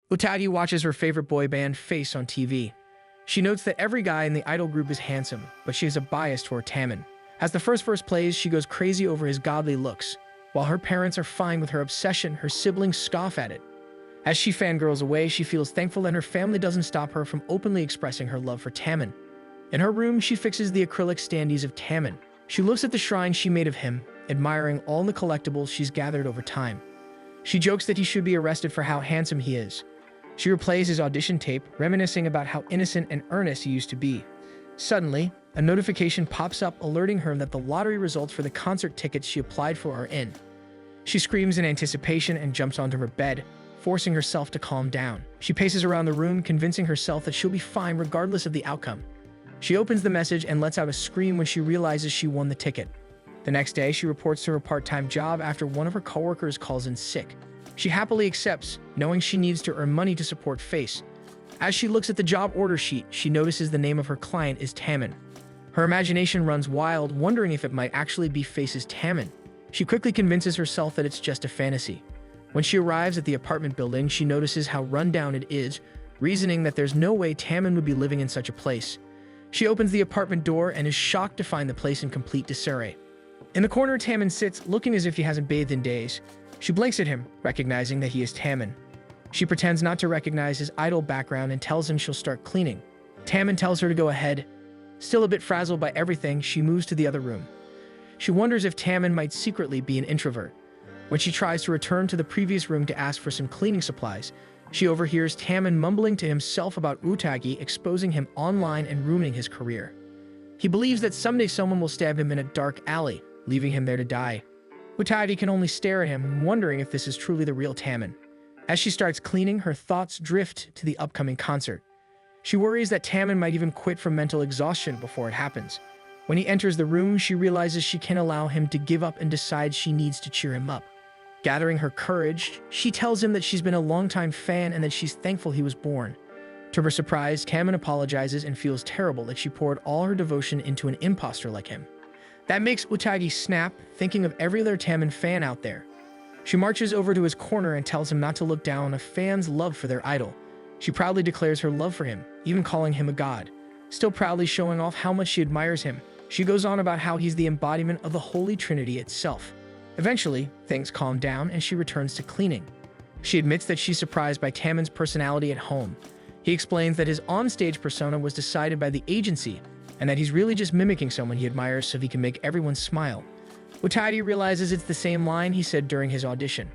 Utagi watches her favorite boy band Face on TV. She notes that every guy in the idol group is handsome, but she has a bias toward Taemin. As the first verse plays, she goes crazy over his godly looks. While her parents are fine with her obsession, her siblings scoff at it. As she fangirls away, she feels thankful that her family doesn't stop her from openly expressing her love for Taemin. In her room, she fixes the acrylic standees of Taemin. She looks at the shrine she made of him, admiring all the collectibles she's gathered over time. She jokes that he should be arrested for how handsome he is. She replays his audition tape, reminiscing about how innocent and earnest he used to be. Suddenly, a notification pops up alerting her that the lottery results for the concert tickets she applied for are in. She screams in anticipation and jumps onto her bed, forcing herself to calm down. She paces around the room, convincing herself that she'll be fine regardless of the outcome. She opens the message and lets out a scream when she realizes she won the ticket. The next day, she reports to her part-time job after one of her coworkers calls in sick. She happily accepts, knowing she needs to earn money to support Face. As she looks at the job order sheet, she notices the name of her client is Taemin. Her imagination runs wild, wondering if it might actually be Face's Taemin. She quickly convinces herself that it's just a fantasy. When she arrives at the apartment building, she notices how run-down it is, reasoning that there's no way Taemin would be living in such a place. She opens the apartment door and is shocked to find the place in complete disarray. In the corner, Taemin sits, looking as if he hasn't bathed in days. She blinks at him, recognizing that he is Taemin. She pretends not to recognize his idol background and tells him she'll start cleaning. Taemin tells her to go ahead. Still a bit frazzled by everything, she moves to the other room. She wonders if Taemin might secretly be an introvert. When she tries to return to the previous room to ask for some cleaning supplies, she overhears Taemin mumbling to himself about Utagi exposing him online and ruining his career. He believes that someday someone will stab him in a dark alley, leaving him there to die. Utagi can only stare at him, wondering if this is truly the real Taemin. As she starts cleaning, her thoughts drift to the upcoming concert. She worries that Taemin might even quit from mental exhaustion before it happens. When he enters the room, she realizes she can't allow him to give up and decides she needs to cheer him up. Gathering her courage, she tells him that she's been a longtime fan and that she's thankful he was born. To her surprise, Taemin apologizes and feels terrible that she poured all her devotion into an imposter like him. That makes Utagi snap, thinking of every other Taemin fan out there. She marches over to his corner and tells him not to look down on a fan's love for their idol. She proudly declares her love for him, even calling him a god. Still proudly showing off how much she admires him, she goes on about how he's the embodiment of the Holy Trinity itself. Eventually, things calm down and she returns to cleaning. She admits that she's surprised by Taemin's personality at home. He explains that his onstage persona was decided by the agency and that he's really just mimicking someone he admires so he can make everyone smile. Utagi realizes it's the same line he said during his audition.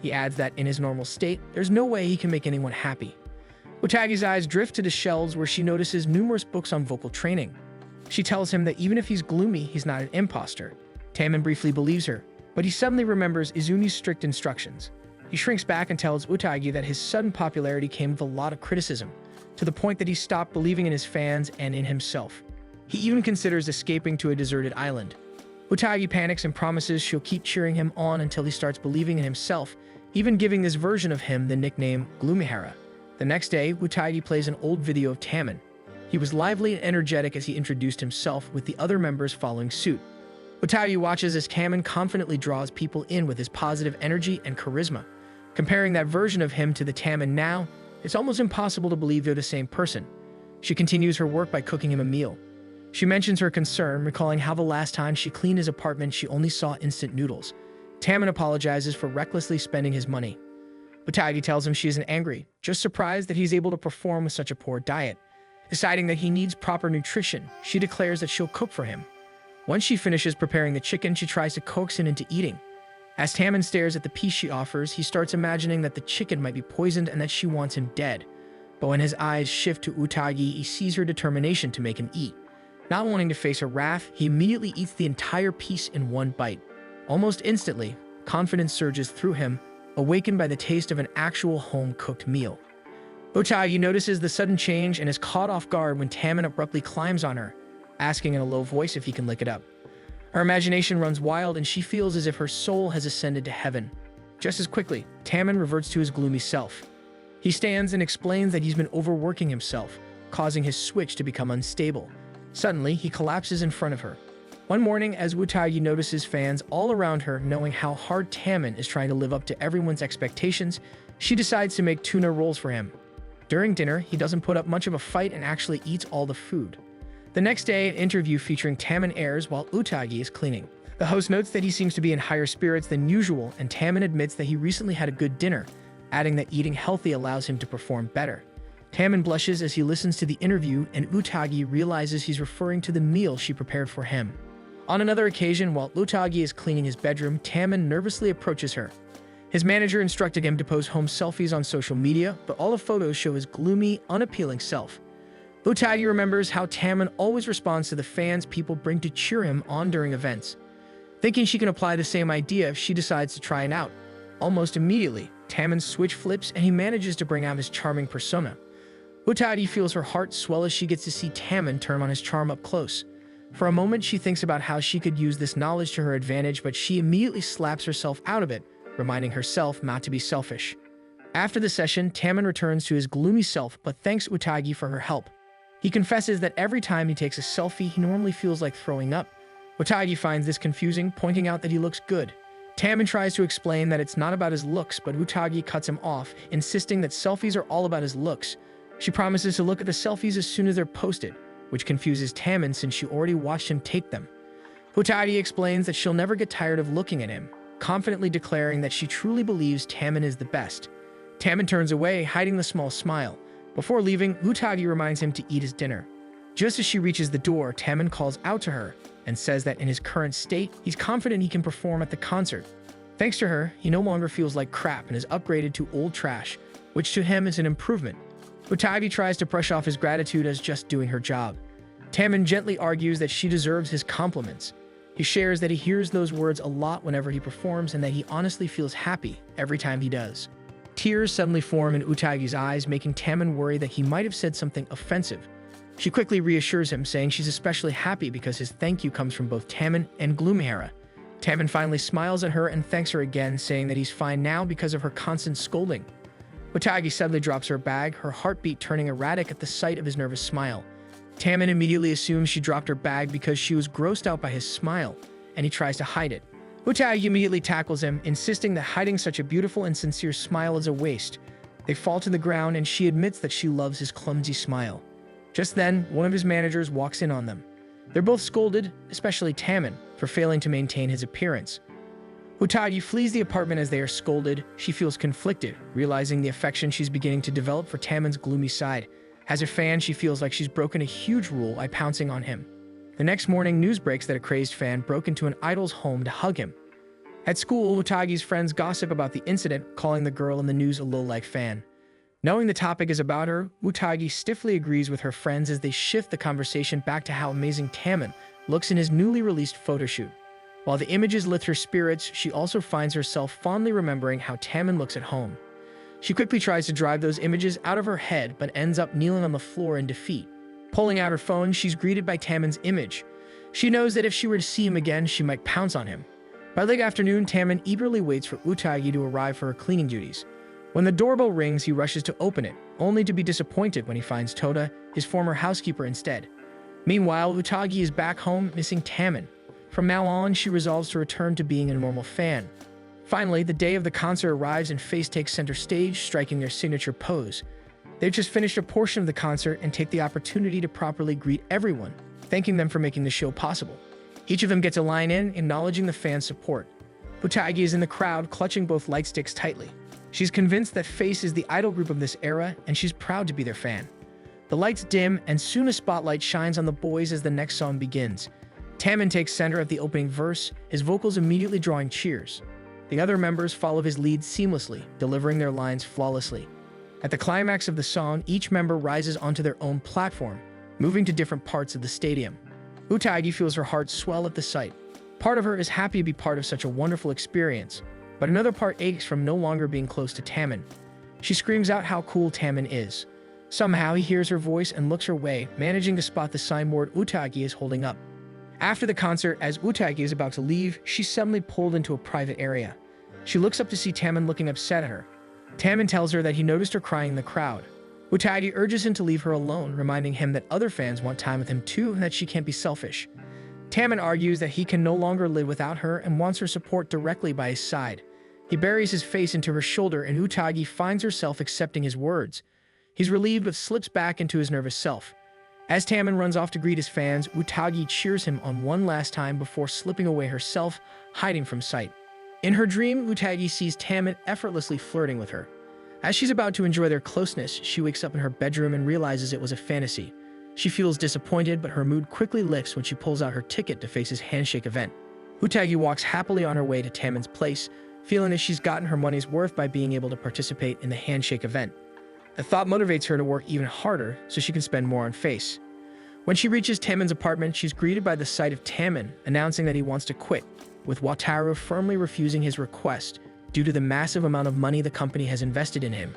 He adds that in his normal state, there's no way he can make anyone happy. Utagi's eyes drift to the shelves where she notices numerous books on vocal training. She tells him that even if he's gloomy, he's not an imposter. Taemin briefly believes her, but he suddenly remembers Izumi's strict instructions. He shrinks back and tells Utagi that his sudden popularity came with a lot of criticism, to the point that he stopped believing in his fans and in himself. He even considers escaping to a deserted island. Utagi panics and promises she'll keep cheering him on until he starts believing in himself, even giving this version of him the nickname Gloomihara. The next day, Utagi plays an old video of Taemin. He was lively and energetic as he introduced himself, with the other members following suit. Utagi watches as Taemin confidently draws people in with his positive energy and charisma. Comparing that version of him to the Taemin now, it's almost impossible to believe they're the same person. She continues her work by cooking him a meal. She mentions her concern, recalling how the last time she cleaned his apartment she only saw instant noodles. Taemin apologizes for recklessly spending his money. Utagi tells him she isn't angry, just surprised that he's able to perform with such a poor diet. Deciding that he needs proper nutrition, she declares that she'll cook for him. Once she finishes preparing the chicken, she tries to coax him into eating. As Taemin stares at the piece she offers, he starts imagining that the chicken might be poisoned and that she wants him dead. But when his eyes shift to Utagi, he sees her determination to make him eat. Not wanting to face her wrath, he immediately eats the entire piece in one bite. Almost instantly, confidence surges through him, awakened by the taste of an actual home-cooked meal. Utagi notices the sudden change and is caught off guard when Taemin abruptly climbs on her, asking in a low voice if he can lick it up. Her imagination runs wild and she feels as if her soul has ascended to heaven. Just as quickly, Taemin reverts to his gloomy self. He stands and explains that he's been overworking himself, causing his switch to become unstable. Suddenly, he collapses in front of her. One morning, as Utagi notices fans all around her knowing how hard Taemin is trying to live up to everyone's expectations, She decides to make tuna rolls for him. During dinner, he doesn't put up much of a fight and actually eats all the food. The next day, an interview featuring Taemin airs while Utagi is cleaning. The host notes that he seems to be in higher spirits than usual, and Taemin admits that he recently had a good dinner, adding that eating healthy allows him to perform better. Taemin blushes as he listens to the interview, and Utagi realizes he's referring to the meal she prepared for him. On another occasion, while Utagi is cleaning his bedroom, Taemin nervously approaches her. His manager instructed him to post home selfies on social media, but all the photos show his gloomy, unappealing self. Utagi remembers how Taemin always responds to the fans people bring to cheer him on during events. Thinking she can apply the same idea, she decides to try it out. Almost immediately, Taemin's switch flips and he manages to bring out his charming persona. Utagi feels her heart swell as she gets to see Taemin turn on his charm up close. For a moment, she thinks about how she could use this knowledge to her advantage, but she immediately slaps herself out of it, reminding herself not to be selfish. After the session, Taemin returns to his gloomy self but thanks Utagi for her help. He confesses that every time he takes a selfie, he normally feels like throwing up. Utagi finds this confusing, pointing out that he looks good. Taemin tries to explain that it's not about his looks, but Utagi cuts him off, insisting that selfies are all about his looks. She promises to look at the selfies as soon as they're posted, which confuses Taemin since she already watched him take them. Utagi explains that she'll never get tired of looking at him, confidently declaring that she truly believes Taemin is the best. Taemin turns away, hiding the small smile. Before leaving, Utagi reminds him to eat his dinner. Just as she reaches the door, Taemin calls out to her and says that in his current state, he's confident he can perform at the concert. Thanks to her, he no longer feels like crap and is upgraded to old trash, which to him is an improvement. Utagi tries to brush off his gratitude as just doing her job. Taemin gently argues that she deserves his compliments. He shares that he hears those words a lot whenever he performs and that he honestly feels happy every time he does. Tears suddenly form in Utagi's eyes, making Taemin worry that he might have said something offensive. She quickly reassures him, saying she's especially happy because his thank you comes from both Taemin and Gloomhair. Taemin finally smiles at her and thanks her again, saying that he's fine now because of her constant scolding. Utagi suddenly drops her bag, her heartbeat turning erratic at the sight of his nervous smile. Taemin immediately assumes she dropped her bag because she was grossed out by his smile, and he tries to hide it. Utagi immediately tackles him, insisting that hiding such a beautiful and sincere smile is a waste. They fall to the ground and she admits that she loves his clumsy smile. Just then, one of his managers walks in on them. They're both scolded, especially Taemin, for failing to maintain his appearance. Utagi flees the apartment as they are scolded. She feels conflicted, realizing the affection she's beginning to develop for Taemin's gloomy side. As a fan, she feels like she's broken a huge rule by pouncing on him. The next morning, news breaks that a crazed fan broke into an idol's home to hug him. At school, Utagi's friends gossip about the incident, calling the girl in the news a low-life fan. Knowing the topic is about her, Utagi stiffly agrees with her friends as they shift the conversation back to how amazing Taemin looks in his newly released photoshoot. While the images lift her spirits, she also finds herself fondly remembering how Taemin looks at home. She quickly tries to drive those images out of her head, but ends up kneeling on the floor in defeat. Pulling out her phone, she's greeted by Taemin's image. She knows that if she were to see him again, she might pounce on him. By late afternoon, Taemin eagerly waits for Utagi to arrive for her cleaning duties. When the doorbell rings, he rushes to open it, only to be disappointed when he finds Toda, his former housekeeper, instead. Meanwhile, Utagi is back home, missing Taemin. From now on, she resolves to return to being a normal fan. Finally, the day of the concert arrives and Face takes center stage, striking their signature pose. They've just finished a portion of the concert and take the opportunity to properly greet everyone, thanking them for making the show possible. Each of them gets a line in, acknowledging the fans' support. Utagi is in the crowd, clutching both light sticks tightly. She's convinced that Face is the idol group of this era, and she's proud to be their fan. The lights dim, and soon a spotlight shines on the boys as the next song begins. Taemin takes center at the opening verse, his vocals immediately drawing cheers. The other members follow his lead seamlessly, delivering their lines flawlessly. At the climax of the song, each member rises onto their own platform, moving to different parts of the stadium. Utagi feels her heart swell at the sight. Part of her is happy to be part of such a wonderful experience, but another part aches from no longer being close to Taemin. She screams out how cool Taemin is. Somehow he hears her voice and looks her way, managing to spot the signboard Utagi is holding up. After the concert, as Utagi is about to leave, she's suddenly pulled into a private area. She looks up to see Taemin looking upset at her. Taemin tells her that he noticed her crying in the crowd. Utagi urges him to leave her alone, reminding him that other fans want time with him too and that she can't be selfish. Taemin argues that he can no longer live without her and wants her support directly by his side. He buries his face into her shoulder and Utagi finds herself accepting his words. He's relieved but slips back into his nervous self. As Tammin runs off to greet his fans, Utagi cheers him on one last time before slipping away herself, hiding from sight. In her dream, Utagi sees Tammin effortlessly flirting with her. As she's about to enjoy their closeness, she wakes up in her bedroom and realizes it was a fantasy. She feels disappointed, but her mood quickly lifts when she pulls out her ticket to face his handshake event. Utagi walks happily on her way to Tammin's place, feeling that she's gotten her money's worth by being able to participate in the handshake event. The thought motivates her to work even harder so she can spend more on Face. When she reaches Tammin's apartment, she's greeted by the sight of Tammin announcing that he wants to quit, with Wataru firmly refusing his request due to the massive amount of money the company has invested in him.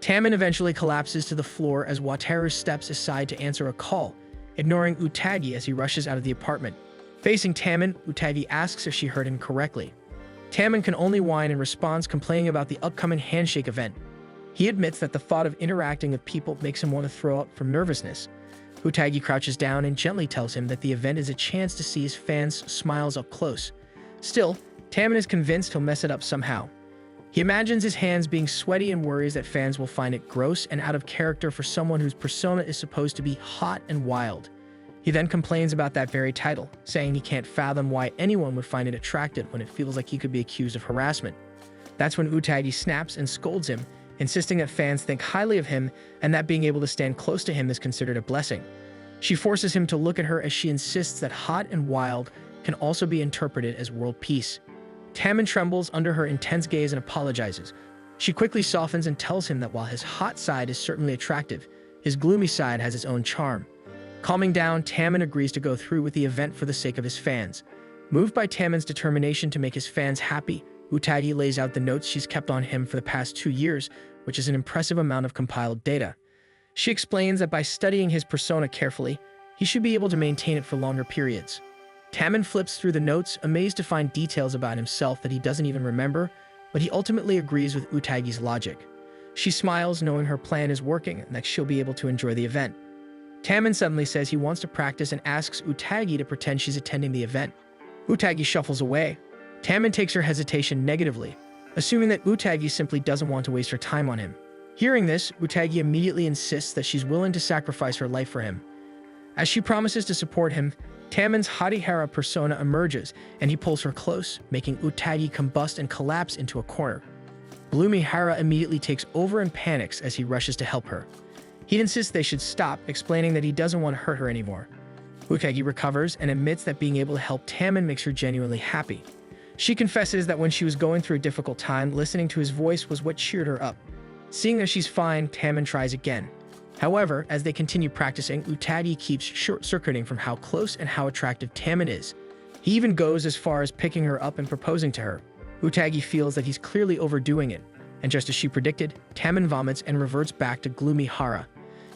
Tammin eventually collapses to the floor as Wataru steps aside to answer a call, ignoring Utagi as he rushes out of the apartment. Facing Tammin, Utagi asks if she heard him correctly. Tammin can only whine in response, complaining about the upcoming handshake event. He admits that the thought of interacting with people makes him want to throw up from nervousness. Utagi crouches down and gently tells him that the event is a chance to see his fans' smiles up close. Still, Tammin is convinced he'll mess it up somehow. He imagines his hands being sweaty and worries that fans will find it gross and out of character for someone whose persona is supposed to be hot and wild. He then complains about that very title, saying he can't fathom why anyone would find it attractive when it feels like he could be accused of harassment. That's when Utagi snaps and scolds him, insisting that fans think highly of him and that being able to stand close to him is considered a blessing. She forces him to look at her as she insists that hot and wild can also be interpreted as world peace. Tammin trembles under her intense gaze and apologizes. She quickly softens and tells him that while his hot side is certainly attractive, his gloomy side has its own charm. Calming down, Tammin agrees to go through with the event for the sake of his fans. Moved by Tammin's determination to make his fans happy, Utagi lays out the notes she's kept on him for the past 2 years, which is an impressive amount of compiled data. She explains that by studying his persona carefully, he should be able to maintain it for longer periods. Tammin flips through the notes, amazed to find details about himself that he doesn't even remember, but he ultimately agrees with Utagi's logic. She smiles, knowing her plan is working and that she'll be able to enjoy the event. Tammin suddenly says he wants to practice and asks Utagi to pretend she's attending the event. Utagi shuffles away. Tammin takes her hesitation negatively, assuming that Utagi simply doesn't want to waste her time on him. Hearing this, Utagi immediately insists that she's willing to sacrifice her life for him. As she promises to support him, Tammin's Harihara persona emerges, and he pulls her close, making Utagi combust and collapse into a corner. Gloomy Hara immediately takes over and panics as he rushes to help her. He insists they should stop, explaining that he doesn't want to hurt her anymore. Utagi recovers and admits that being able to help Tammin makes her genuinely happy. She confesses that when she was going through a difficult time, listening to his voice was what cheered her up. Seeing that she's fine, Tammin tries again. However, as they continue practicing, Utagi keeps short-circuiting from how close and how attractive Tammin is. He even goes as far as picking her up and proposing to her. Utagi feels that he's clearly overdoing it, and just as she predicted, Tammin vomits and reverts back to gloomy Hara.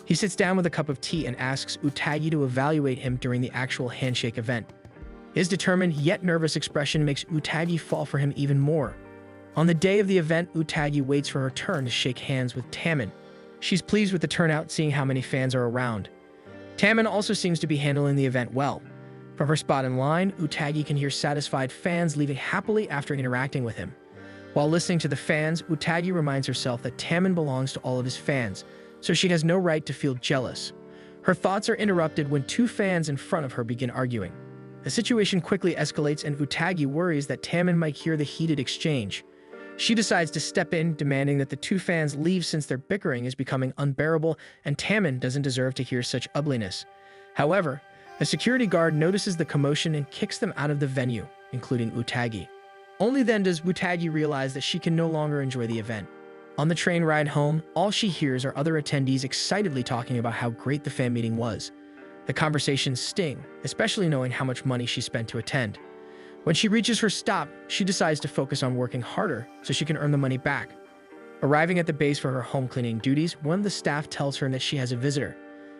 He sits down with a cup of tea and asks Utagi to evaluate him during the actual handshake event. His determined yet nervous expression makes Utagi fall for him even more. On the day of the event, Utagi waits for her turn to shake hands with Tammin. She's pleased with the turnout, seeing how many fans are around. Tammin also seems to be handling the event well. From her spot in line, Utagi can hear satisfied fans leaving happily after interacting with him. While listening to the fans, Utagi reminds herself that Tammin belongs to all of his fans, so she has no right to feel jealous. Her thoughts are interrupted when 2 fans in front of her begin arguing. The situation quickly escalates and Utagi worries that Tammin might hear the heated exchange. She decides to step in, demanding that the 2 fans leave since their bickering is becoming unbearable and Tammin doesn't deserve to hear such ugliness. However, a security guard notices the commotion and kicks them out of the venue, including Utagi. Only then does Utagi realize that she can no longer enjoy the event. On the train ride home, all she hears are other attendees excitedly talking about how great the fan meeting was. The conversations sting, especially knowing how much money she spent to attend. When she reaches her stop, she decides to focus on working harder so she can earn the money back. Arriving at the base for her home cleaning duties, one of the staff tells her that she has a visitor.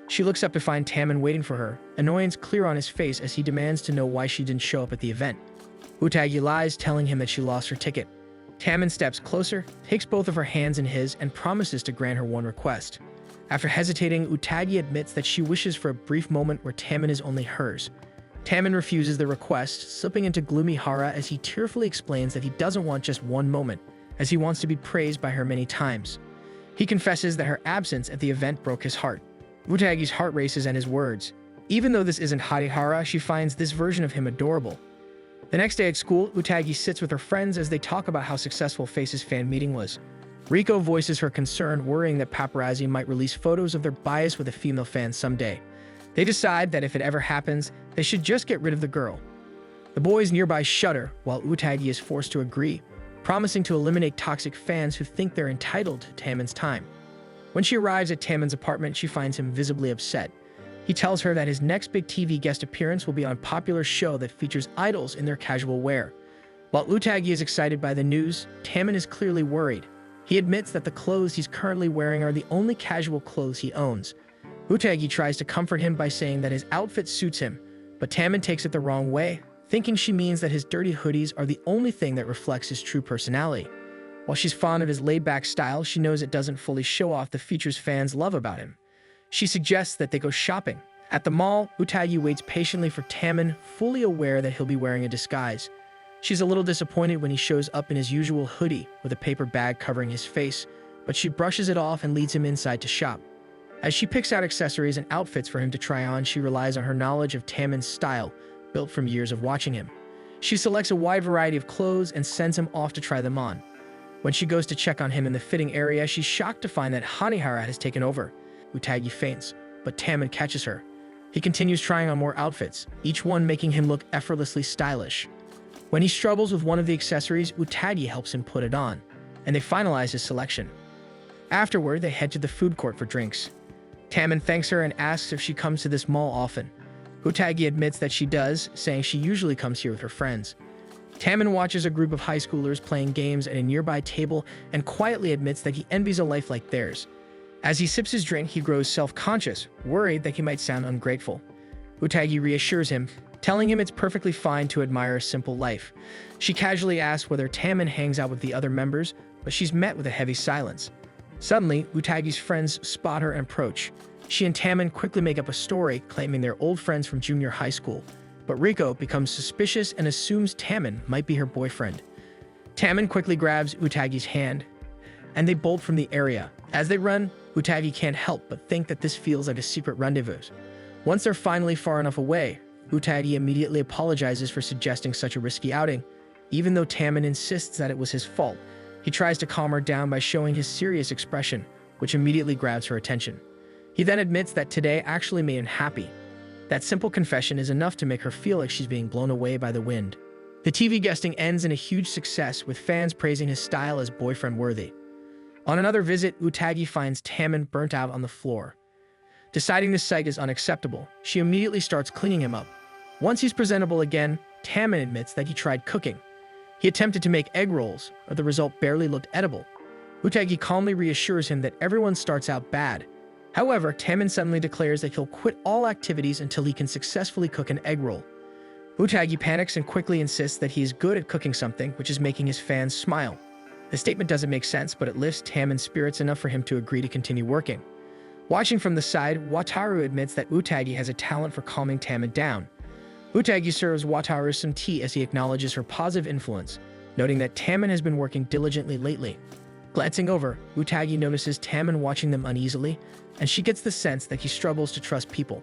She looks up to find Tammin waiting for her, annoyance clear on his face as he demands to know why she didn't show up at the event. Utagi lies, telling him that she lost her ticket. Tammin steps closer, takes both of her hands in his, and promises to grant her one request. After hesitating, Utagi admits that she wishes for a brief moment where Tammin is only hers. Tammin refuses the request, slipping into gloomy Hara as he tearfully explains that he doesn't want just one moment, as he wants to be praised by her many times. He confesses that her absence at the event broke his heart. Utagi's heart races at his words. Even though this isn't Harihara, she finds this version of him adorable. The next day at school, Utagi sits with her friends as they talk about how successful Face's fan meeting was. Riko voices her concern, worrying that paparazzi might release photos of their bias with a female fan someday. They decide that if it ever happens, they should just get rid of the girl. The boys nearby shudder, while Utagi is forced to agree, promising to eliminate toxic fans who think they're entitled to Tammin's time. When she arrives at Tammin's apartment, she finds him visibly upset. He tells her that his next big TV guest appearance will be on a popular show that features idols in their casual wear. While Utagi is excited by the news, Tammin is clearly worried. He admits that the clothes he's currently wearing are the only casual clothes he owns. Utagi tries to comfort him by saying that his outfit suits him, but Tammin takes it the wrong way, thinking she means that his dirty hoodies are the only thing that reflects his true personality. While she's fond of his laid-back style, she knows it doesn't fully show off the features fans love about him. She suggests that they go shopping. At the mall, Utagi waits patiently for Tammin, fully aware that he'll be wearing a disguise. She's a little disappointed when he shows up in his usual hoodie with a paper bag covering his face, but she brushes it off and leads him inside to shop. As she picks out accessories and outfits for him to try on, she relies on her knowledge of Tammin's style, built from years of watching him. She selects a wide variety of clothes and sends him off to try them on. When she goes to check on him in the fitting area, she's shocked to find that Harihara has taken over. Utagi faints, but Tammin catches her. He continues trying on more outfits, each one making him look effortlessly stylish. When he struggles with one of the accessories, Utagi helps him put it on, and they finalize his selection. Afterward, they head to the food court for drinks. Tammin thanks her and asks if she comes to this mall often. Utagi admits that she does, saying she usually comes here with her friends. Tammin watches a group of high schoolers playing games at a nearby table and quietly admits that he envies a life like theirs. As he sips his drink, he grows self-conscious, worried that he might sound ungrateful. Utagi reassures him, telling him it's perfectly fine to admire a simple life. She casually asks whether Tammin hangs out with the other members, but she's met with a heavy silence. Suddenly, Utagi's friends spot her and approach. She and Tammin quickly make up a story, claiming they're old friends from junior high school, but Riko becomes suspicious and assumes Tammin might be her boyfriend. Tammin quickly grabs Utagi's hand, and they bolt from the area. As they run, Utagi can't help but think that this feels like a secret rendezvous. Once they're finally far enough away, Utagi immediately apologizes for suggesting such a risky outing. Even though Tammin insists that it was his fault, he tries to calm her down by showing his serious expression, which immediately grabs her attention. He then admits that today actually made him happy. That simple confession is enough to make her feel like she's being blown away by the wind. The TV guesting ends in a huge success, with fans praising his style as boyfriend-worthy. On another visit, Utagi finds Tammin burnt out on the floor. Deciding this sight is unacceptable, she immediately starts cleaning him up. Once he's presentable again, Tammin admits that he tried cooking. He attempted to make egg rolls, but the result barely looked edible. Utagi calmly reassures him that everyone starts out bad. However, Tammin suddenly declares that he'll quit all activities until he can successfully cook an egg roll. Utagi panics and quickly insists that he is good at cooking something, which is making his fans smile. The statement doesn't make sense, but it lifts Tammin's spirits enough for him to agree to continue working. Watching from the side, Wataru admits that Utagi has a talent for calming Tammin down. Utagi serves Wataru some tea as he acknowledges her positive influence, noting that Tammin has been working diligently lately. Glancing over, Utagi notices Tammin watching them uneasily, and she gets the sense that he struggles to trust people.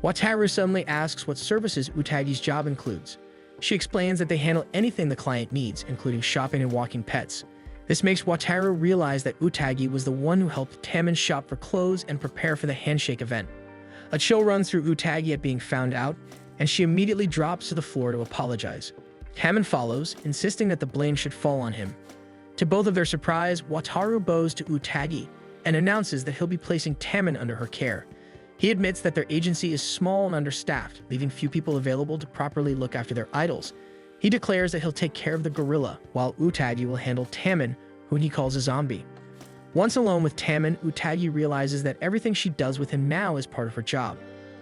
Wataru suddenly asks what services Utagi's job includes. She explains that they handle anything the client needs, including shopping and walking pets. This makes Wataru realize that Utagi was the one who helped Tammin shop for clothes and prepare for the handshake event. A chill runs through Utagi at being found out, and she immediately drops to the floor to apologize. Tammin follows, insisting that the blame should fall on him. To both of their surprise, Wataru bows to Utagi and announces that he'll be placing Tammin under her care. He admits that their agency is small and understaffed, leaving few people available to properly look after their idols. He declares that he'll take care of the gorilla, while Utagi will handle Tammin, whom he calls a zombie. Once alone with Tammin, Utagi realizes that everything she does with him now is part of her job.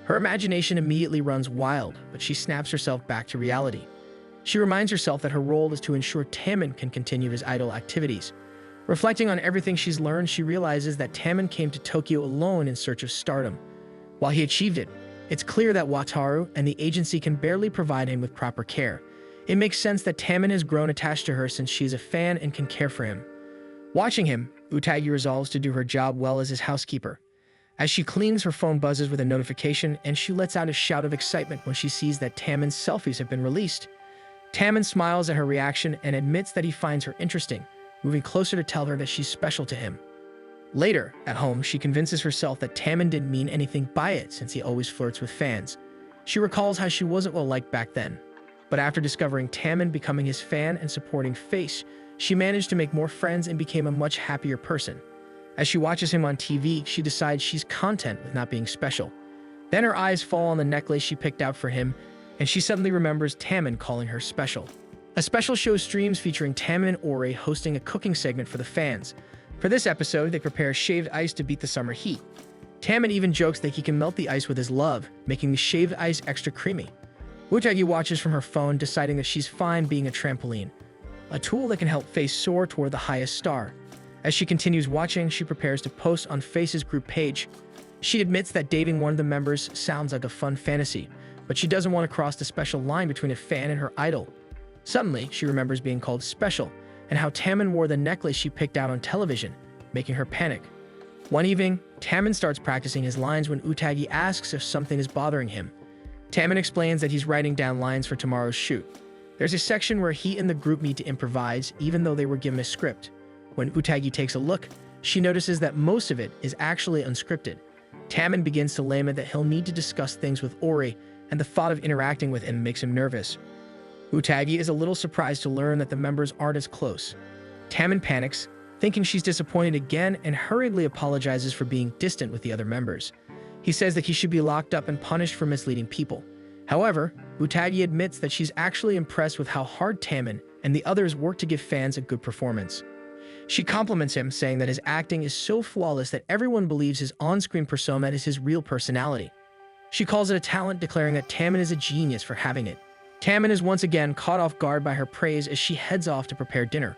Her imagination immediately runs wild, but she snaps herself back to reality. She reminds herself that her role is to ensure Tammin can continue his idol activities. Reflecting on everything she's learned, she realizes that Tammin came to Tokyo alone in search of stardom. While he achieved it, It's clear that Wataru and the agency can barely provide him with proper care. It makes sense that Tammin has grown attached to her since she is a fan and can care for him. Watching him, Utagi resolves to do her job well as his housekeeper. As she cleans, her phone buzzes with a notification, and she lets out a shout of excitement when she sees that Tammin's selfies have been released. Tammin smiles at her reaction and admits that he finds her interesting, moving closer to tell her that she's special to him. Later, at home, she convinces herself that Tammin didn't mean anything by it since he always flirts with fans. She recalls how she wasn't well liked back then. But after discovering Tammin becoming his fan and supporting Face, she managed to make more friends and became a much happier person. As she watches him on TV, she decides she's content with not being special. Then her eyes fall on the necklace she picked out for him, and she suddenly remembers Tammin calling her special. A special show streams featuring Tammin and Ori hosting a cooking segment for the fans. For this episode, they prepare shaved ice to beat the summer heat. Tammin even jokes that he can melt the ice with his love, making the shaved ice extra creamy. Utagi watches from her phone, deciding that she's fine being a trampoline, a tool that can help Face soar toward the highest star. As she continues watching, she prepares to post on Face's group page. She admits that dating one of the members sounds like a fun fantasy, but she doesn't want to cross the special line between a fan and her idol. Suddenly, she remembers being called special, and how Tammin wore the necklace she picked out on television, making her panic. One evening, Tammin starts practicing his lines when Utagi asks if something is bothering him. Tammin explains that he's writing down lines for tomorrow's shoot. There's a section where he and the group need to improvise, even though they were given a script. When Utagi takes a look, she notices that most of it is actually unscripted. Tammin begins to lament that he'll need to discuss things with Ori, and the thought of interacting with him makes him nervous. Utagi is a little surprised to learn that the members aren't as close. Tammin panics, thinking she's disappointed again, and hurriedly apologizes for being distant with the other members. He says that he should be locked up and punished for misleading people. However, Utagi admits that she's actually impressed with how hard Tammin and the others work to give fans a good performance. She compliments him, saying that his acting is so flawless that everyone believes his on-screen persona is his real personality. She calls it a talent, declaring that Tammin is a genius for having it. Tammin is once again caught off guard by her praise as she heads off to prepare dinner.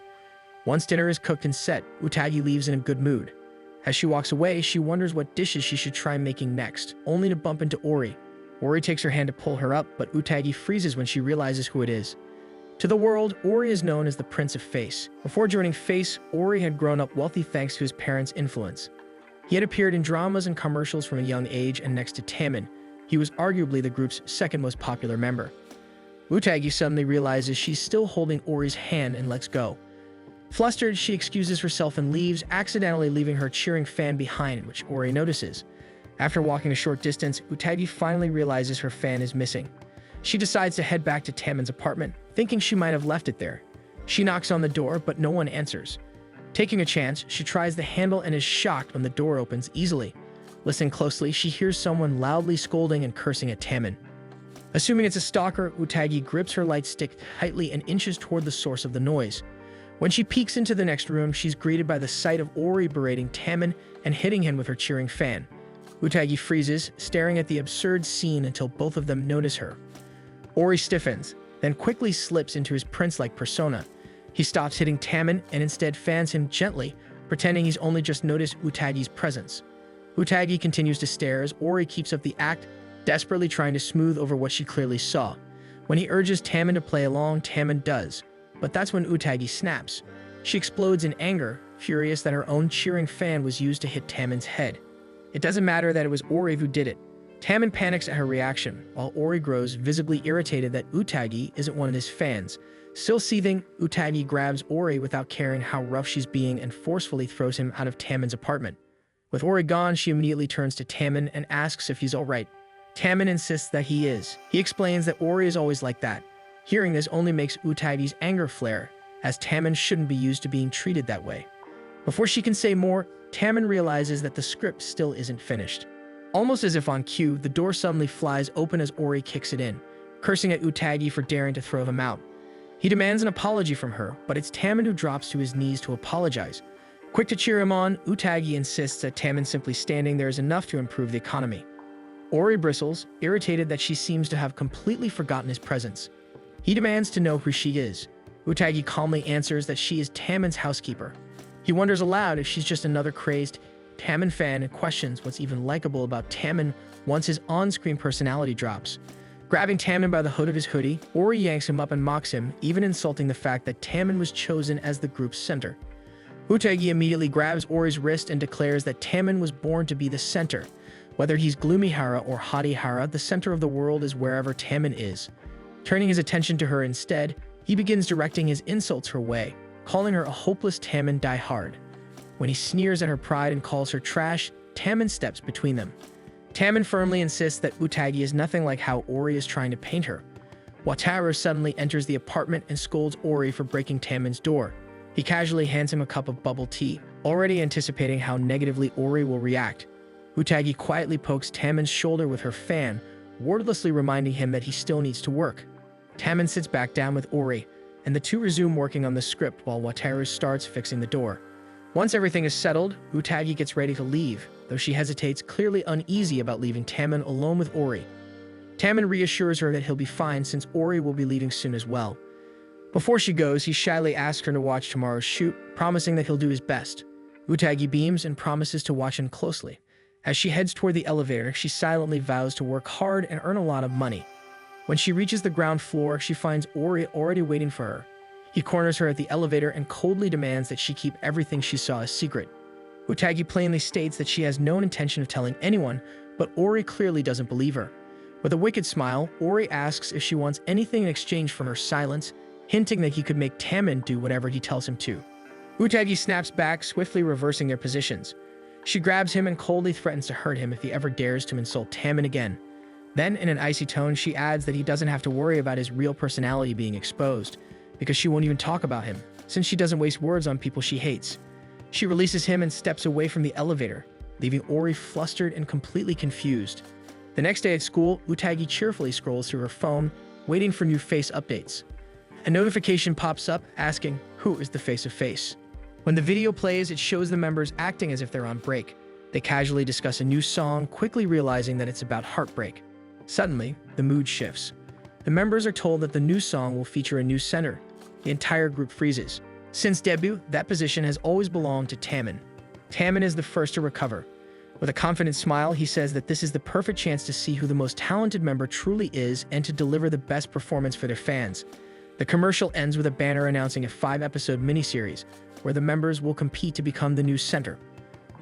Once dinner is cooked and set, Utagi leaves in a good mood. As she walks away, she wonders what dishes she should try making next, only to bump into Ori. Ori takes her hand to pull her up, but Utagi freezes when she realizes who it is. To the world, Ori is known as the Prince of Face. Before joining Face, Ori had grown up wealthy thanks to his parents' influence. He had appeared in dramas and commercials from a young age, and next to Tammin, he was arguably the group's second most popular member. Utagi suddenly realizes she's still holding Ori's hand and lets go. Flustered, she excuses herself and leaves, accidentally leaving her cheering fan behind, which Ori notices. After walking a short distance, Utagi finally realizes her fan is missing. She decides to head back to Tammin's apartment, thinking she might have left it there. She knocks on the door, but no one answers. Taking a chance, she tries the handle and is shocked when the door opens easily. Listening closely, she hears someone loudly scolding and cursing at Tammin. Assuming it's a stalker, Utagi grips her light stick tightly and inches toward the source of the noise. When she peeks into the next room, she's greeted by the sight of Ori berating Tammin and hitting him with her cheering fan. Utagi freezes, staring at the absurd scene until both of them notice her. Ori stiffens, then quickly slips into his prince-like persona. He stops hitting Tammin and instead fans him gently, pretending he's only just noticed Utagi's presence. Utagi continues to stare as Ori keeps up the act, desperately trying to smooth over what she clearly saw. When he urges Tammin to play along, Tammin does. But that's when Utagi snaps. She explodes in anger, furious that her own cheering fan was used to hit Tammin's head. It doesn't matter that it was Ori who did it. Tammin panics at her reaction, while Ori grows visibly irritated that Utagi isn't one of his fans. Still seething, Utagi grabs Ori without caring how rough she's being and forcefully throws him out of Tammin's apartment. With Ori gone, she immediately turns to Tammin and asks if he's alright. Tammin insists that he is. He explains that Ori is always like that. Hearing this only makes Utagi's anger flare, as Tammin shouldn't be used to being treated that way. Before she can say more, Tammin realizes that the script still isn't finished. Almost as if on cue, the door suddenly flies open as Ori kicks it in, cursing at Utagi for daring to throw him out. He demands an apology from her, but it's Tammin who drops to his knees to apologize. Quick to cheer him on, Utagi insists that Tammin simply standing there is enough to improve the economy. Ori bristles, irritated that she seems to have completely forgotten his presence. He demands to know who she is. Utagi calmly answers that she is Tammin's housekeeper. He wonders aloud if she's just another crazed Tammin fan questions what's even likable about Tammin once his on-screen personality drops. Grabbing Tammin by the hood of his hoodie, Ori yanks him up and mocks him, even insulting the fact that Tammin was chosen as the group's center. Utagi immediately grabs Ori's wrist and declares that Tammin was born to be the center. Whether he's Gloomy Hara or Haughty Hara, the center of the world is wherever Tammin is. Turning his attention to her instead, he begins directing his insults her way, calling her a hopeless Tammin diehard. When he sneers at her pride and calls her trash, Tammin steps between them. Tammin firmly insists that Utagi is nothing like how Ori is trying to paint her. Wataru suddenly enters the apartment and scolds Ori for breaking Tammin's door. He casually hands him a cup of bubble tea, already anticipating how negatively Ori will react. Utagi quietly pokes Tammin's shoulder with her fan, wordlessly reminding him that he still needs to work. Tammin sits back down with Ori, and the two resume working on the script while Wataru starts fixing the door. Once everything is settled, Utagi gets ready to leave, though she hesitates, clearly uneasy about leaving Tammin alone with Ori. Tammin reassures her that he'll be fine since Ori will be leaving soon as well. Before she goes, he shyly asks her to watch tomorrow's shoot, promising that he'll do his best. Utagi beams and promises to watch him closely. As she heads toward the elevator, she silently vows to work hard and earn a lot of money. When she reaches the ground floor, she finds Ori already waiting for her. He corners her at the elevator and coldly demands that she keep everything she saw a secret. Utagi plainly states that she has no intention of telling anyone, but Ori clearly doesn't believe her. With a wicked smile, Ori asks if she wants anything in exchange for her silence, hinting that he could make Tammin do whatever he tells him to. Utagi snaps back, swiftly reversing their positions. She grabs him and coldly threatens to hurt him if he ever dares to insult Tammin again. Then, in an icy tone, she adds that he doesn't have to worry about his real personality being exposed, because she won't even talk about him, since she doesn't waste words on people she hates. She releases him and steps away from the elevator, leaving Ori flustered and completely confused. The next day at school, Utagi cheerfully scrolls through her phone, waiting for new face updates. A notification pops up asking, "Who is the face of Face?" When the video plays, it shows the members acting as if they're on break. They casually discuss a new song, quickly realizing that it's about heartbreak. Suddenly, the mood shifts. The members are told that the new song will feature a new center. The entire group freezes. Since debut, that position has always belonged to Tammin. Tammin is the first to recover. With a confident smile, he says that this is the perfect chance to see who the most talented member truly is and to deliver the best performance for their fans. The commercial ends with a banner announcing a 5-episode miniseries, where the members will compete to become the new center.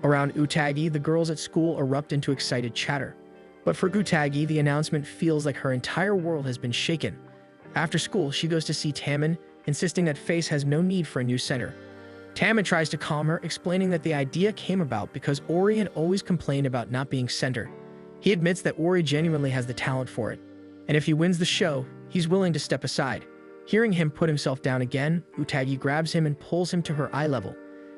Around Utagi, the girls at school erupt into excited chatter. But for Utagi, the announcement feels like her entire world has been shaken. After school, she goes to see Tammin, insisting that Face has no need for a new center. Tammin tries to calm her, explaining that the idea came about because Ori had always complained about not being center. He admits that Ori genuinely has the talent for it, and if he wins the show, he's willing to step aside. Hearing him put himself down again, Utagi grabs him and pulls him to her eye level.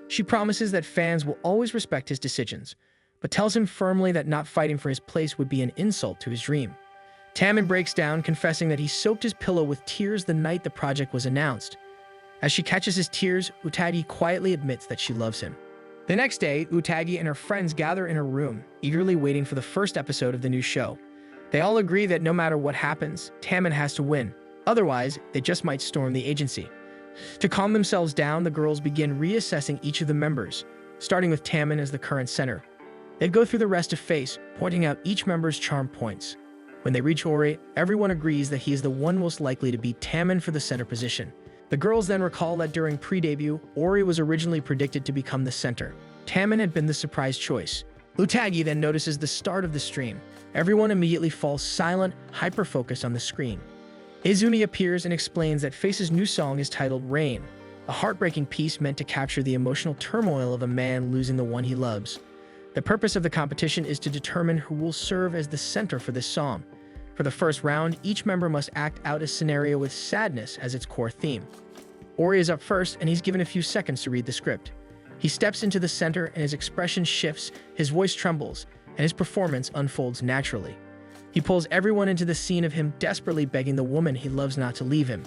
She promises that fans will always respect his decisions, but tells him firmly that not fighting for his place would be an insult to his dream. Tammin breaks down, confessing that he soaked his pillow with tears the night the project was announced. As she catches his tears, Utagi quietly admits that she loves him. The next day, Utagi and her friends gather in her room, eagerly waiting for the first episode of the new show. They all agree that no matter what happens, Tammin has to win. Otherwise, they just might storm the agency. To calm themselves down, the girls begin reassessing each of the members, starting with Tammin as the current center. They go through the rest of Face, pointing out each member's charm points. When they reach Ori, everyone agrees that he is the one most likely to beat Tammin for the center position. The girls then recall that during pre-debut, Ori was originally predicted to become the center. Tammin had been the surprise choice. Utagi then notices the start of the stream. Everyone immediately falls silent, hyper-focused on the screen. Izumi appears and explains that Face's new song is titled Rain, a heartbreaking piece meant to capture the emotional turmoil of a man losing the one he loves. The purpose of the competition is to determine who will serve as the center for this song. For the first round, each member must act out a scenario with sadness as its core theme. Ori is up first, and he's given a few seconds to read the script. He steps into the center, and his expression shifts, his voice trembles, and his performance unfolds naturally. He pulls everyone into the scene of him desperately begging the woman he loves not to leave him.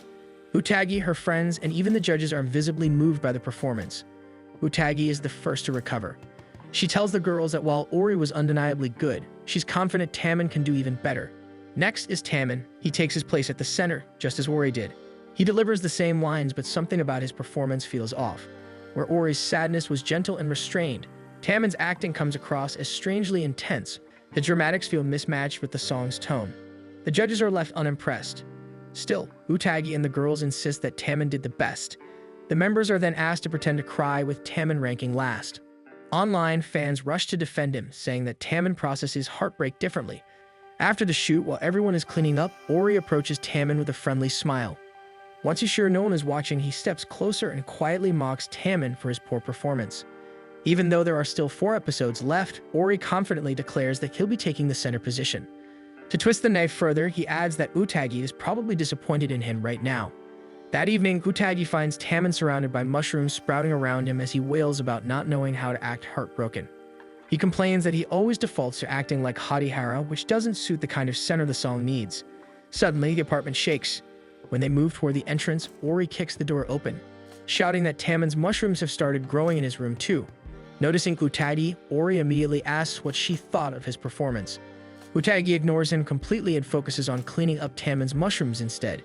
Utagi, her friends, and even the judges are visibly moved by the performance. Utagi is the first to recover. She tells the girls that while Ori was undeniably good, she's confident Tammin can do even better. Next is Tammin. He takes his place at the center, just as Ori did. He delivers the same lines, but something about his performance feels off. Where Ori's sadness was gentle and restrained, Taemin's acting comes across as strangely intense. The dramatics feel mismatched with the song's tone. The judges are left unimpressed. Still, Utagi and the girls insist that Taemin did the best. The members are then asked to pretend to cry, with Taemin ranking last. Online, fans rush to defend him, saying that Taemin processes heartbreak differently. After the shoot, while everyone is cleaning up, Ori approaches Taemin with a friendly smile. Once he's sure no one is watching, he steps closer and quietly mocks Taemin for his poor performance. Even though there are still 4 episodes left, Ori confidently declares that he'll be taking the center position. To twist the knife further, he adds that Utagi is probably disappointed in him right now. That evening, Utagi finds Taemin surrounded by mushrooms sprouting around him as he wails about not knowing how to act heartbroken. He complains that he always defaults to acting like Hatihara, which doesn't suit the kind of center the song needs. Suddenly, the apartment shakes. When they move toward the entrance, Ori kicks the door open, shouting that Taemin's mushrooms have started growing in his room too. Noticing Utagi, Ori immediately asks what she thought of his performance. Utagi ignores him completely and focuses on cleaning up Taemin's mushrooms instead.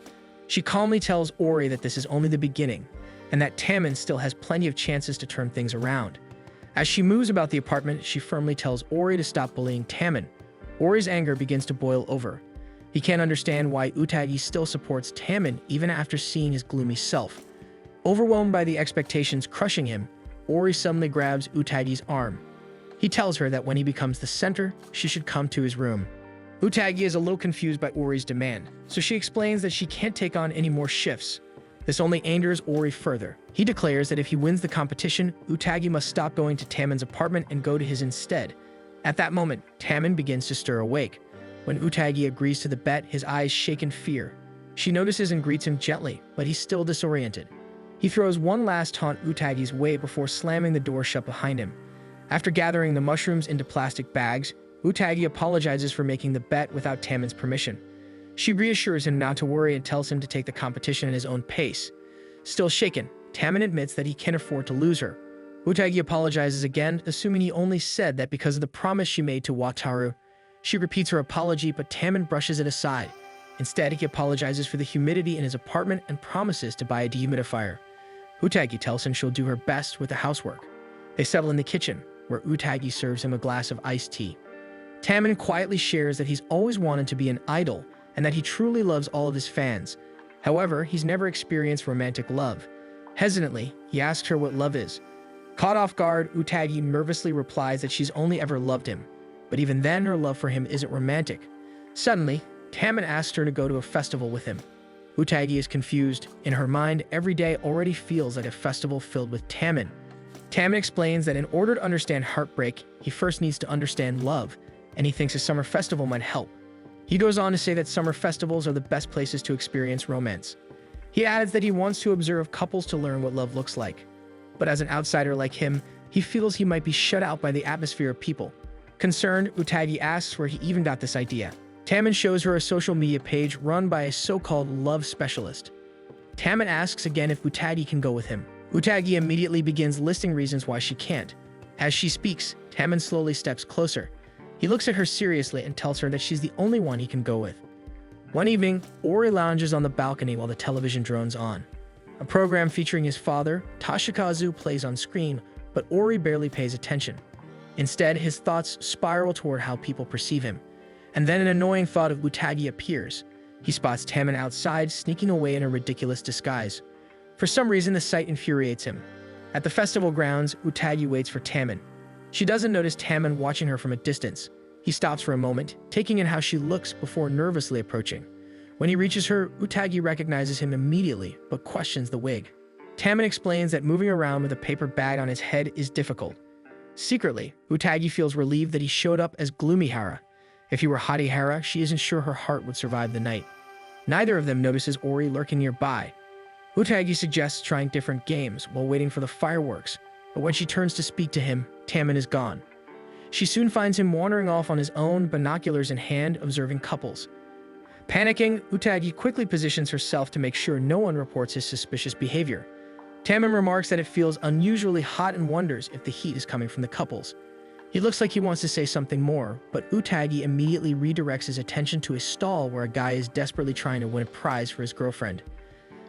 She calmly tells Ori that this is only the beginning, and that Taemin still has plenty of chances to turn things around. As she moves about the apartment, she firmly tells Ori to stop bullying Taemin. Ori's anger begins to boil over. He can't understand why Utagi still supports Taemin even after seeing his gloomy self. Overwhelmed by the expectations crushing him, Ori suddenly grabs Utagi's arm. He tells her that when he becomes the center, she should come to his room. Utagi is a little confused by Ori's demand, so she explains that she can't take on any more shifts. This only angers Ori further. He declares that if he wins the competition, Utagi must stop going to Taemin's apartment and go to his instead. At that moment, Taemin begins to stir awake. When Utagi agrees to the bet, his eyes shake in fear. She notices and greets him gently, but he's still disoriented. He throws one last taunt Utagi's way before slamming the door shut behind him. After gathering the mushrooms into plastic bags, Utagi apologizes for making the bet without Taemin's permission. She reassures him not to worry and tells him to take the competition at his own pace. Still shaken, Taemin admits that he can't afford to lose her. Utagi apologizes again, assuming he only said that because of the promise she made to Wataru. She repeats her apology, but Taemin brushes it aside. Instead, he apologizes for the humidity in his apartment and promises to buy a dehumidifier. Utagi tells him she'll do her best with the housework. They settle in the kitchen, where Utagi serves him a glass of iced tea. Taemin quietly shares that he's always wanted to be an idol and that he truly loves all of his fans. However, he's never experienced romantic love. Hesitantly, he asks her what love is. Caught off guard, Utagi nervously replies that she's only ever loved him, but even then her love for him isn't romantic. Suddenly, Taemin asks her to go to a festival with him. Utagi is confused. In her mind, every day already feels like a festival filled with Taemin. Taemin explains that in order to understand heartbreak, he first needs to understand love, and he thinks a summer festival might help. He goes on to say that summer festivals are the best places to experience romance. He adds that he wants to observe couples to learn what love looks like. But as an outsider like him, he feels he might be shut out by the atmosphere of people. Concerned, Utagi asks where he even got this idea. Taemin shows her a social media page run by a so-called love specialist. Taemin asks again if Utagi can go with him. Utagi immediately begins listing reasons why she can't. As she speaks, Taemin slowly steps closer. He looks at her seriously and tells her that she's the only one he can go with. One evening, Ori lounges on the balcony while the television drones on. A program featuring his father, Toshikazu, plays on screen, but Ori barely pays attention. Instead, his thoughts spiral toward how people perceive him. And then an annoying thought of Utagi appears. He spots Taemin outside, sneaking away in a ridiculous disguise. For some reason, the sight infuriates him. At the festival grounds, Utagi waits for Taemin. She doesn't notice Taemin watching her from a distance. He stops for a moment, taking in how she looks before nervously approaching. When he reaches her, Utagi recognizes him immediately, but questions the wig. Taemin explains that moving around with a paper bag on his head is difficult. Secretly, Utagi feels relieved that he showed up as Gloomihara. If he were Hatihara, she isn't sure her heart would survive the night. Neither of them notices Ori lurking nearby. Utagi suggests trying different games while waiting for the fireworks, but when she turns to speak to him, Taemin is gone. She soon finds him wandering off on his own, binoculars in hand, observing couples. Panicking, Utagi quickly positions herself to make sure no one reports his suspicious behavior. Taemin remarks that it feels unusually hot and wonders if the heat is coming from the couples. He looks like he wants to say something more, but Utagi immediately redirects his attention to a stall where a guy is desperately trying to win a prize for his girlfriend.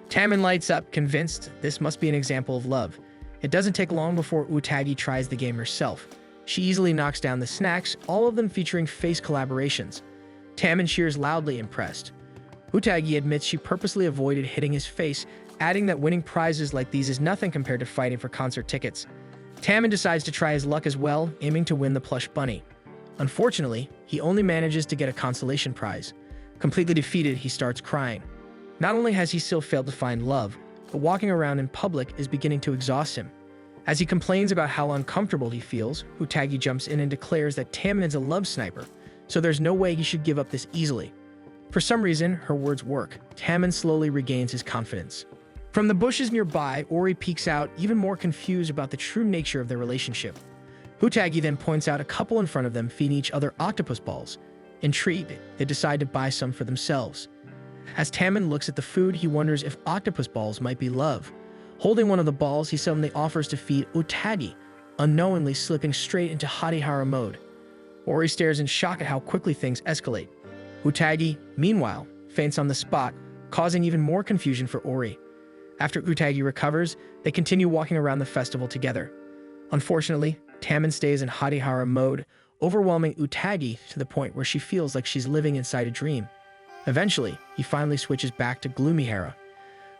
Taemin lights up, convinced this must be an example of love. It doesn't take long before Utagi tries the game herself. She easily knocks down the snacks, all of them featuring face collaborations. Taemin cheers loudly, impressed. Utagi admits she purposely avoided hitting his face, adding that winning prizes like these is nothing compared to fighting for concert tickets. Taemin decides to try his luck as well, aiming to win the plush bunny. Unfortunately, he only manages to get a consolation prize. Completely defeated, he starts crying. Not only has he still failed to find love, but walking around in public is beginning to exhaust him. As he complains about how uncomfortable he feels, Utagi jumps in and declares that Taemin is a love sniper, so there's no way he should give up this easily. For some reason, her words work. Taemin slowly regains his confidence. From the bushes nearby, Ori peeks out, even more confused about the true nature of their relationship. Utagi then points out a couple in front of them feeding each other octopus balls. Intrigued, they decide to buy some for themselves. As Taemin looks at the food, he wonders if octopus balls might be love. Holding one of the balls, he suddenly offers to feed Utagi, unknowingly slipping straight into Hatihara mode. Ori stares in shock at how quickly things escalate. Utagi, meanwhile, faints on the spot, causing even more confusion for Ori. After Utagi recovers, they continue walking around the festival together. Unfortunately, Taemin stays in Hatihara mode, overwhelming Utagi to the point where she feels like she's living inside a dream. Eventually, he finally switches back to Gloomy-Hera.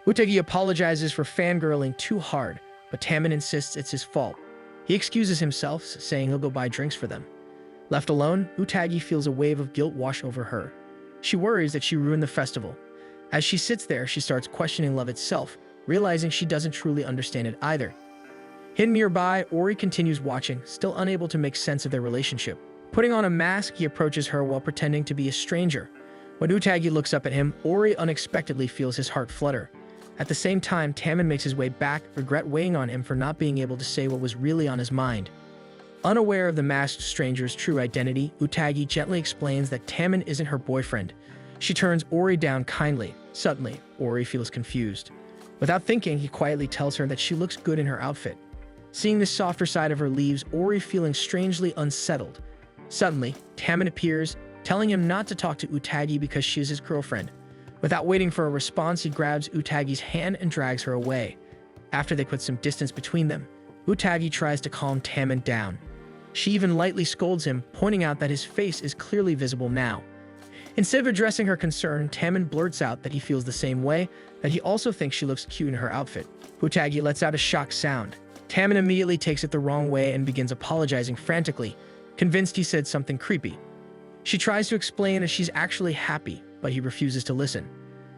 Utagi apologizes for fangirling too hard, but Taemin insists it's his fault. He excuses himself, saying he'll go buy drinks for them. Left alone, Utagi feels a wave of guilt wash over her. She worries that she ruined the festival. As she sits there, she starts questioning love itself, realizing she doesn't truly understand it either. Hidden nearby, Ori continues watching, still unable to make sense of their relationship. Putting on a mask, he approaches her while pretending to be a stranger. When Utagi looks up at him, Ori unexpectedly feels his heart flutter. At the same time, Taemin makes his way back, regret weighing on him for not being able to say what was really on his mind. Unaware of the masked stranger's true identity, Utagi gently explains that Taemin isn't her boyfriend. She turns Ori down kindly. Suddenly, Ori feels confused. Without thinking, he quietly tells her that she looks good in her outfit. Seeing the softer side of her leaves Ori feeling strangely unsettled. Suddenly, Taemin appears, telling him not to talk to Utagi because she is his girlfriend. Without waiting for a response, he grabs Utagi's hand and drags her away. After they put some distance between them, Utagi tries to calm Taemin down. She even lightly scolds him, pointing out that his face is clearly visible now. Instead of addressing her concern, Taemin blurts out that he feels the same way, that he also thinks she looks cute in her outfit. Utagi lets out a shocked sound. Taemin immediately takes it the wrong way and begins apologizing frantically, convinced he said something creepy. She tries to explain that she's actually happy, but he refuses to listen.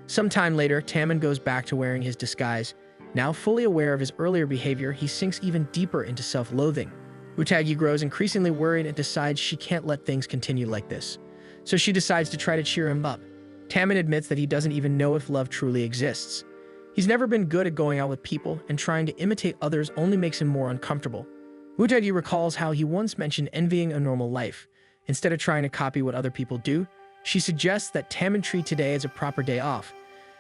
Sometime later, Taemin goes back to wearing his disguise. Now fully aware of his earlier behavior, he sinks even deeper into self-loathing. Utagi grows increasingly worried and decides she can't let things continue like this. So she decides to try to cheer him up. Taemin admits that he doesn't even know if love truly exists. He's never been good at going out with people, and trying to imitate others only makes him more uncomfortable. Utagi recalls how he once mentioned envying a normal life. Instead of trying to copy what other people do, she suggests that Taemin treat today as a proper day off.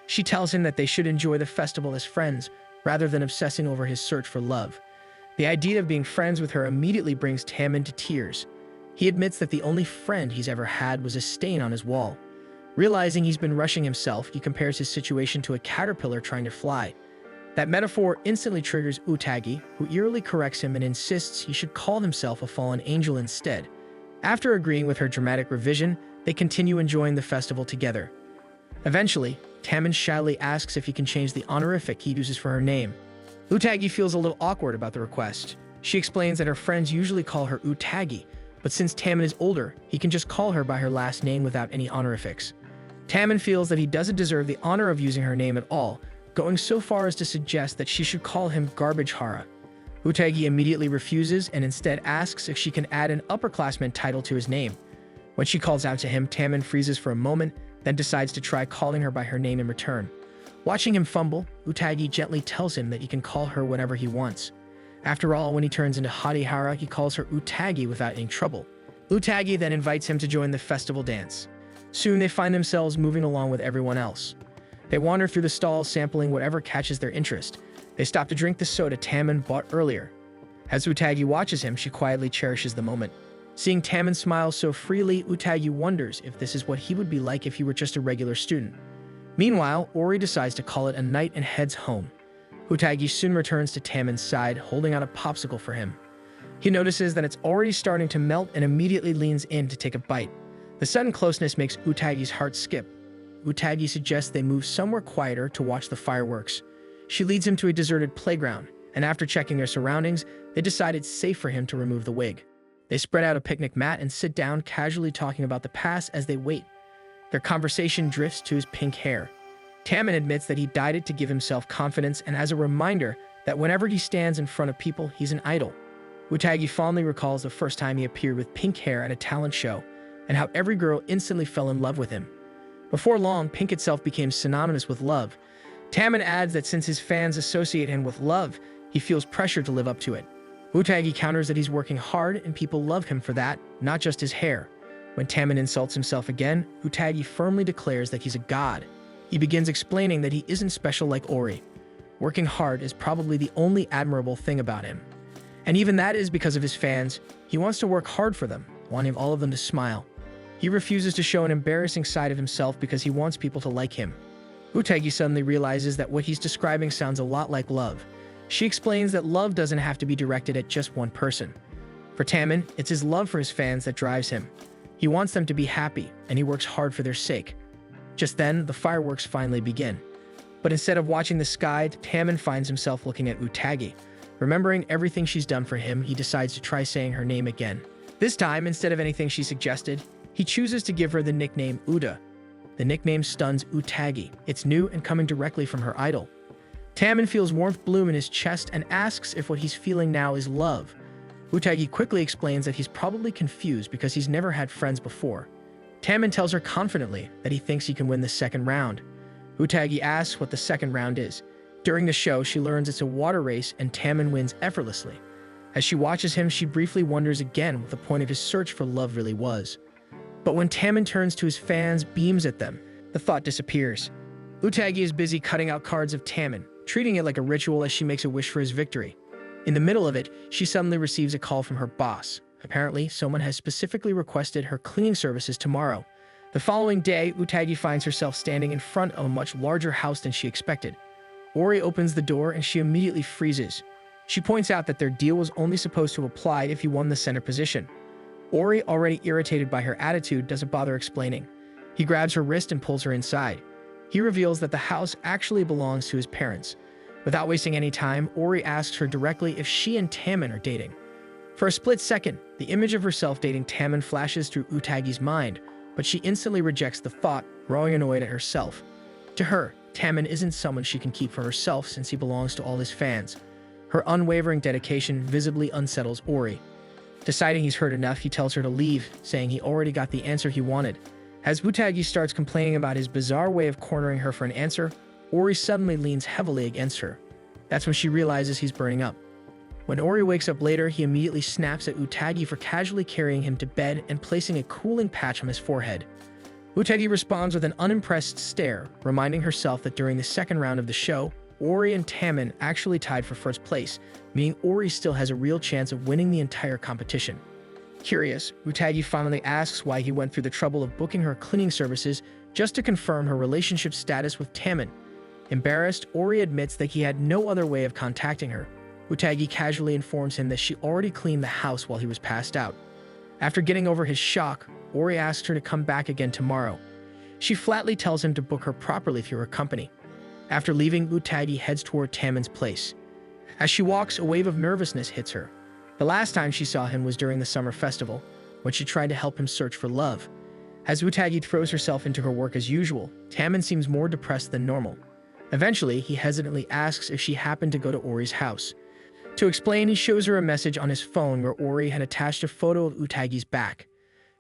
She tells him that they should enjoy the festival as friends, rather than obsessing over his search for love. The idea of being friends with her immediately brings Taemin to tears. He admits that the only friend he's ever had was a stain on his wall. Realizing he's been rushing himself, he compares his situation to a caterpillar trying to fly. That metaphor instantly triggers Utagi, who eerily corrects him and insists he should call himself a fallen angel instead. After agreeing with her dramatic revision, they continue enjoying the festival together. Eventually, Taemin shyly asks if he can change the honorific he uses for her name. Utagi feels a little awkward about the request. She explains that her friends usually call her Utagi, but since Taemin is older, he can just call her by her last name without any honorifics. Taemin feels that he doesn't deserve the honor of using her name at all, going so far as to suggest that she should call him Garbage Hara. Utagi immediately refuses and instead asks if she can add an upperclassman title to his name. When she calls out to him, Taemin freezes for a moment, then decides to try calling her by her name in return. Watching him fumble, Utagi gently tells him that he can call her whatever he wants. After all, when he turns into Hatihara, he calls her Utagi without any trouble. Utagi then invites him to join the festival dance. Soon they find themselves moving along with everyone else. They wander through the stalls, sampling whatever catches their interest. They stop to drink the soda Taemin bought earlier. As Utagi watches him, she quietly cherishes the moment. Seeing Taemin smile so freely, Utagi wonders if this is what he would be like if he were just a regular student. Meanwhile, Ori decides to call it a night and heads home. Utagi soon returns to Tammen's side, holding out a popsicle for him. He notices that it's already starting to melt and immediately leans in to take a bite. The sudden closeness makes Utagi's heart skip. Utagi suggests they move somewhere quieter to watch the fireworks. She leads him to a deserted playground, and after checking their surroundings, they decide it's safe for him to remove the wig. They spread out a picnic mat and sit down, casually talking about the past as they wait. Their conversation drifts to his pink hair. Tammen admits that he dyed it to give himself confidence and as a reminder that whenever he stands in front of people, he's an idol. Utagi fondly recalls the first time he appeared with pink hair at a talent show, and how every girl instantly fell in love with him. Before long, pink itself became synonymous with love. Tammen adds that since his fans associate him with love, he feels pressure to live up to it. Utagi counters that he's working hard and people love him for that, not just his hair. When Tammen insults himself again, Utagi firmly declares that he's a god. He begins explaining that he isn't special like Ori. Working hard is probably the only admirable thing about him. And even that is because of his fans. He wants to work hard for them, wanting all of them to smile. He refuses to show an embarrassing side of himself because he wants people to like him. Utagi suddenly realizes that what he's describing sounds a lot like love. She explains that love doesn't have to be directed at just one person. For Tammen, it's his love for his fans that drives him. He wants them to be happy, and he works hard for their sake. Just then, the fireworks finally begin. But instead of watching the sky, Tammen finds himself looking at Utagi. Remembering everything she's done for him, he decides to try saying her name again. This time, instead of anything she suggested, he chooses to give her the nickname Uda. The nickname stuns Utagi. It's new and coming directly from her idol. Tammen feels warmth bloom in his chest and asks if what he's feeling now is love. Utagi quickly explains that he's probably confused because he's never had friends before. Tammen tells her confidently that he thinks he can win the second round. Utagi asks what the second round is. During the show, she learns it's a water race and Tammen wins effortlessly. As she watches him, she briefly wonders again what the point of his search for love really was. But when Tammen turns to his fans, beams at them, the thought disappears. Utagi is busy cutting out cards of Tammen, treating it like a ritual as she makes a wish for his victory. In the middle of it, she suddenly receives a call from her boss. Apparently, someone has specifically requested her cleaning services tomorrow. The following day, Utagi finds herself standing in front of a much larger house than she expected. Ori opens the door and she immediately freezes. She points out that their deal was only supposed to apply if he won the center position. Ori, already irritated by her attitude, doesn't bother explaining. He grabs her wrist and pulls her inside. He reveals that the house actually belongs to his parents. Without wasting any time, Ori asks her directly if she and Tammen are dating. For a split second, the image of herself dating Tammen flashes through Utagi's mind, but she instantly rejects the thought, growing annoyed at herself. To her, Tammen isn't someone she can keep for herself since he belongs to all his fans. Her unwavering dedication visibly unsettles Ori. Deciding he's heard enough, he tells her to leave, saying he already got the answer he wanted. As Utagi starts complaining about his bizarre way of cornering her for an answer, Ori suddenly leans heavily against her. That's when she realizes he's burning up. When Ori wakes up later, he immediately snaps at Utagi for casually carrying him to bed and placing a cooling patch on his forehead. Utagi responds with an unimpressed stare, reminding herself that during the second round of the show, Ori and Tammen actually tied for first place, meaning Ori still has a real chance of winning the entire competition. Curious, Utagi finally asks why he went through the trouble of booking her cleaning services just to confirm her relationship status with Tammen. Embarrassed, Ori admits that he had no other way of contacting her. Utagi casually informs him that she already cleaned the house while he was passed out. After getting over his shock, Ori asks her to come back again tomorrow. She flatly tells him to book her properly through her company. After leaving, Utagi heads toward Tammen's place. As she walks, a wave of nervousness hits her. The last time she saw him was during the summer festival, when she tried to help him search for love. As Utagi throws herself into her work as usual, Tammen seems more depressed than normal. Eventually, he hesitantly asks if she happened to go to Ori's house. To explain, he shows her a message on his phone where Ori had attached a photo of Utagi's back.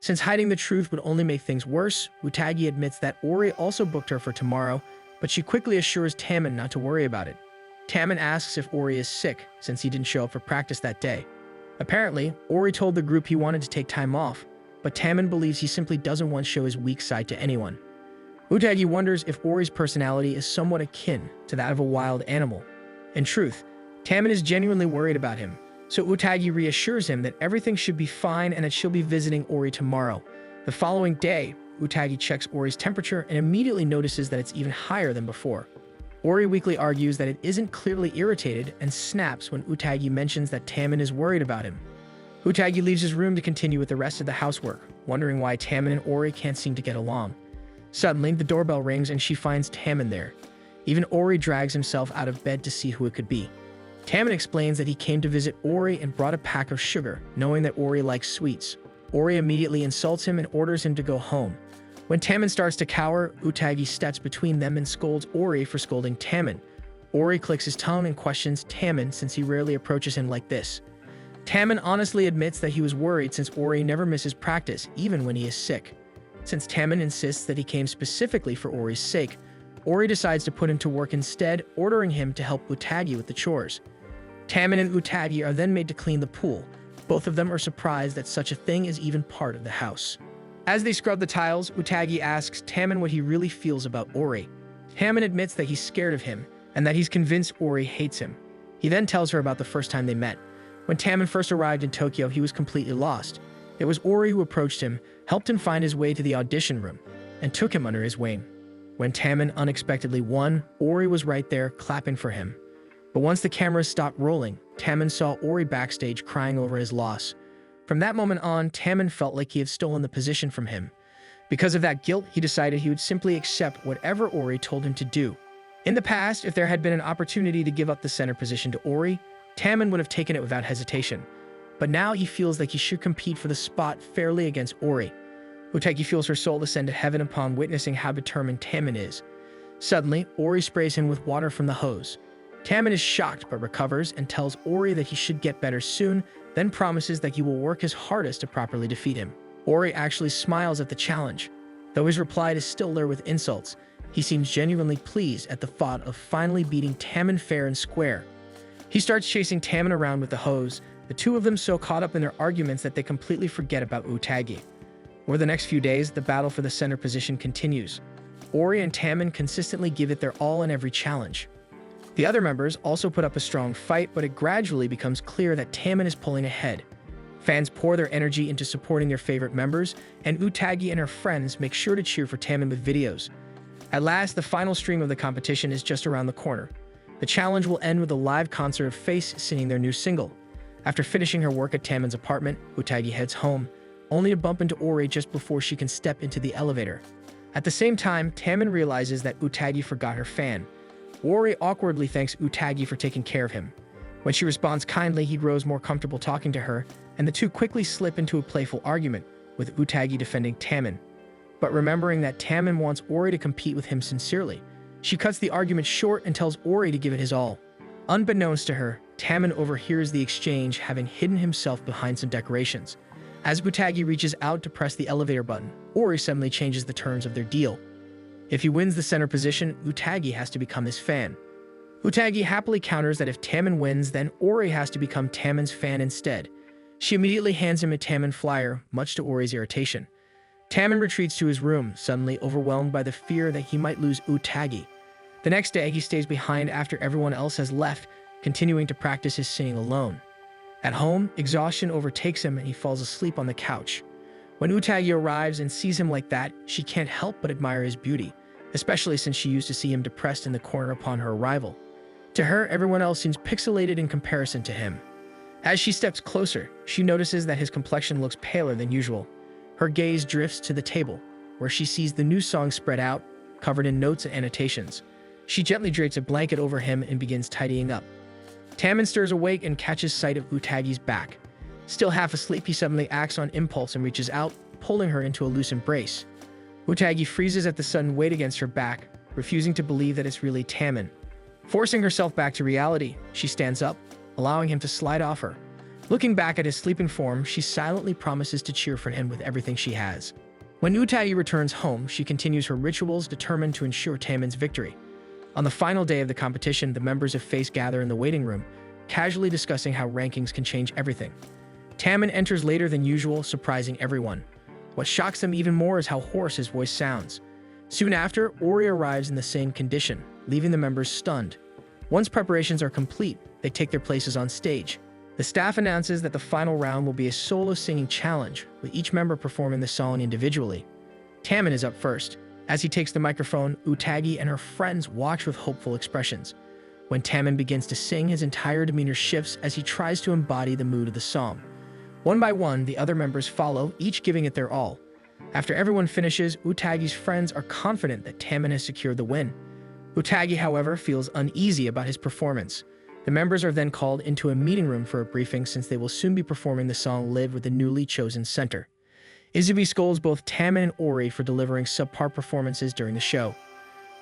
Since hiding the truth would only make things worse, Utagi admits that Ori also booked her for tomorrow, but she quickly assures Tammen not to worry about it. Tammen asks if Ori is sick, since he didn't show up for practice that day. Apparently, Ori told the group he wanted to take time off, but Tammen believes he simply doesn't want to show his weak side to anyone. Utagi wonders if Ori's personality is somewhat akin to that of a wild animal. In truth, Tammen is genuinely worried about him, so Utagi reassures him that everything should be fine and that she'll be visiting Ori tomorrow. The following day, Utagi checks Ori's temperature and immediately notices that it's even higher than before. Ori weakly argues that it isn't, clearly irritated, and snaps when Utagi mentions that Taman is worried about him. Utagi leaves his room to continue with the rest of the housework, wondering why Taman and Ori can't seem to get along. Suddenly, the doorbell rings and she finds Taman there. Even Ori drags himself out of bed to see who it could be. Taman explains that he came to visit Ori and brought a pack of sugar, knowing that Ori likes sweets. Ori immediately insults him and orders him to go home. When Taman starts to cower, Utagi steps between them and scolds Ori for scolding Taman. Ori clicks his tongue and questions Taman since he rarely approaches him like this. Taman honestly admits that he was worried since Ori never misses practice, even when he is sick. Since Taman insists that he came specifically for Ori's sake, Ori decides to put him to work instead, ordering him to help Utagi with the chores. Taman and Utagi are then made to clean the pool. Both of them are surprised that such a thing is even part of the house. As they scrub the tiles, Utagi asks Taman what he really feels about Ori. Taman admits that he's scared of him, and that he's convinced Ori hates him. He then tells her about the first time they met. When Taman first arrived in Tokyo, he was completely lost. It was Ori who approached him, helped him find his way to the audition room, and took him under his wing. When Taman unexpectedly won, Ori was right there, clapping for him. But once the cameras stopped rolling, Taman saw Ori backstage crying over his loss. From that moment on, Taman felt like he had stolen the position from him. Because of that guilt, he decided he would simply accept whatever Ori told him to do. In the past, if there had been an opportunity to give up the center position to Ori, Taman would have taken it without hesitation. But now he feels like he should compete for the spot fairly against Ori. Utagi feels her soul ascend to heaven upon witnessing how determined Taman is. Suddenly, Ori sprays him with water from the hose. Taman is shocked but recovers and tells Ori that he should get better soon, then promises that he will work his hardest to properly defeat him. Ori actually smiles at the challenge. Though his reply is still there with insults, he seems genuinely pleased at the thought of finally beating Taman fair and square. He starts chasing Taman around with the hose, the two of them so caught up in their arguments that they completely forget about Utagi. Over the next few days, the battle for the center position continues. Ori and Taman consistently give it their all in every challenge. The other members also put up a strong fight, but it gradually becomes clear that Taman is pulling ahead. Fans pour their energy into supporting their favorite members, and Utagi and her friends make sure to cheer for Taman with videos. At last, the final stream of the competition is just around the corner. The challenge will end with a live concert of Face singing their new single. After finishing her work at Taman's apartment, Utagi heads home, only to bump into Ori just before she can step into the elevator. At the same time, Taman realizes that Utagi forgot her fan. Ori awkwardly thanks Utagi for taking care of him. When she responds kindly, he grows more comfortable talking to her, and the two quickly slip into a playful argument, with Utagi defending Taman. But remembering that Taman wants Ori to compete with him sincerely, she cuts the argument short and tells Ori to give it his all. Unbeknownst to her, Taman overhears the exchange, having hidden himself behind some decorations. As Utagi reaches out to press the elevator button, Ori suddenly changes the terms of their deal. If he wins the center position, Utagi has to become his fan. Utagi happily counters that if Taman wins, then Ori has to become Taman's fan instead. She immediately hands him a Taman flyer, much to Ori's irritation. Taman retreats to his room, suddenly overwhelmed by the fear that he might lose Utagi. The next day, he stays behind after everyone else has left, continuing to practice his singing alone. At home, exhaustion overtakes him and he falls asleep on the couch. When Utagi arrives and sees him like that, she can't help but admire his beauty, especially since she used to see him depressed in the corner upon her arrival. To her, everyone else seems pixelated in comparison to him. As she steps closer, she notices that his complexion looks paler than usual. Her gaze drifts to the table, where she sees the new song spread out, covered in notes and annotations. She gently drapes a blanket over him and begins tidying up. Taman stirs awake and catches sight of Utagi's back. Still half asleep, he suddenly acts on impulse and reaches out, pulling her into a loose embrace. Utagi freezes at the sudden weight against her back, refusing to believe that it's really Taman. Forcing herself back to reality, she stands up, allowing him to slide off her. Looking back at his sleeping form, she silently promises to cheer for him with everything she has. When Utagi returns home, she continues her rituals, determined to ensure Taman's victory. On the final day of the competition, the members of Face gather in the waiting room, casually discussing how rankings can change everything. Taman enters later than usual, surprising everyone. What shocks them even more is how hoarse his voice sounds. Soon after, Ori arrives in the same condition, leaving the members stunned. Once preparations are complete, they take their places on stage. The staff announces that the final round will be a solo singing challenge, with each member performing the song individually. Taman is up first. As he takes the microphone, Utagi and her friends watch with hopeful expressions. When Taemin begins to sing, his entire demeanor shifts as he tries to embody the mood of the song. One by one, the other members follow, each giving it their all. After everyone finishes, Utagi's friends are confident that Taemin has secured the win. Utagi, however, feels uneasy about his performance. The members are then called into a meeting room for a briefing since they will soon be performing the song Live with the newly chosen center. Izumi scolds both Taemin and Ori for delivering subpar performances during the show.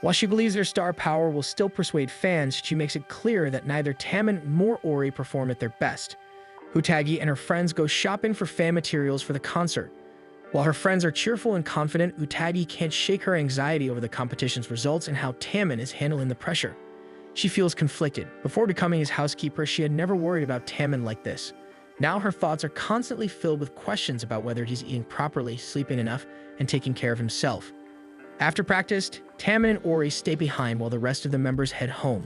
While she believes their star power will still persuade fans, she makes it clear that neither Taemin nor Ori perform at their best. Utagi and her friends go shopping for fan materials for the concert. While her friends are cheerful and confident, Utagi can't shake her anxiety over the competition's results and how Taemin is handling the pressure. She feels conflicted. Before becoming his housekeeper, she had never worried about Taemin like this. Now her thoughts are constantly filled with questions about whether he's eating properly, sleeping enough, and taking care of himself. After practice, Taemin and Ori stay behind while the rest of the members head home.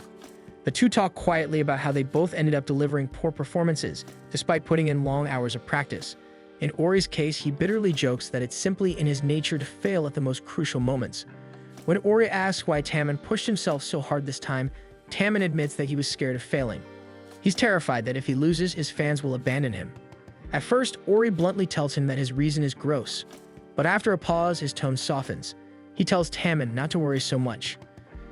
The two talk quietly about how they both ended up delivering poor performances, despite putting in long hours of practice. In Ori's case, he bitterly jokes that it's simply in his nature to fail at the most crucial moments. When Ori asks why Taemin pushed himself so hard this time, Taemin admits that he was scared of failing. He's terrified that if he loses, his fans will abandon him. At first, Ori bluntly tells him that his reason is gross, but after a pause, his tone softens. He tells Taemin not to worry so much.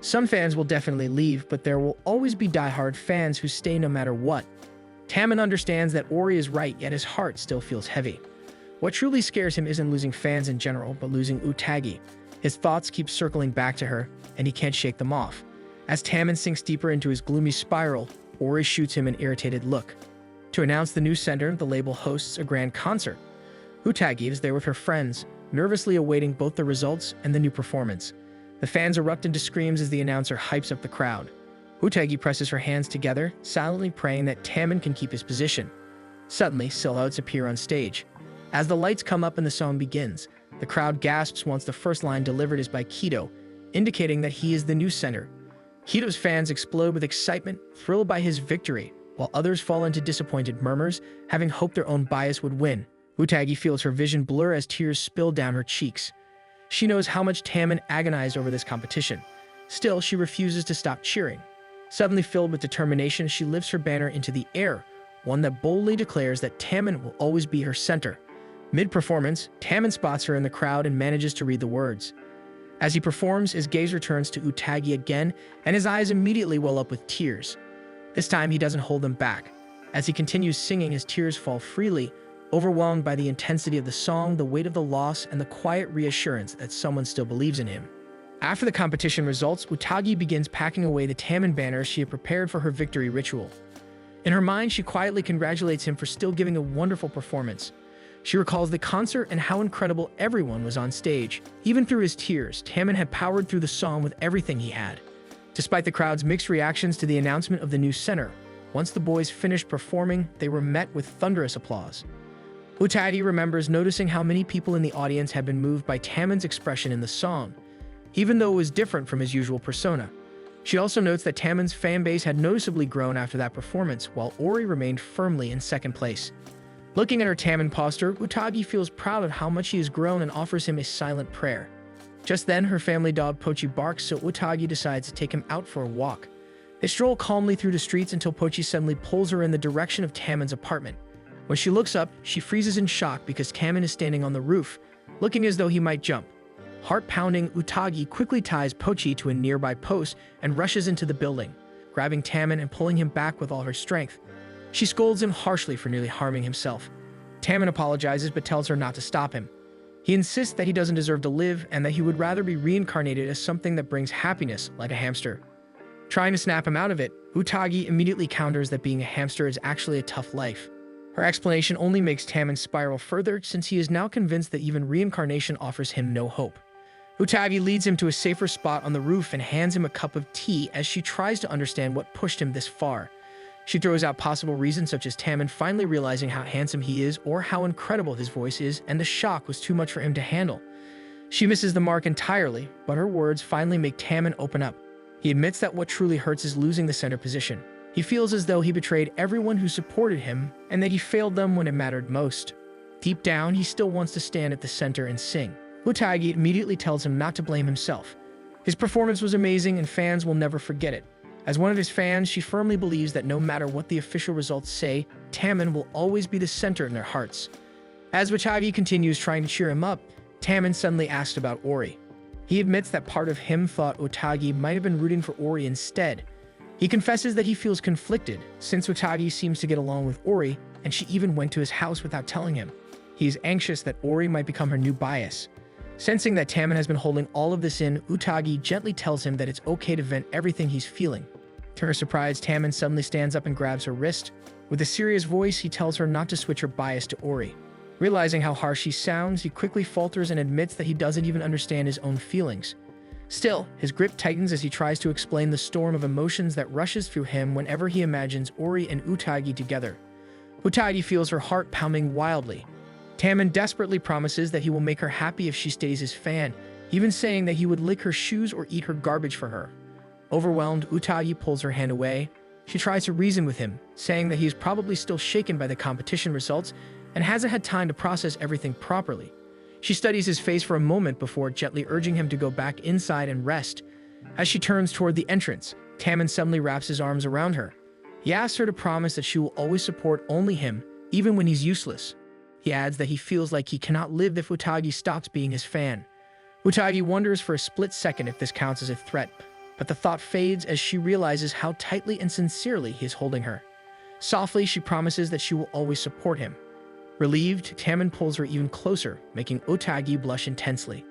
Some fans will definitely leave, but there will always be die-hard fans who stay no matter what. Taemin understands that Ori is right, yet his heart still feels heavy. What truly scares him isn't losing fans in general, but losing Utagi. His thoughts keep circling back to her, and he can't shake them off. As Taemin sinks deeper into his gloomy spiral, Ori shoots him an irritated look. To announce the new center, the label hosts a grand concert. Utagi is there with her friends, nervously awaiting both the results and the new performance. The fans erupt into screams as the announcer hypes up the crowd. Utagi presses her hands together, silently praying that Taemin can keep his position. Suddenly, silhouettes appear on stage. As the lights come up and the song begins, the crowd gasps once the first line delivered is by Kido, indicating that he is the new center. Kido's fans explode with excitement, thrilled by his victory, while others fall into disappointed murmurs, having hoped their own bias would win. Utagi feels her vision blur as tears spill down her cheeks. She knows how much Taemin agonized over this competition. Still, she refuses to stop cheering. Suddenly filled with determination, she lifts her banner into the air, one that boldly declares that Taemin will always be her center. Mid-performance, Taemin spots her in the crowd and manages to read the words. As he performs, his gaze returns to Utagi again, and his eyes immediately well up with tears. This time, he doesn't hold them back. As he continues singing, his tears fall freely, overwhelmed by the intensity of the song, the weight of the loss, and the quiet reassurance that someone still believes in him. After the competition results, Utagi begins packing away the Taemin banners she had prepared for her victory ritual. In her mind, she quietly congratulates him for still giving a wonderful performance. She recalls the concert and how incredible everyone was on stage. Even through his tears, Taemin had powered through the song with everything he had. Despite the crowd's mixed reactions to the announcement of the new center, once the boys finished performing, they were met with thunderous applause. Utagi remembers noticing how many people in the audience had been moved by Taemin's expression in the song, even though it was different from his usual persona. She also notes that Taemin's fan base had noticeably grown after that performance, while Ori remained firmly in second place. Looking at her Taemin posture, Utagi feels proud of how much he has grown and offers him a silent prayer. Just then, her family dog Pochi barks, so Utagi decides to take him out for a walk. They stroll calmly through the streets until Pochi suddenly pulls her in the direction of Taemin's apartment. When she looks up, she freezes in shock because Taemin is standing on the roof, looking as though he might jump. Heart-pounding, Utagi quickly ties Pochi to a nearby post and rushes into the building, grabbing Taemin and pulling him back with all her strength. She scolds him harshly for nearly harming himself. Taemin apologizes but tells her not to stop him. He insists that he doesn't deserve to live and that he would rather be reincarnated as something that brings happiness, like a hamster. Trying to snap him out of it, Utagi immediately counters that being a hamster is actually a tough life. Her explanation only makes Taemin spiral further since he is now convinced that even reincarnation offers him no hope. Utagi leads him to a safer spot on the roof and hands him a cup of tea as she tries to understand what pushed him this far. She throws out possible reasons such as Taemin finally realizing how handsome he is or how incredible his voice is, and the shock was too much for him to handle. She misses the mark entirely, but her words finally make Taemin open up. He admits that what truly hurts is losing the center position. He feels as though he betrayed everyone who supported him and that he failed them when it mattered most. Deep down, he still wants to stand at the center and sing. Utagi immediately tells him not to blame himself. His performance was amazing and fans will never forget it. As one of his fans, she firmly believes that no matter what the official results say, Taemin will always be the center in their hearts. As Utagi continues trying to cheer him up, Taemin suddenly asks about Ori. He admits that part of him thought Utagi might have been rooting for Ori instead. He confesses that he feels conflicted, since Utagi seems to get along with Ori, and she even went to his house without telling him. He is anxious that Ori might become her new bias. Sensing that Taemin has been holding all of this in, Utagi gently tells him that it's okay to vent everything he's feeling. To her surprise, Taemin suddenly stands up and grabs her wrist. With a serious voice, he tells her not to switch her bias to Ori. Realizing how harsh he sounds, he quickly falters and admits that he doesn't even understand his own feelings. Still, his grip tightens as he tries to explain the storm of emotions that rushes through him whenever he imagines Ori and Utagi together. Utagi feels her heart pounding wildly. Taemin desperately promises that he will make her happy if she stays his fan, even saying that he would lick her shoes or eat her garbage for her. Overwhelmed, Utagi pulls her hand away. She tries to reason with him, saying that he is probably still shaken by the competition results and hasn't had time to process everything properly. She studies his face for a moment before gently urging him to go back inside and rest. As she turns toward the entrance, Taemin suddenly wraps his arms around her. He asks her to promise that she will always support only him, even when he's useless. He adds that he feels like he cannot live if Utagi stops being his fan. Utagi wonders for a split second if this counts as a threat, but the thought fades as she realizes how tightly and sincerely he is holding her. Softly, she promises that she will always support him. Relieved, Taemin pulls her even closer, making Utagi blush intensely.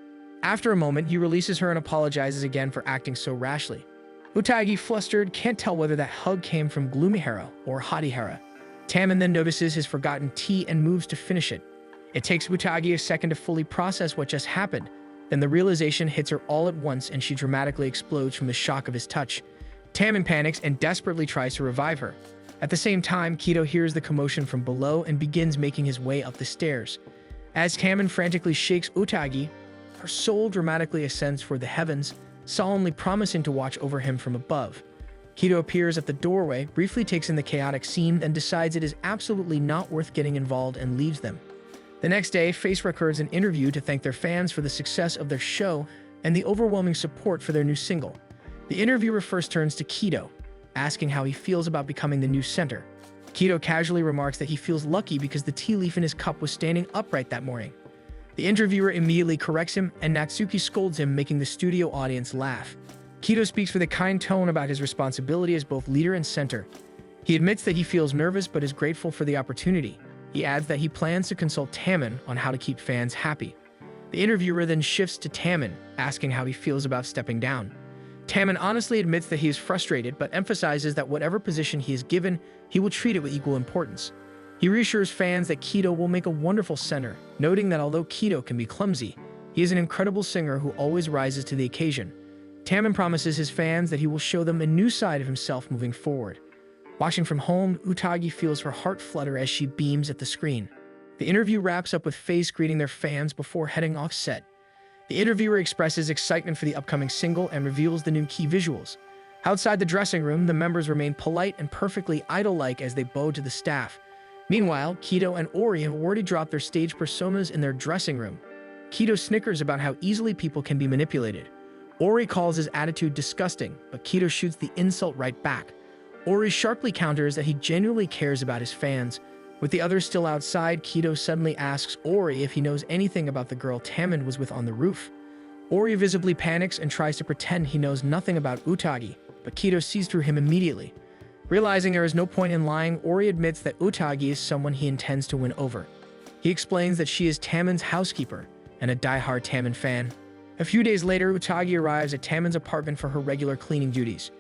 After a moment, he releases her and apologizes again for acting so rashly. Utagi, flustered, can't tell whether that hug came from Gloomy Hera or Haughty Hera. Taemin then notices his forgotten tea and moves to finish it. It takes Utagi a second to fully process what just happened. Then the realization hits her all at once and she dramatically explodes from the shock of his touch. Taemin panics and desperately tries to revive her. At the same time, Kido hears the commotion from below and begins making his way up the stairs. As Taemin frantically shakes Utagi, her soul dramatically ascends toward the heavens, solemnly promising to watch over him from above. Kido appears at the doorway, briefly takes in the chaotic scene, and decides it is absolutely not worth getting involved and leaves them. The next day, Face records an interview to thank their fans for the success of their show and the overwhelming support for their new single. The interviewer first turns to Kido, asking how he feels about becoming the new center. Kido casually remarks that he feels lucky because the tea leaf in his cup was standing upright that morning. The interviewer immediately corrects him, and Natsuki scolds him, making the studio audience laugh. Kido speaks with a kind tone about his responsibility as both leader and center. He admits that he feels nervous but is grateful for the opportunity. He adds that he plans to consult Taemin on how to keep fans happy. The interviewer then shifts to Taemin, asking how he feels about stepping down. Taemin honestly admits that he is frustrated but emphasizes that whatever position he is given, he will treat it with equal importance. He reassures fans that Kido will make a wonderful center, noting that although Kido can be clumsy, he is an incredible singer who always rises to the occasion. Taemin promises his fans that he will show them a new side of himself moving forward. Watching from home, Utagi feels her heart flutter as she beams at the screen. The interview wraps up with Face greeting their fans before heading off set. The interviewer expresses excitement for the upcoming single and reveals the new key visuals. Outside the dressing room, the members remain polite and perfectly idol-like as they bow to the staff. Meanwhile, Kido and Ori have already dropped their stage personas in their dressing room. Kido snickers about how easily people can be manipulated. Ori calls his attitude disgusting, but Kido shoots the insult right back. Ori sharply counters that he genuinely cares about his fans. With the others still outside, Kido suddenly asks Ori if he knows anything about the girl Taemin was with on the roof. Ori visibly panics and tries to pretend he knows nothing about Utagi, but Kido sees through him immediately. Realizing there is no point in lying, Ori admits that Utagi is someone he intends to win over. He explains that she is Taemin's housekeeper and a die-hard Taemin fan. A few days later, Utagi arrives at Taemin's apartment for her regular cleaning duties.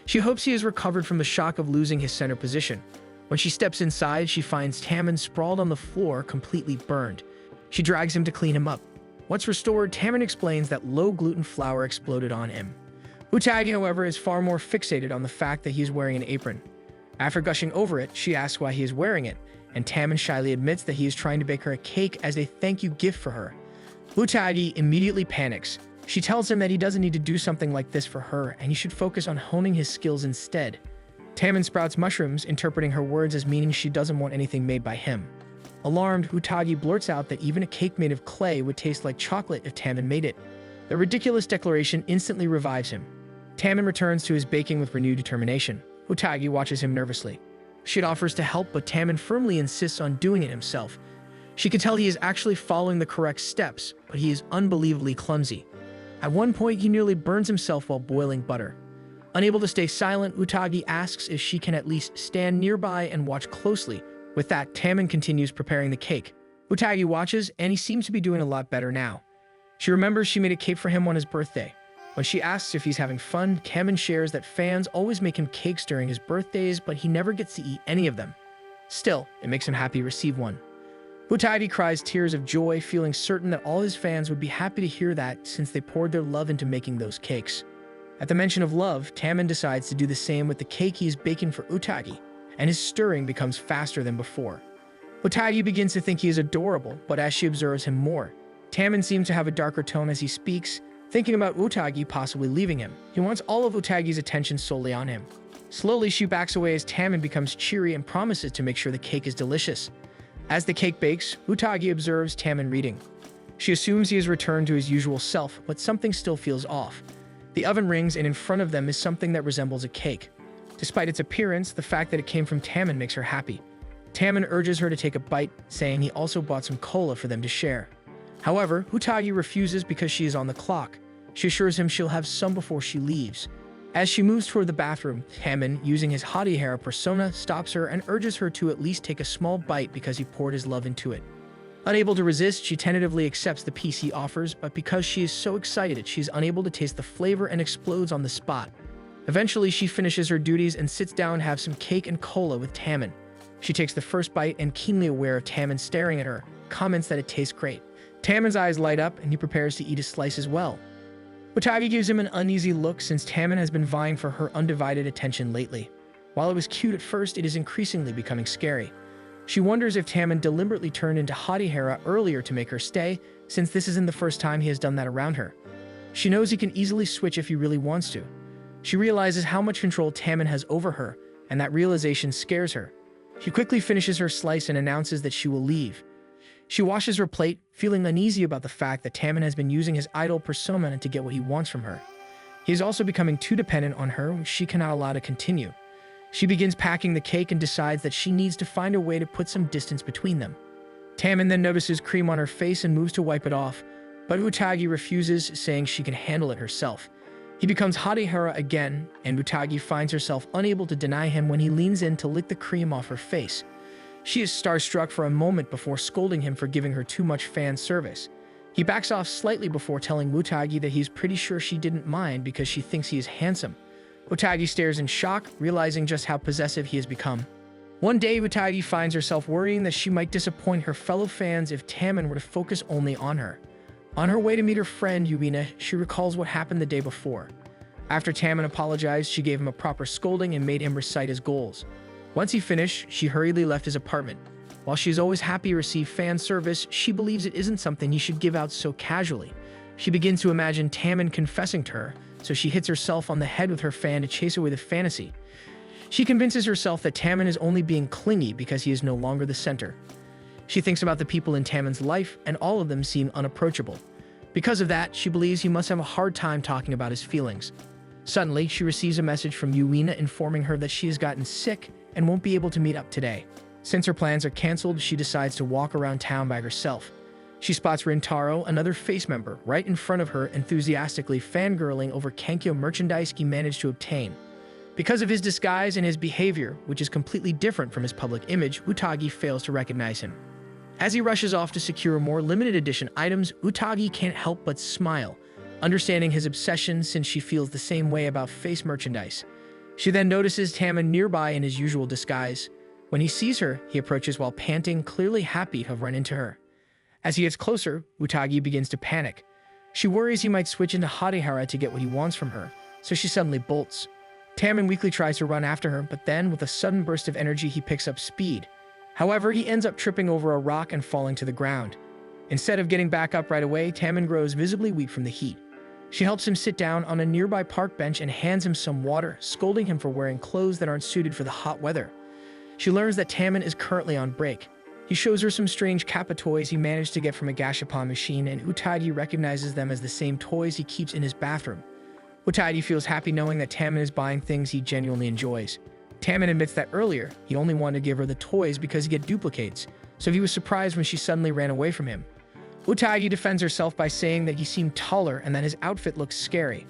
She hopes he has recovered from the shock of losing his center position. When she steps inside, she finds Taemin sprawled on the floor, completely burned. She drags him to clean him up. Once restored, Taemin explains that low-gluten flour exploded on him. Utagi, however, is far more fixated on the fact that he is wearing an apron. After gushing over it, she asks why he is wearing it, and Taemin shyly admits that he is trying to bake her a cake as a thank-you gift for her. Utagi immediately panics. She tells him that he doesn't need to do something like this for her, and he should focus on honing his skills instead. Taemin sprouts mushrooms, interpreting her words as meaning she doesn't want anything made by him. Alarmed, Utagi blurts out that even a cake made of clay would taste like chocolate if Tammin made it. The ridiculous declaration instantly revives him. Tammin returns to his baking with renewed determination. Utagi watches him nervously. She offers to help, but Tammin firmly insists on doing it himself. She can tell he is actually following the correct steps, but he is unbelievably clumsy. At one point, he nearly burns himself while boiling butter. Unable to stay silent, Utagi asks if she can at least stand nearby and watch closely. With that, Tammin continues preparing the cake. Utagi watches, and he seems to be doing a lot better now. She remembers she made a cake for him on his birthday. When she asks if he's having fun, Tammin shares that fans always make him cakes during his birthdays, but he never gets to eat any of them. Still, it makes him happy to receive one. Utagi cries tears of joy, feeling certain that all his fans would be happy to hear that since they poured their love into making those cakes. At the mention of love, Tammin decides to do the same with the cake he is baking for Utagi, and his stirring becomes faster than before. Utagi begins to think he is adorable, but as she observes him more, Tammin seems to have a darker tone as he speaks, thinking about Utagi possibly leaving him. He wants all of Utagi's attention solely on him. Slowly, she backs away as Tammin becomes cheery and promises to make sure the cake is delicious. As the cake bakes, Utagi observes Tammin reading. She assumes he has returned to his usual self, but something still feels off. The oven rings, and in front of them is something that resembles a cake. Despite its appearance, the fact that it came from Tammin makes her happy. Tammin urges her to take a bite, saying he also bought some cola for them to share. However, Utagi refuses because she is on the clock. She assures him she'll have some before she leaves. As she moves toward the bathroom, Tammin, using his Hadihara persona, stops her and urges her to at least take a small bite because he poured his love into it. Unable to resist, she tentatively accepts the piece he offers, but because she is so excited, she's unable to taste the flavor and explodes on the spot. Eventually, she finishes her duties and sits down to have some cake and cola with Tammin. She takes the first bite and, keenly aware of Tammin staring at her, comments that it tastes great. Tammin's eyes light up and he prepares to eat a slice as well. Utagi gives him an uneasy look since Tammin has been vying for her undivided attention lately. While it was cute at first, it is increasingly becoming scary. She wonders if Tammin deliberately turned into Hadihara earlier to make her stay, since this isn't the first time he has done that around her. She knows he can easily switch if he really wants to. She realizes how much control Tammin has over her, and that realization scares her. She quickly finishes her slice and announces that she will leave. She washes her plate, feeling uneasy about the fact that Tammin has been using his idol persona to get what he wants from her. He is also becoming too dependent on her, which she cannot allow to continue. She begins packing the cake and decides that she needs to find a way to put some distance between them. Tammin then notices cream on her face and moves to wipe it off, but Utagi refuses, saying she can handle it herself. He becomes Hadihara again, and Utagi finds herself unable to deny him when he leans in to lick the cream off her face. She is starstruck for a moment before scolding him for giving her too much fan service. He backs off slightly before telling Utagi that he's pretty sure she didn't mind because she thinks he is handsome. Utagi stares in shock, realizing just how possessive he has become. One day, Utagi finds herself worrying that she might disappoint her fellow fans if Tammin were to focus only on her. On her way to meet her friend, Yuina, she recalls what happened the day before. After Tammin apologized, she gave him a proper scolding and made him recite his goals. Once he finished, she hurriedly left his apartment. While she is always happy to receive fan service, she believes it isn't something he should give out so casually. She begins to imagine Tammin confessing to her, so she hits herself on the head with her fan to chase away the fantasy. She convinces herself that Tammin is only being clingy because he is no longer the center. She thinks about the people in Tammin's life, and all of them seem unapproachable. Because of that, she believes he must have a hard time talking about his feelings. Suddenly, she receives a message from Yuina informing her that she has gotten sick and won't be able to meet up today. Since her plans are canceled, she decides to walk around town by herself. She spots Rintaro, another Face member, right in front of her, enthusiastically fangirling over Kankyo merchandise he managed to obtain. Because of his disguise and his behavior, which is completely different from his public image, Utagi fails to recognize him. As he rushes off to secure more limited edition items, Utagi can't help but smile, understanding his obsession since she feels the same way about Face merchandise. She then notices Tammin nearby in his usual disguise. When he sees her, he approaches while panting, clearly happy to have run into her. As he gets closer, Utagi begins to panic. She worries he might switch into Hadihara to get what he wants from her, so she suddenly bolts. Tammin weakly tries to run after her, but then, with a sudden burst of energy, he picks up speed. However, he ends up tripping over a rock and falling to the ground. Instead of getting back up right away, Tammin grows visibly weak from the heat. She helps him sit down on a nearby park bench and hands him some water, scolding him for wearing clothes that aren't suited for the hot weather. She learns that Tammin is currently on break. He shows her some strange Kappa toys he managed to get from a gashapon machine, and Utagi recognizes them as the same toys he keeps in his bathroom. Utagi feels happy knowing that Taman is buying things he genuinely enjoys. Taman admits that earlier, he only wanted to give her the toys because he get duplicates, so he was surprised when she suddenly ran away from him. Utagi defends herself by saying that he seemed taller and that his outfit looks scary.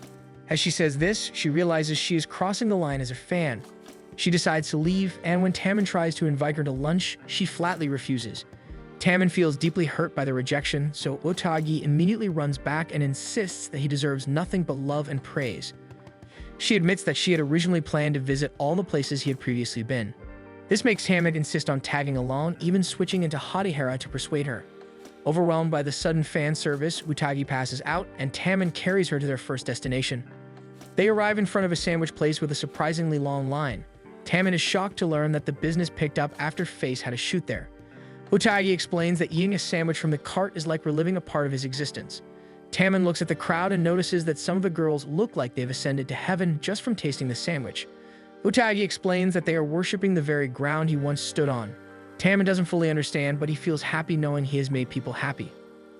As she says this, she realizes she is crossing the line as a fan. She decides to leave, and when Taman tries to invite her to lunch, she flatly refuses. Taman feels deeply hurt by the rejection, so Utagi immediately runs back and insists that he deserves nothing but love and praise. She admits that she had originally planned to visit all the places he had previously been. This makes Taman insist on tagging along, even switching into Hatihara to persuade her. Overwhelmed by the sudden fan service, Utagi passes out, and Taman carries her to their first destination. They arrive in front of a sandwich place with a surprisingly long line. Taman is shocked to learn that the business picked up after Face had a shoot there. Utagi explains that eating a sandwich from the cart is like reliving a part of his existence. Taman looks at the crowd and notices that some of the girls look like they've ascended to heaven just from tasting the sandwich. Utagi explains that they are worshipping the very ground he once stood on. Taman doesn't fully understand, but he feels happy knowing he has made people happy.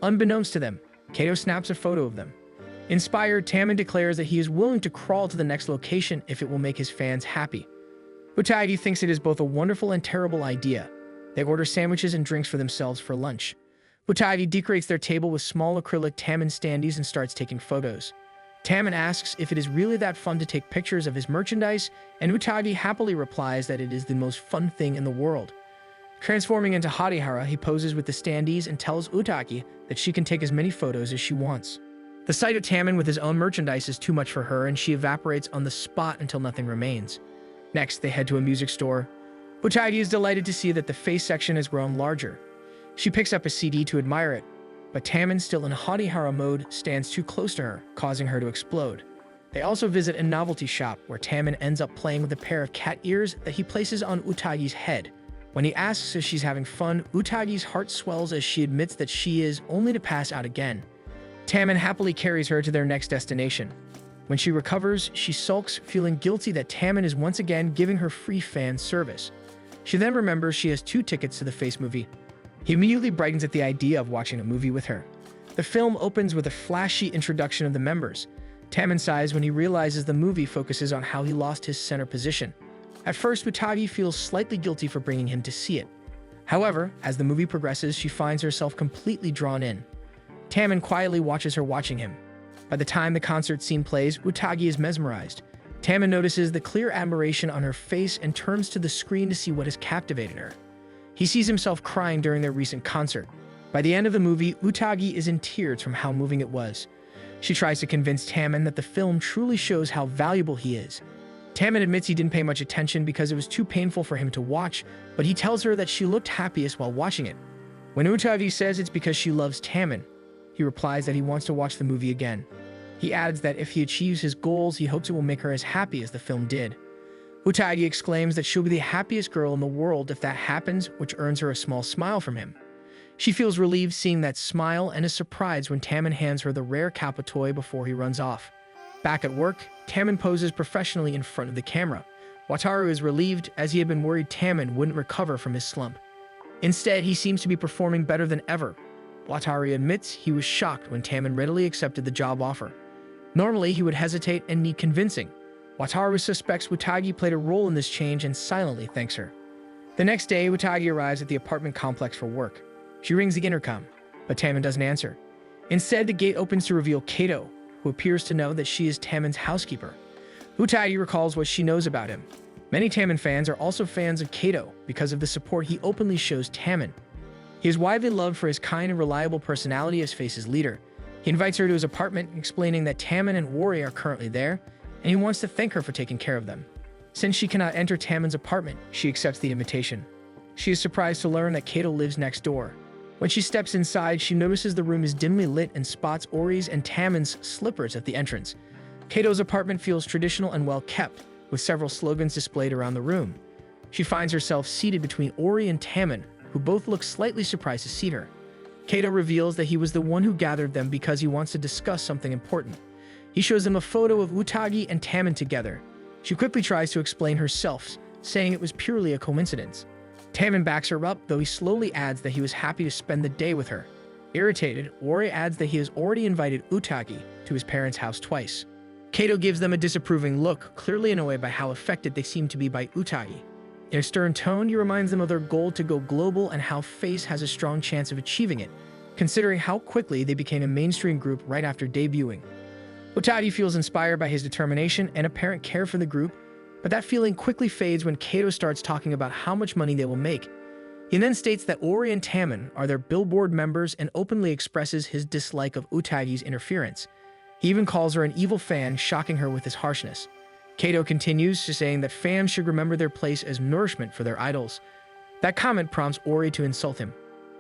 Unbeknownst to them, Kato snaps a photo of them. Inspired, Taman declares that he is willing to crawl to the next location if it will make his fans happy. Utagi thinks it is both a wonderful and terrible idea. They order sandwiches and drinks for themselves for lunch. Utagi decorates their table with small acrylic Taman standees and starts taking photos. Taman asks if it is really that fun to take pictures of his merchandise, and Utagi happily replies that it is the most fun thing in the world. Transforming into Hatihara, he poses with the standees and tells Utagi that she can take as many photos as she wants. The sight of Taman with his own merchandise is too much for her, and she evaporates on the spot until nothing remains. Next, they head to a music store. Utagi is delighted to see that the Face section has grown larger. She picks up a CD to admire it, but Taman, still in Hatihara mode, stands too close to her, causing her to explode. They also visit a novelty shop, where Taman ends up playing with a pair of cat ears that he places on Utagi's head. When he asks if she's having fun, Utagi's heart swells as she admits that she is, only to pass out again. Taman happily carries her to their next destination. When she recovers, she sulks, feeling guilty that Taman is once again giving her free fan service. She then remembers she has 2 tickets to the Face movie. He immediately brightens at the idea of watching a movie with her. The film opens with a flashy introduction of the members. Taman sighs when he realizes the movie focuses on how he lost his center position. At first, Utagi feels slightly guilty for bringing him to see it. However, as the movie progresses, she finds herself completely drawn in. Taman quietly watches her watching him. By the time the concert scene plays, Utagi is mesmerized. Taman notices the clear admiration on her face and turns to the screen to see what has captivated her. He sees himself crying during their recent concert. By the end of the movie, Utagi is in tears from how moving it was. She tries to convince Taman that the film truly shows how valuable he is. Taman admits he didn't pay much attention because it was too painful for him to watch, but he tells her that she looked happiest while watching it. When Utagi says it's because she loves Taman, he replies that he wants to watch the movie again. He adds that if he achieves his goals, he hopes it will make her as happy as the film did. Utagi exclaims that she'll be the happiest girl in the world if that happens, which earns her a small smile from him. She feels relieved seeing that smile and is surprised when Taman hands her the rare Kappa toy before he runs off. Back at work, Taman poses professionally in front of the camera. Wataru is relieved, as he had been worried Taman wouldn't recover from his slump. Instead, he seems to be performing better than ever. Wataru admits he was shocked when Taman readily accepted the job offer. Normally, he would hesitate and need convincing. Wataru suspects Utagi played a role in this change and silently thanks her. The next day, Utagi arrives at the apartment complex for work. She rings the intercom, but Taman doesn't answer. Instead, the gate opens to reveal Kato, who appears to know that she is Taman's housekeeper. Utagi recalls what she knows about him. Many Taman fans are also fans of Kato because of the support he openly shows Taman. He is widely loved for his kind and reliable personality as Face's leader. He invites her to his apartment, explaining that Taman and Wari are currently there, and he wants to thank her for taking care of them. Since she cannot enter Taman's apartment, she accepts the invitation. She is surprised to learn that Kato lives next door. When she steps inside, she notices the room is dimly lit and spots Ori's and Taman's slippers at the entrance. Kato's apartment feels traditional and well kept, with several slogans displayed around the room. She finds herself seated between Ori and Taman, who both look slightly surprised to see her. Kato reveals that he was the one who gathered them because he wants to discuss something important. He shows them a photo of Utagi and Taman together. She quickly tries to explain herself, saying it was purely a coincidence. Tammin backs her up, though he slowly adds that he was happy to spend the day with her. Irritated, Ori adds that he has already invited Utagi to his parents' house twice. Kato gives them a disapproving look, clearly annoyed by how affected they seem to be by Utagi. In a stern tone, he reminds them of their goal to go global and how FACE has a strong chance of achieving it, considering how quickly they became a mainstream group right after debuting. Utagi feels inspired by his determination and apparent care for the group, but that feeling quickly fades when Kato starts talking about how much money they will make. He then states that Ori and Tammin are their billboard members and openly expresses his dislike of Utagi's interference. He even calls her an evil fan, shocking her with his harshness. Kato continues to saying that fans should remember their place as nourishment for their idols. That comment prompts Ori to insult him.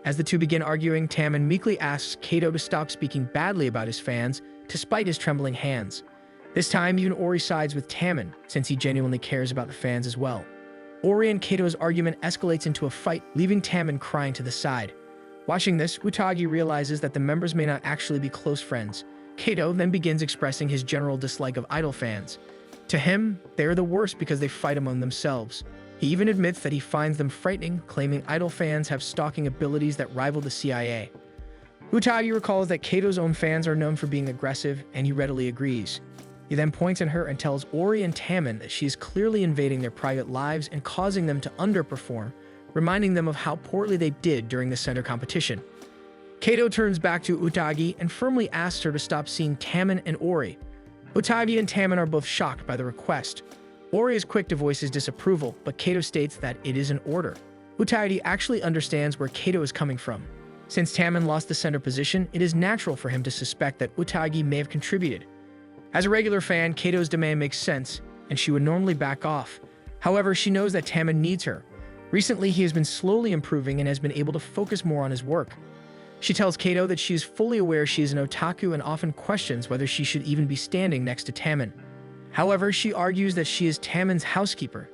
As the two begin arguing, Tammin meekly asks Kato to stop speaking badly about his fans, despite his trembling hands. This time, even Ori sides with Tammin, since he genuinely cares about the fans as well. Ori and Kato's argument escalates into a fight, leaving Tammin crying to the side. Watching this, Utagi realizes that the members may not actually be close friends. Kato then begins expressing his general dislike of idol fans. To him, they are the worst because they fight among themselves. He even admits that he finds them frightening, claiming idol fans have stalking abilities that rival the CIA. Utagi recalls that Kato's own fans are known for being aggressive, and he readily agrees. He then points at her and tells Ori and Tammin that she is clearly invading their private lives and causing them to underperform, reminding them of how poorly they did during the center competition. Kato turns back to Utagi and firmly asks her to stop seeing Tammin and Ori. Utagi and Tammin are both shocked by the request. Ori is quick to voice his disapproval, but Kato states that it is an order. Utagi actually understands where Kato is coming from. Since Tammin lost the center position, it is natural for him to suspect that Utagi may have contributed. As a regular fan, Kato's demand makes sense, and she would normally back off. However, she knows that Tammin needs her. Recently, he has been slowly improving and has been able to focus more on his work. She tells Kato that she is fully aware she is an otaku and often questions whether she should even be standing next to Tammin. However, she argues that she is Tammin's housekeeper,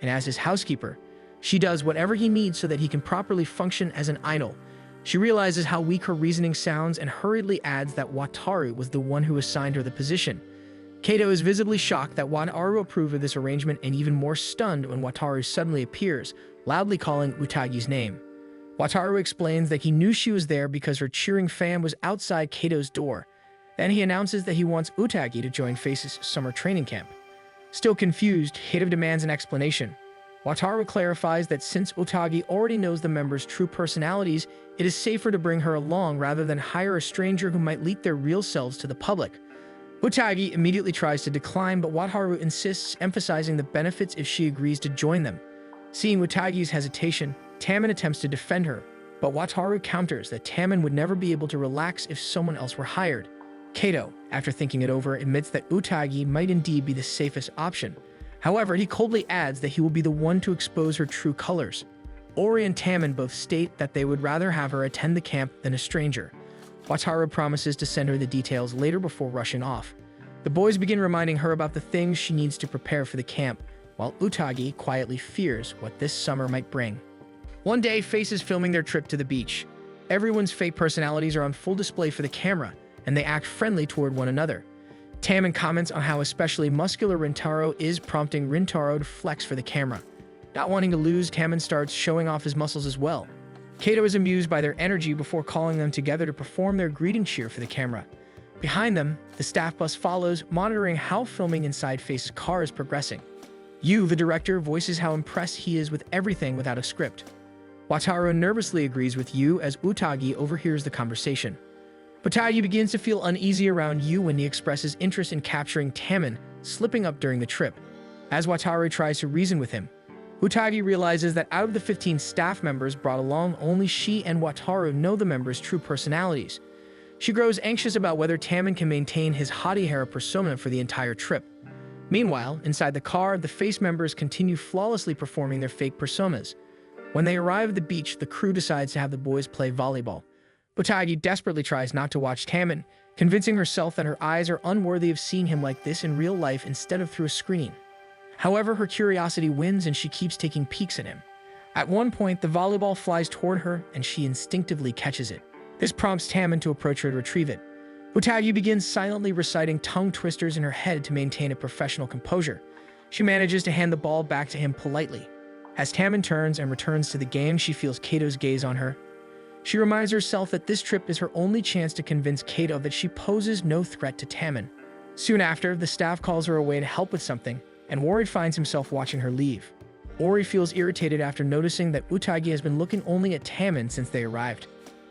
and as his housekeeper, she does whatever he needs so that he can properly function as an idol. She realizes how weak her reasoning sounds and hurriedly adds that Wataru was the one who assigned her the position. Kato is visibly shocked that Wataru approved of this arrangement and even more stunned when Wataru suddenly appears, loudly calling Utagi's name. Wataru explains that he knew she was there because her cheering fan was outside Kato's door. Then he announces that he wants Utagi to join FACE's summer training camp. Still confused, Kato demands an explanation. Wataru clarifies that since Utagi already knows the members' true personalities, it is safer to bring her along rather than hire a stranger who might leak their real selves to the public. Utagi immediately tries to decline, but Wataru insists, emphasizing the benefits if she agrees to join them. Seeing Utagi's hesitation, Tammin attempts to defend her, but Wataru counters that Tammin would never be able to relax if someone else were hired. Kato, after thinking it over, admits that Utagi might indeed be the safest option. However, he coldly adds that he will be the one to expose her true colors. Ori and Tammin both state that they would rather have her attend the camp than a stranger. Wataru promises to send her the details later before rushing off. The boys begin reminding her about the things she needs to prepare for the camp, while Utagi quietly fears what this summer might bring. One day, FACE is filming their trip to the beach. Everyone's fake personalities are on full display for the camera, and they act friendly toward one another. Tammin comments on how especially muscular Rintaro is, prompting Rintaro to flex for the camera. Not wanting to lose, Tammin starts showing off his muscles as well. Kato is amused by their energy before calling them together to perform their greeting cheer for the camera. Behind them, the staff bus follows, monitoring how filming inside FACE's car is progressing. Yu, the director, voices how impressed he is with everything without a script. Wataru nervously agrees with Yu as Utagi overhears the conversation. Utagi begins to feel uneasy around Yu when he expresses interest in capturing Tammin, slipping up during the trip. As Wataru tries to reason with him, Utagi realizes that out of the 15 staff members brought along, only she and Wataru know the members' true personalities. She grows anxious about whether Tammin can maintain his Hotihara persona for the entire trip. Meanwhile, inside the car, the FACE members continue flawlessly performing their fake personas. When they arrive at the beach, the crew decides to have the boys play volleyball. Utagi desperately tries not to watch Tammin, convincing herself that her eyes are unworthy of seeing him like this in real life instead of through a screen. However, her curiosity wins and she keeps taking peeks at him. At one point, the volleyball flies toward her and she instinctively catches it. This prompts Tammin to approach her to retrieve it. Utagi begins silently reciting tongue twisters in her head to maintain a professional composure. She manages to hand the ball back to him politely. As Tammin turns and returns to the game, she feels Kato's gaze on her. She reminds herself that this trip is her only chance to convince Kato that she poses no threat to Tammin. Soon after, the staff calls her away to help with something, and Ori finds himself watching her leave. Ori feels irritated after noticing that Utagi has been looking only at Tammin since they arrived.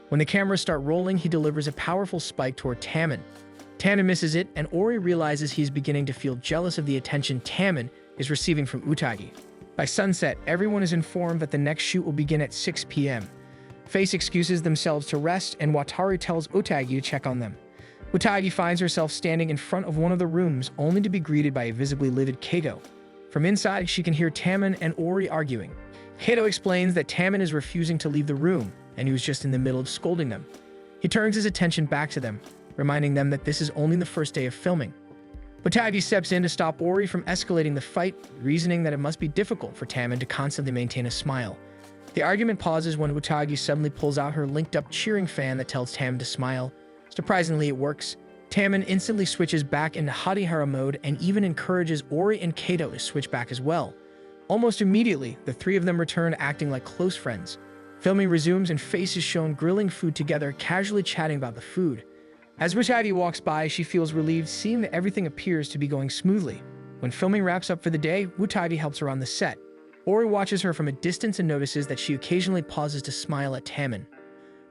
When the cameras start rolling, he delivers a powerful spike toward Tammin. Tammin misses it, and Ori realizes he's beginning to feel jealous of the attention Tammin is receiving from Utagi. By sunset, everyone is informed that the next shoot will begin at 6 p.m. Face excuses themselves to rest, and Wataru tells Utagi to check on them. Utagi finds herself standing in front of one of the rooms, only to be greeted by a visibly livid Kato. From inside, she can hear Tammin and Ori arguing. Kato explains that Tammin is refusing to leave the room, and he was just in the middle of scolding them. He turns his attention back to them, reminding them that this is only the first day of filming. Utagi steps in to stop Ori from escalating the fight, reasoning that it must be difficult for Tammin to constantly maintain a smile. The argument pauses when Utagi suddenly pulls out her linked-up cheering fan that tells Tammin to smile. Surprisingly, it works. Tammin instantly switches back into Harihara mode and even encourages Ori and Kato to switch back as well. Almost immediately, the three of them return acting like close friends. Filming resumes and Face is shown grilling food together, casually chatting about the food. As Utagi walks by, she feels relieved seeing that everything appears to be going smoothly. When filming wraps up for the day, Utagi helps her on the set. Ori watches her from a distance and notices that she occasionally pauses to smile at Tammin.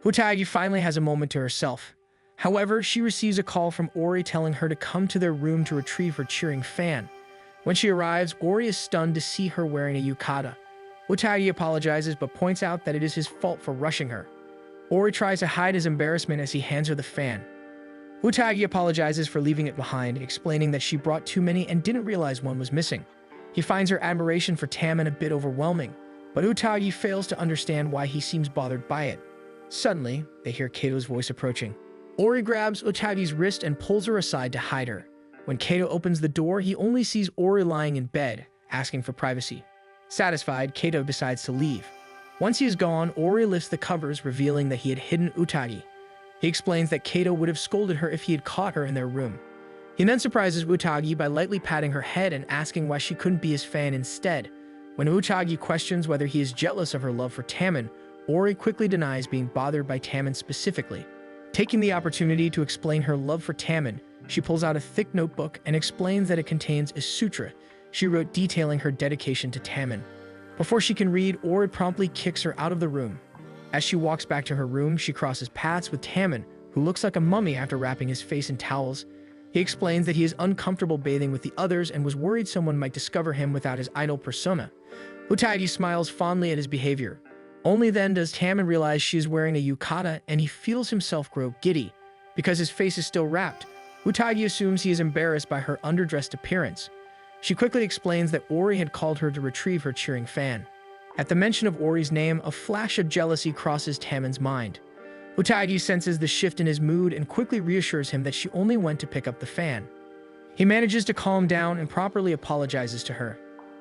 Utagi finally has a moment to herself. However, she receives a call from Ori telling her to come to their room to retrieve her cheering fan. When she arrives, Ori is stunned to see her wearing a yukata. Utagi apologizes but points out that it is his fault for rushing her. Ori tries to hide his embarrassment as he hands her the fan. Utagi apologizes for leaving it behind, explaining that she brought too many and didn't realize one was missing. He finds her admiration for Tammin a bit overwhelming, but Utagi fails to understand why he seems bothered by it. Suddenly, they hear Kato's voice approaching. Ori grabs Utagi's wrist and pulls her aside to hide her. When Kato opens the door, he only sees Ori lying in bed, asking for privacy. Satisfied, Kato decides to leave. Once he is gone, Ori lifts the covers, revealing that he had hidden Utagi. He explains that Kato would have scolded her if he had caught her in their room. He then surprises Utagi by lightly patting her head and asking why she couldn't be his fan instead. When Utagi questions whether he is jealous of her love for Tammin, Ori quickly denies being bothered by Tammin specifically. Taking the opportunity to explain her love for Tammin, she pulls out a thick notebook and explains that it contains a sutra she wrote detailing her dedication to Tammin. Before she can read, Ori promptly kicks her out of the room. As she walks back to her room, she crosses paths with Tammin, who looks like a mummy after wrapping his face in towels. He explains that he is uncomfortable bathing with the others and was worried someone might discover him without his idol persona. Utagi smiles fondly at his behavior. Only then does Tammin realize she is wearing a yukata, and he feels himself grow giddy. Because his face is still wrapped, Utagi assumes he is embarrassed by her underdressed appearance. She quickly explains that Ori had called her to retrieve her cheering fan. At the mention of Ori's name, a flash of jealousy crosses Tammin's mind. Utagi senses the shift in his mood and quickly reassures him that she only went to pick up the fan. He manages to calm down and properly apologizes to her.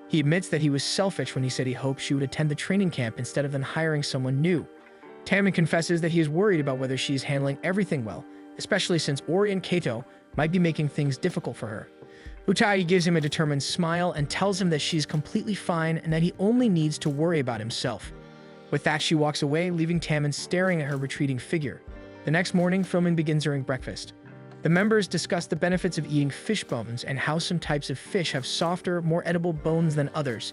He admits that he was selfish when he said he hoped she would attend the training camp instead of then hiring someone new. Tammin confesses that he is worried about whether she is handling everything well, especially since Ori and Kato might be making things difficult for her. Utagi gives him a determined smile and tells him that she's completely fine and that he only needs to worry about himself. With that, she walks away, leaving Tammin staring at her retreating figure. The next morning, filming begins during breakfast. The members discuss the benefits of eating fish bones and how some types of fish have softer, more edible bones than others.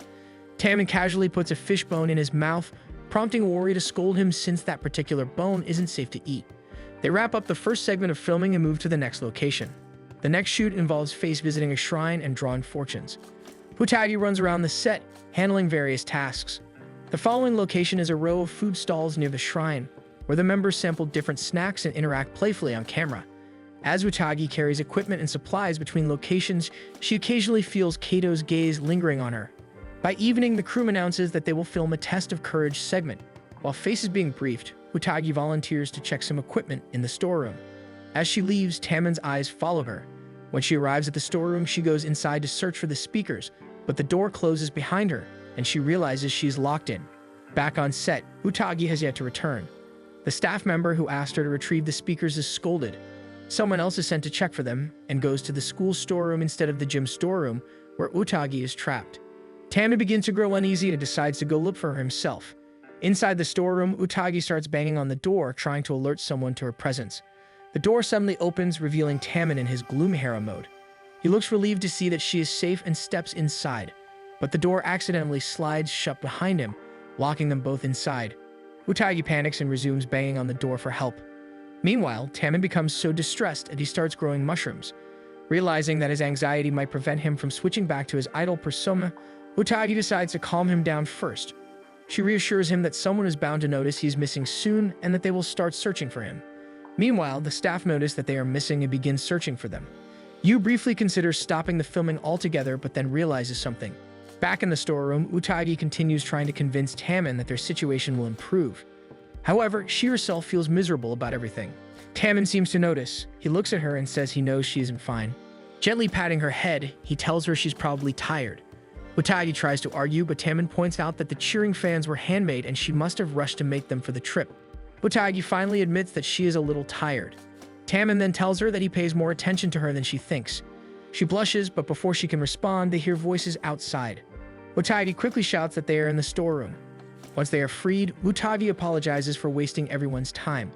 Tammin casually puts a fish bone in his mouth, prompting Ori to scold him since that particular bone isn't safe to eat. They wrap up the first segment of filming and move to the next location. The next shoot involves Face visiting a shrine and drawing fortunes. Utagi runs around the set, handling various tasks. The following location is a row of food stalls near the shrine, where the members sample different snacks and interact playfully on camera. As Utagi carries equipment and supplies between locations, she occasionally feels Kato's gaze lingering on her. By evening, the crew announces that they will film a Test of Courage segment. While Face is being briefed, Utagi volunteers to check some equipment in the storeroom. As she leaves, Tammin's eyes follow her. When she arrives at the storeroom, she goes inside to search for the speakers, but the door closes behind her, and she realizes she's locked in. Back on set, Utagi has yet to return. The staff member who asked her to retrieve the speakers is scolded. Someone else is sent to check for them, and goes to the school storeroom instead of the gym storeroom, where Utagi is trapped. Taman begins to grow uneasy and decides to go look for her himself. Inside the storeroom, Utagi starts banging on the door, trying to alert someone to her presence. The door suddenly opens, revealing Taman in his Gloomhara mode. He looks relieved to see that she is safe and steps inside, but the door accidentally slides shut behind him, locking them both inside. Utagi panics and resumes banging on the door for help. Meanwhile, Taman becomes so distressed that he starts growing mushrooms. Realizing that his anxiety might prevent him from switching back to his idol persona, Utagi decides to calm him down first. She reassures him that someone is bound to notice he's missing soon and that they will start searching for him. Meanwhile, the staff notice that they are missing and begin searching for them. Yu briefly considers stopping the filming altogether but then realizes something. Back in the storeroom, Utagi continues trying to convince Taman that their situation will improve. However, she herself feels miserable about everything. Taman seems to notice. He looks at her and says he knows she isn't fine. Gently patting her head, he tells her she's probably tired. Utagi tries to argue, but Taman points out that the cheering fans were handmade and she must have rushed to make them for the trip. Utagi finally admits that she is a little tired. Taman then tells her that he pays more attention to her than she thinks. She blushes, but before she can respond, they hear voices outside. Utagi quickly shouts that they are in the storeroom. Once they are freed, Utagi apologizes for wasting everyone's time.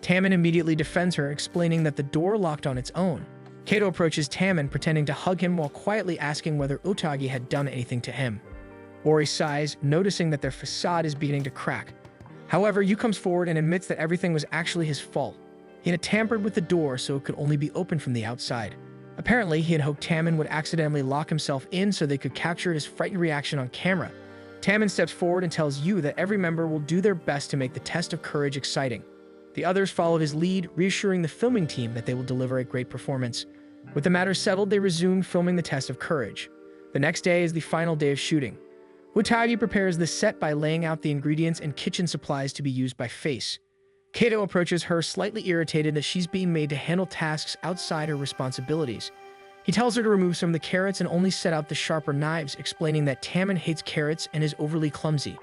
Taman immediately defends her, explaining that the door locked on its own. Kato approaches Taman, pretending to hug him while quietly asking whether Utagi had done anything to him. Ori sighs, noticing that their facade is beginning to crack. However, Yu comes forward and admits that everything was actually his fault. He had tampered with the door so it could only be opened from the outside. Apparently, he had hoped Taman would accidentally lock himself in so they could capture his frightened reaction on camera. Taman steps forward and tells Yu that every member will do their best to make the test of courage exciting. The others follow his lead, reassuring the filming team that they will deliver a great performance. With the matter settled, they resume filming the test of courage. The next day is the final day of shooting. Utagi prepares the set by laying out the ingredients and kitchen supplies to be used by Face. Kato approaches her, slightly irritated that she's being made to handle tasks outside her responsibilities. He tells her to remove some of the carrots and only set out the sharper knives, explaining that Taman hates carrots and is overly clumsy.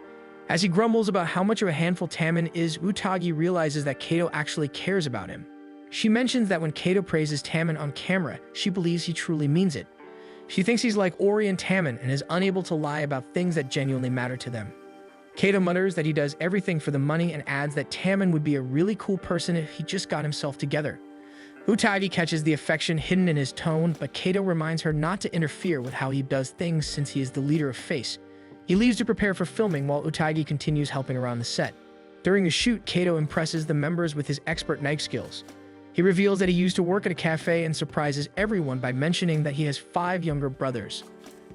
As he grumbles about how much of a handful Taman is, Utagi realizes that Kato actually cares about him. She mentions that when Kato praises Taman on camera, she believes he truly means it. She thinks he's like Ori and Taman and is unable to lie about things that genuinely matter to them. Kato mutters that he does everything for the money and adds that Taman would be a really cool person if he just got himself together. Utagi catches the affection hidden in his tone, but Kato reminds her not to interfere with how he does things since he is the leader of Face. He leaves to prepare for filming while Utagi continues helping around the set. During the shoot, Kato impresses the members with his expert knife skills. He reveals that he used to work at a cafe and surprises everyone by mentioning that he has 5 younger brothers.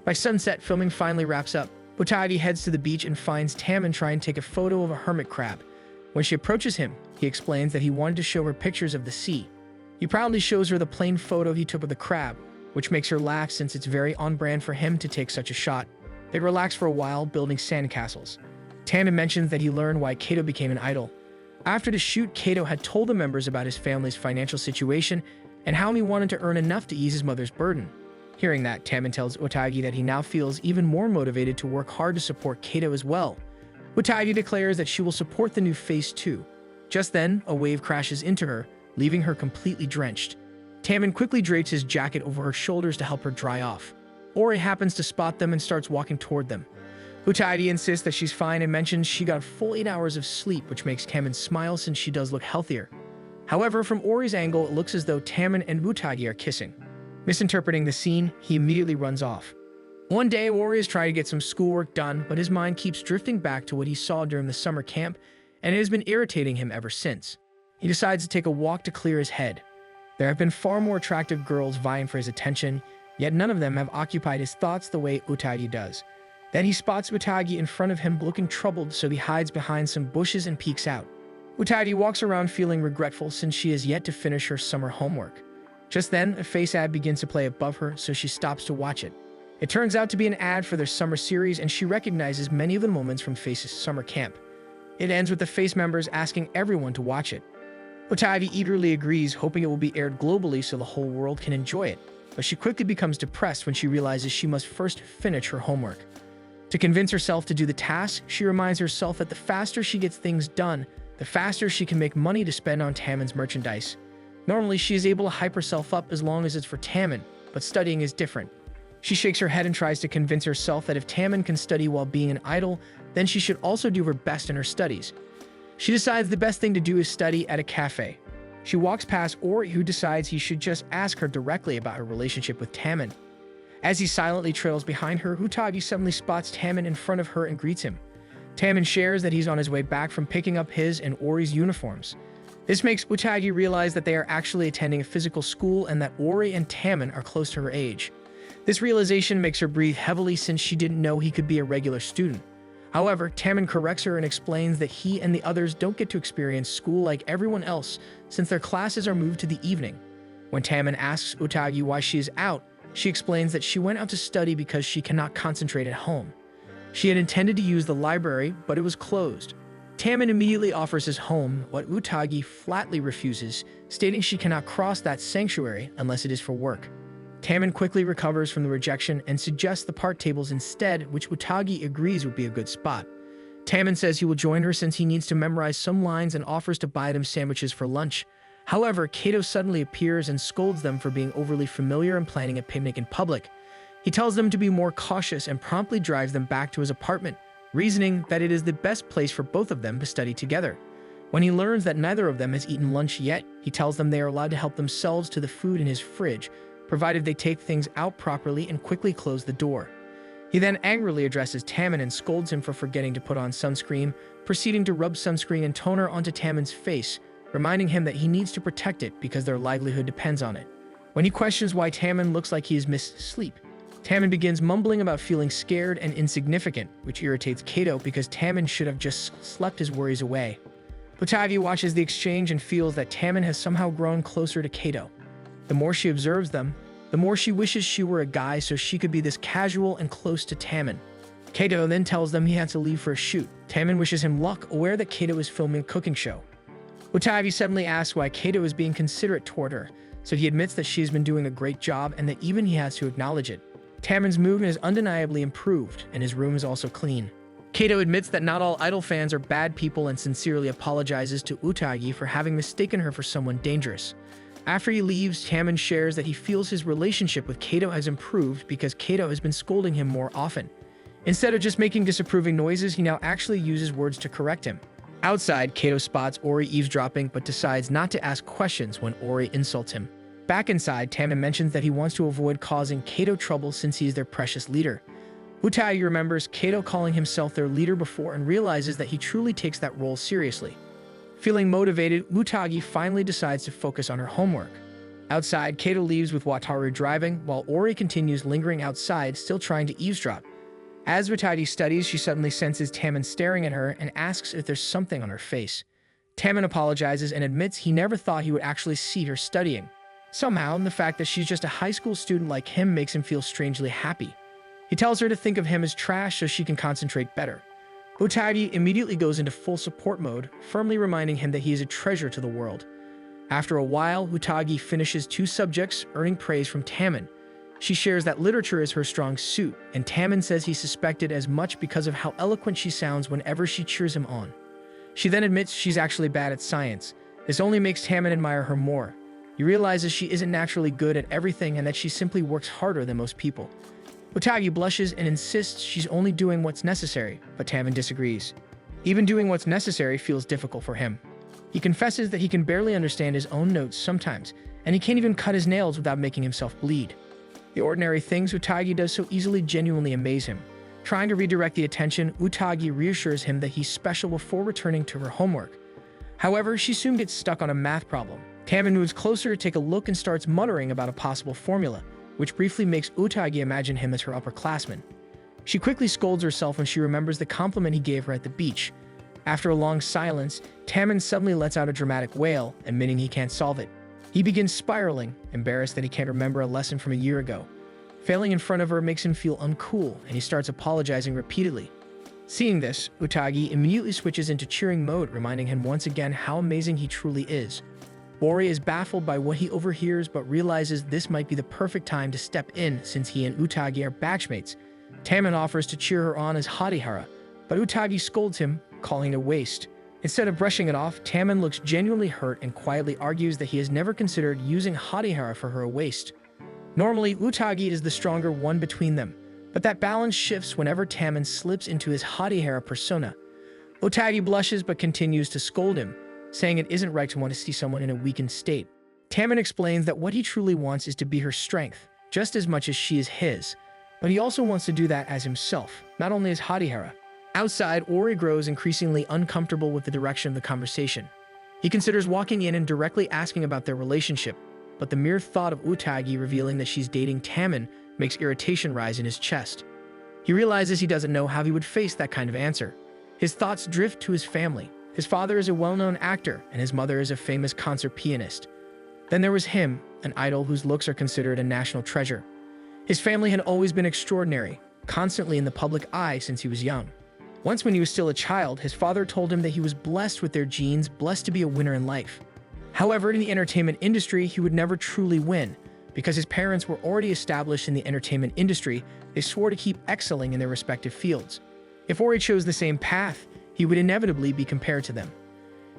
By sunset, filming finally wraps up. Utagi heads to the beach and finds Taman trying to take a photo of a hermit crab. When she approaches him, he explains that he wanted to show her pictures of the sea. He proudly shows her the plain photo he took of the crab, which makes her laugh since it's very on-brand for him to take such a shot. They relax for a while, building sandcastles. Taman mentions that he learned why Kato became an idol. After the shoot, Kato had told the members about his family's financial situation and how he wanted to earn enough to ease his mother's burden. Hearing that, Taman tells Utagi that he now feels even more motivated to work hard to support Kato as well. Utagi declares that she will support the new Face too. Just then, a wave crashes into her, leaving her completely drenched. Taman quickly drapes his jacket over her shoulders to help her dry off. Ori happens to spot them and starts walking toward them. Utagi insists that she's fine and mentions she got a full 8 hours of sleep, which makes Taman smile since she does look healthier. However, from Ori's angle, it looks as though Taman and Utagi are kissing. Misinterpreting the scene, he immediately runs off. One day, Ori is trying to get some schoolwork done, but his mind keeps drifting back to what he saw during the summer camp, and it has been irritating him ever since. He decides to take a walk to clear his head. There have been far more attractive girls vying for his attention, yet none of them have occupied his thoughts the way Utagi does. Then he spots Utagi in front of him looking troubled, so he hides behind some bushes and peeks out. Utagi walks around feeling regretful since she has yet to finish her summer homework. Just then, a Face ad begins to play above her, so she stops to watch it. It turns out to be an ad for their summer series, and she recognizes many of the moments from Face's summer camp. It ends with the Face members asking everyone to watch it. Utagi eagerly agrees, hoping it will be aired globally so the whole world can enjoy it, but she quickly becomes depressed when she realizes she must first finish her homework. To convince herself to do the task, she reminds herself that the faster she gets things done, the faster she can make money to spend on Taman's merchandise. Normally, she is able to hype herself up as long as it's for Taman, but studying is different. She shakes her head and tries to convince herself that if Taemin can study while being an idol, then she should also do her best in her studies. She decides the best thing to do is study at a cafe. She walks past Ori, who decides he should just ask her directly about her relationship with Taemin. As he silently trails behind her, Utagi suddenly spots Taemin in front of her and greets him. Taemin shares that he's on his way back from picking up his and Ori's uniforms. This makes Utagi realize that they are actually attending a physical school and that Ori and Taemin are close to her age. This realization makes her breathe heavily since she didn't know he could be a regular student. However, Taemin corrects her and explains that he and the others don't get to experience school like everyone else since their classes are moved to the evening. When Taemin asks Utagi why she is out, she explains that she went out to study because she cannot concentrate at home. She had intended to use the library, but it was closed. Taemin immediately offers his home, what Utagi flatly refuses, stating she cannot cross that sanctuary unless it is for work. Taemin quickly recovers from the rejection and suggests the part tables instead, which Utagi agrees would be a good spot. Taemin says he will join her since he needs to memorize some lines and offers to buy them sandwiches for lunch. However, Kato suddenly appears and scolds them for being overly familiar and planning a picnic in public. He tells them to be more cautious and promptly drives them back to his apartment, reasoning that it is the best place for both of them to study together. When he learns that neither of them has eaten lunch yet, he tells them they are allowed to help themselves to the food in his fridge, provided they take things out properly and quickly close the door. He then angrily addresses Taemin and scolds him for forgetting to put on sunscreen, proceeding to rub sunscreen and toner onto Taemin's face, reminding him that he needs to protect it because their livelihood depends on it. When he questions why Taemin looks like he has missed sleep, Taemin begins mumbling about feeling scared and insignificant, which irritates Kato because Taemin should have just slept his worries away. Utagi watches the exchange and feels that Taemin has somehow grown closer to Kato. The more she observes them, the more she wishes she were a guy so she could be this casual and close to Taemin. Kato then tells them he has to leave for a shoot. Taemin wishes him luck, aware that Kato is filming a cooking show. Utagi suddenly asks why Kato is being considerate toward her, so he admits that she has been doing a great job and that even he has to acknowledge it. Taemin's movement is undeniably improved, and his room is also clean. Kato admits that not all idol fans are bad people and sincerely apologizes to Utagi for having mistaken her for someone dangerous. After he leaves, Taemin shares that he feels his relationship with Kato has improved because Kato has been scolding him more often. Instead of just making disapproving noises, he now actually uses words to correct him. Outside, Kato spots Ori eavesdropping but decides not to ask questions when Ori insults him. Back inside, Taemin mentions that he wants to avoid causing Kato trouble since he is their precious leader. Utagi remembers Kato calling himself their leader before and realizes that he truly takes that role seriously. Feeling motivated, Utagi finally decides to focus on her homework. Outside, Kato leaves with Wataru driving, while Ori continues lingering outside, still trying to eavesdrop. As Utagi studies, she suddenly senses Taemin staring at her and asks if there's something on her face. Taemin apologizes and admits he never thought he would actually see her studying. Somehow, the fact that she's just a high school student like him makes him feel strangely happy. He tells her to think of him as trash so she can concentrate better. Utagi immediately goes into full support mode, firmly reminding him that he is a treasure to the world. After a while, Utagi finishes 2 subjects, earning praise from Taemin. She shares that literature is her strong suit, and Taemin says he suspected as much because of how eloquent she sounds whenever she cheers him on. She then admits she's actually bad at science. This only makes Taemin admire her more. He realizes she isn't naturally good at everything and that she simply works harder than most people. Utagi blushes and insists she's only doing what's necessary, but Taemin disagrees. Even doing what's necessary feels difficult for him. He confesses that he can barely understand his own notes sometimes, and he can't even cut his nails without making himself bleed. The ordinary things Utagi does so easily genuinely amaze him. Trying to redirect the attention, Utagi reassures him that he's special before returning to her homework. However, she soon gets stuck on a math problem. Taemin moves closer to take a look and starts muttering about a possible formula, which briefly makes Utagi imagine him as her upperclassman. She quickly scolds herself when she remembers the compliment he gave her at the beach. After a long silence, Taemin suddenly lets out a dramatic wail, admitting he can't solve it. He begins spiraling, embarrassed that he can't remember a lesson from a year ago. Failing in front of her makes him feel uncool, and he starts apologizing repeatedly. Seeing this, Utagi immediately switches into cheering mode, reminding him once again how amazing he truly is. Ori is baffled by what he overhears but realizes this might be the perfect time to step in since he and Utagi are batchmates. Taemin offers to cheer her on as Hadihara, but Utagi scolds him, calling it a waste. Instead of brushing it off, Taemin looks genuinely hurt and quietly argues that he has never considered using Hadihara for her a waste. Normally, Utagi is the stronger one between them, but that balance shifts whenever Tammin slips into his Hatihara persona. Utagi blushes but continues to scold him, saying it isn't right to want to see someone in a weakened state. Tammin explains that what he truly wants is to be her strength, just as much as she is his, but he also wants to do that as himself, not only as Hatihara. Outside, Ori grows increasingly uncomfortable with the direction of the conversation. He considers walking in and directly asking about their relationship, but the mere thought of Utagi revealing that she's dating Tammin makes irritation rise in his chest. He realizes he doesn't know how he would face that kind of answer. His thoughts drift to his family. His father is a well-known actor, and his mother is a famous concert pianist. Then there was him, an idol whose looks are considered a national treasure. His family had always been extraordinary, constantly in the public eye since he was young. Once when he was still a child, his father told him that he was blessed with their genes, blessed to be a winner in life. However, in the entertainment industry, he would never truly win. Because his parents were already established in the entertainment industry, they swore to keep excelling in their respective fields. If Ori chose the same path, he would inevitably be compared to them.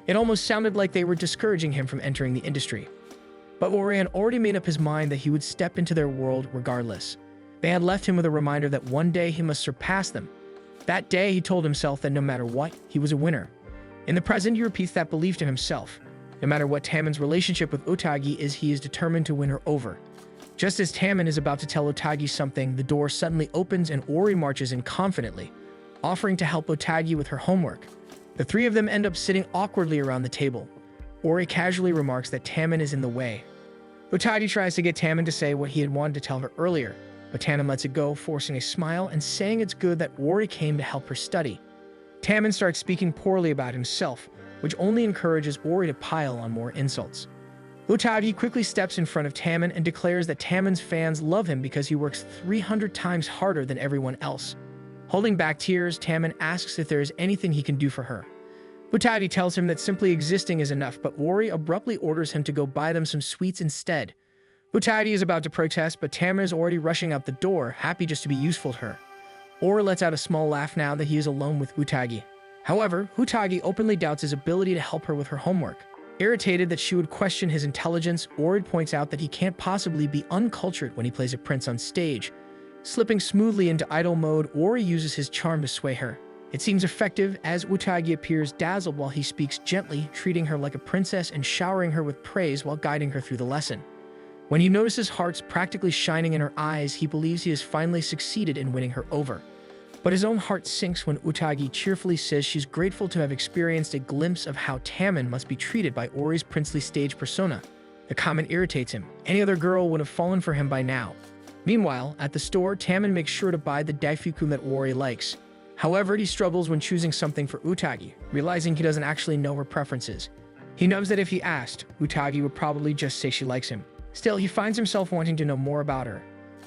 It almost sounded like they were discouraging him from entering the industry. But Ori had already made up his mind that he would step into their world regardless. They had left him with a reminder that one day he must surpass them. That day, he told himself that no matter what, he was a winner. In the present, he repeats that belief to himself. No matter what Tammin's relationship with Utagi is, he is determined to win her over. Just as Tammin is about to tell Utagi something, the door suddenly opens and Ori marches in confidently, offering to help Utagi with her homework. The three of them end up sitting awkwardly around the table. Ori casually remarks that Tammin is in the way. Utagi tries to get Tammin to say what he had wanted to tell her earlier, but Tammin lets it go, forcing a smile and saying it's good that Ori came to help her study. Tammin starts speaking poorly about himself, which only encourages Ori to pile on more insults. Utagi quickly steps in front of Tammin and declares that Tammin's fans love him because he works 300 times harder than everyone else. Holding back tears, Tammin asks if there is anything he can do for her. Utagi tells him that simply existing is enough, but Ori abruptly orders him to go buy them some sweets instead. Utagi is about to protest, but Tammin is already rushing out the door, happy just to be useful to her. Ori lets out a small laugh now that he is alone with Utagi. However, Utagi openly doubts his ability to help her with her homework. Irritated that she would question his intelligence, Ori points out that he can't possibly be uncultured when he plays a prince on stage. Slipping smoothly into idol mode, Ori uses his charm to sway her. It seems effective as Utagi appears dazzled while he speaks gently, treating her like a princess and showering her with praise while guiding her through the lesson. When he notices hearts practically shining in her eyes, he believes he has finally succeeded in winning her over. But his own heart sinks when Utagi cheerfully says she's grateful to have experienced a glimpse of how Tammin must be treated by Ori's princely stage persona. The comment irritates him. Any other girl would have fallen for him by now. Meanwhile, at the store, Tammin makes sure to buy the daifuku that Ori likes. However, he struggles when choosing something for Utagi, realizing he doesn't actually know her preferences. He knows that if he asked, Utagi would probably just say she likes him. Still, he finds himself wanting to know more about her.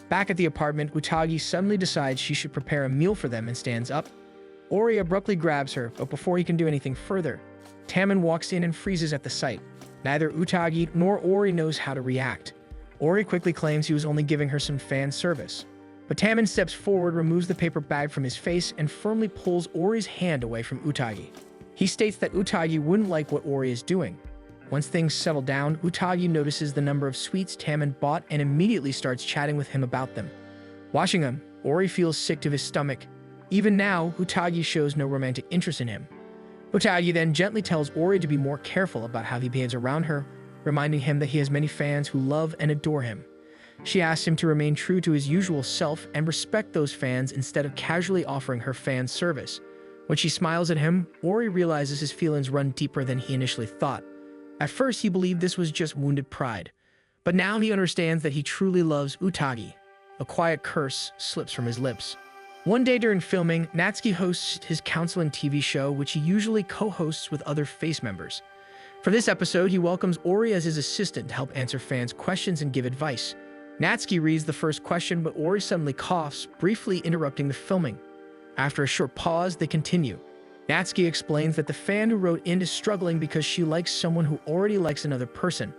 Back at the apartment, Utagi suddenly decides she should prepare a meal for them and stands up. Ori abruptly grabs her, but before he can do anything further, Tammin walks in and freezes at the sight. Neither Utagi nor Ori knows how to react. Ori quickly claims he was only giving her some fan service. But Tammin steps forward, removes the paper bag from his face, and firmly pulls Ori's hand away from Utagi. He states that Utagi wouldn't like what Ori is doing. Once things settle down, Utagi notices the number of sweets Tammin bought and immediately starts chatting with him about them. Watching him, Ori feels sick to his stomach. Even now, Utagi shows no romantic interest in him. Utagi then gently tells Ori to be more careful about how he behaves around her, reminding him that he has many fans who love and adore him. She asks him to remain true to his usual self and respect those fans instead of casually offering her fan service. When she smiles at him, Ori realizes his feelings run deeper than he initially thought. At first, he believed this was just wounded pride, but now he understands that he truly loves Utagi. A quiet curse slips from his lips. One day during filming, Natsuki hosts his counseling TV show, which he usually co-hosts with other FACE members. For this episode, he welcomes Ori as his assistant to help answer fans' questions and give advice. Natsuki reads the first question, but Ori suddenly coughs, briefly interrupting the filming. After a short pause, they continue. Natsuki explains that the fan who wrote in is struggling because she likes someone who already likes another person.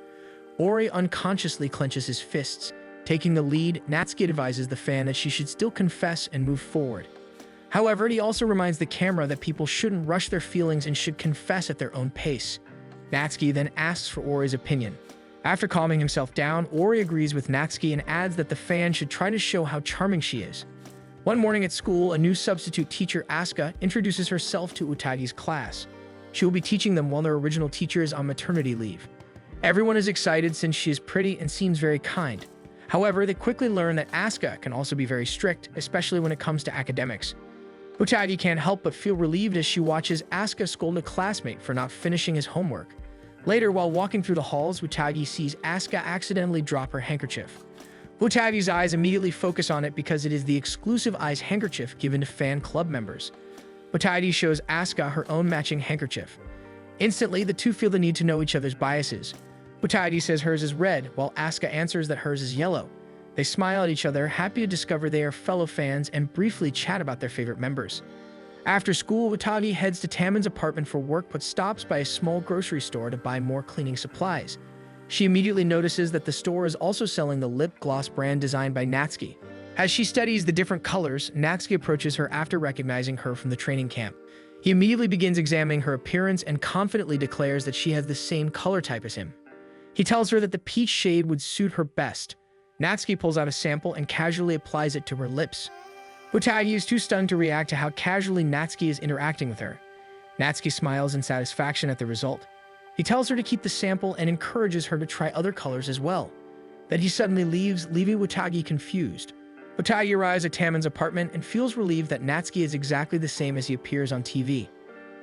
Ori unconsciously clenches his fists. Taking the lead, Natsuki advises the fan that she should still confess and move forward. However, he also reminds the camera that people shouldn't rush their feelings and should confess at their own pace. Natsuki then asks for Ori's opinion. After calming himself down, Ori agrees with Natsuki and adds that the fan should try to show how charming she is. One morning at school, a new substitute teacher, Asuka, introduces herself to Utagi's class. She will be teaching them while their original teacher is on maternity leave. Everyone is excited since she is pretty and seems very kind. However, they quickly learn that Asuka can also be very strict, especially when it comes to academics. Utagi can't help but feel relieved as she watches Asuka scold a classmate for not finishing his homework. Later, while walking through the halls, Utagi sees Asuka accidentally drop her handkerchief. Utagi's eyes immediately focus on it because it is the exclusive eyes handkerchief given to fan club members. Utagi shows Asuka her own matching handkerchief. Instantly, the two feel the need to know each other's biases. Utagi says hers is red, while Asuka answers that hers is yellow. They smile at each other, happy to discover they are fellow fans, and briefly chat about their favorite members. After school, Utagi heads to Taman's apartment for work but stops by a small grocery store to buy more cleaning supplies. She immediately notices that the store is also selling the lip gloss brand designed by Natsuki. As she studies the different colors, Natsuki approaches her after recognizing her from the training camp. He immediately begins examining her appearance and confidently declares that she has the same color type as him. He tells her that the peach shade would suit her best. Natsuki pulls out a sample and casually applies it to her lips. Utagi is too stunned to react to how casually Natsuki is interacting with her. Natsuki smiles in satisfaction at the result. He tells her to keep the sample and encourages her to try other colors as well. Then he suddenly leaves, leaving Utagi confused. Utagi arrives at Taman's apartment and feels relieved that Natsuki is exactly the same as he appears on TV.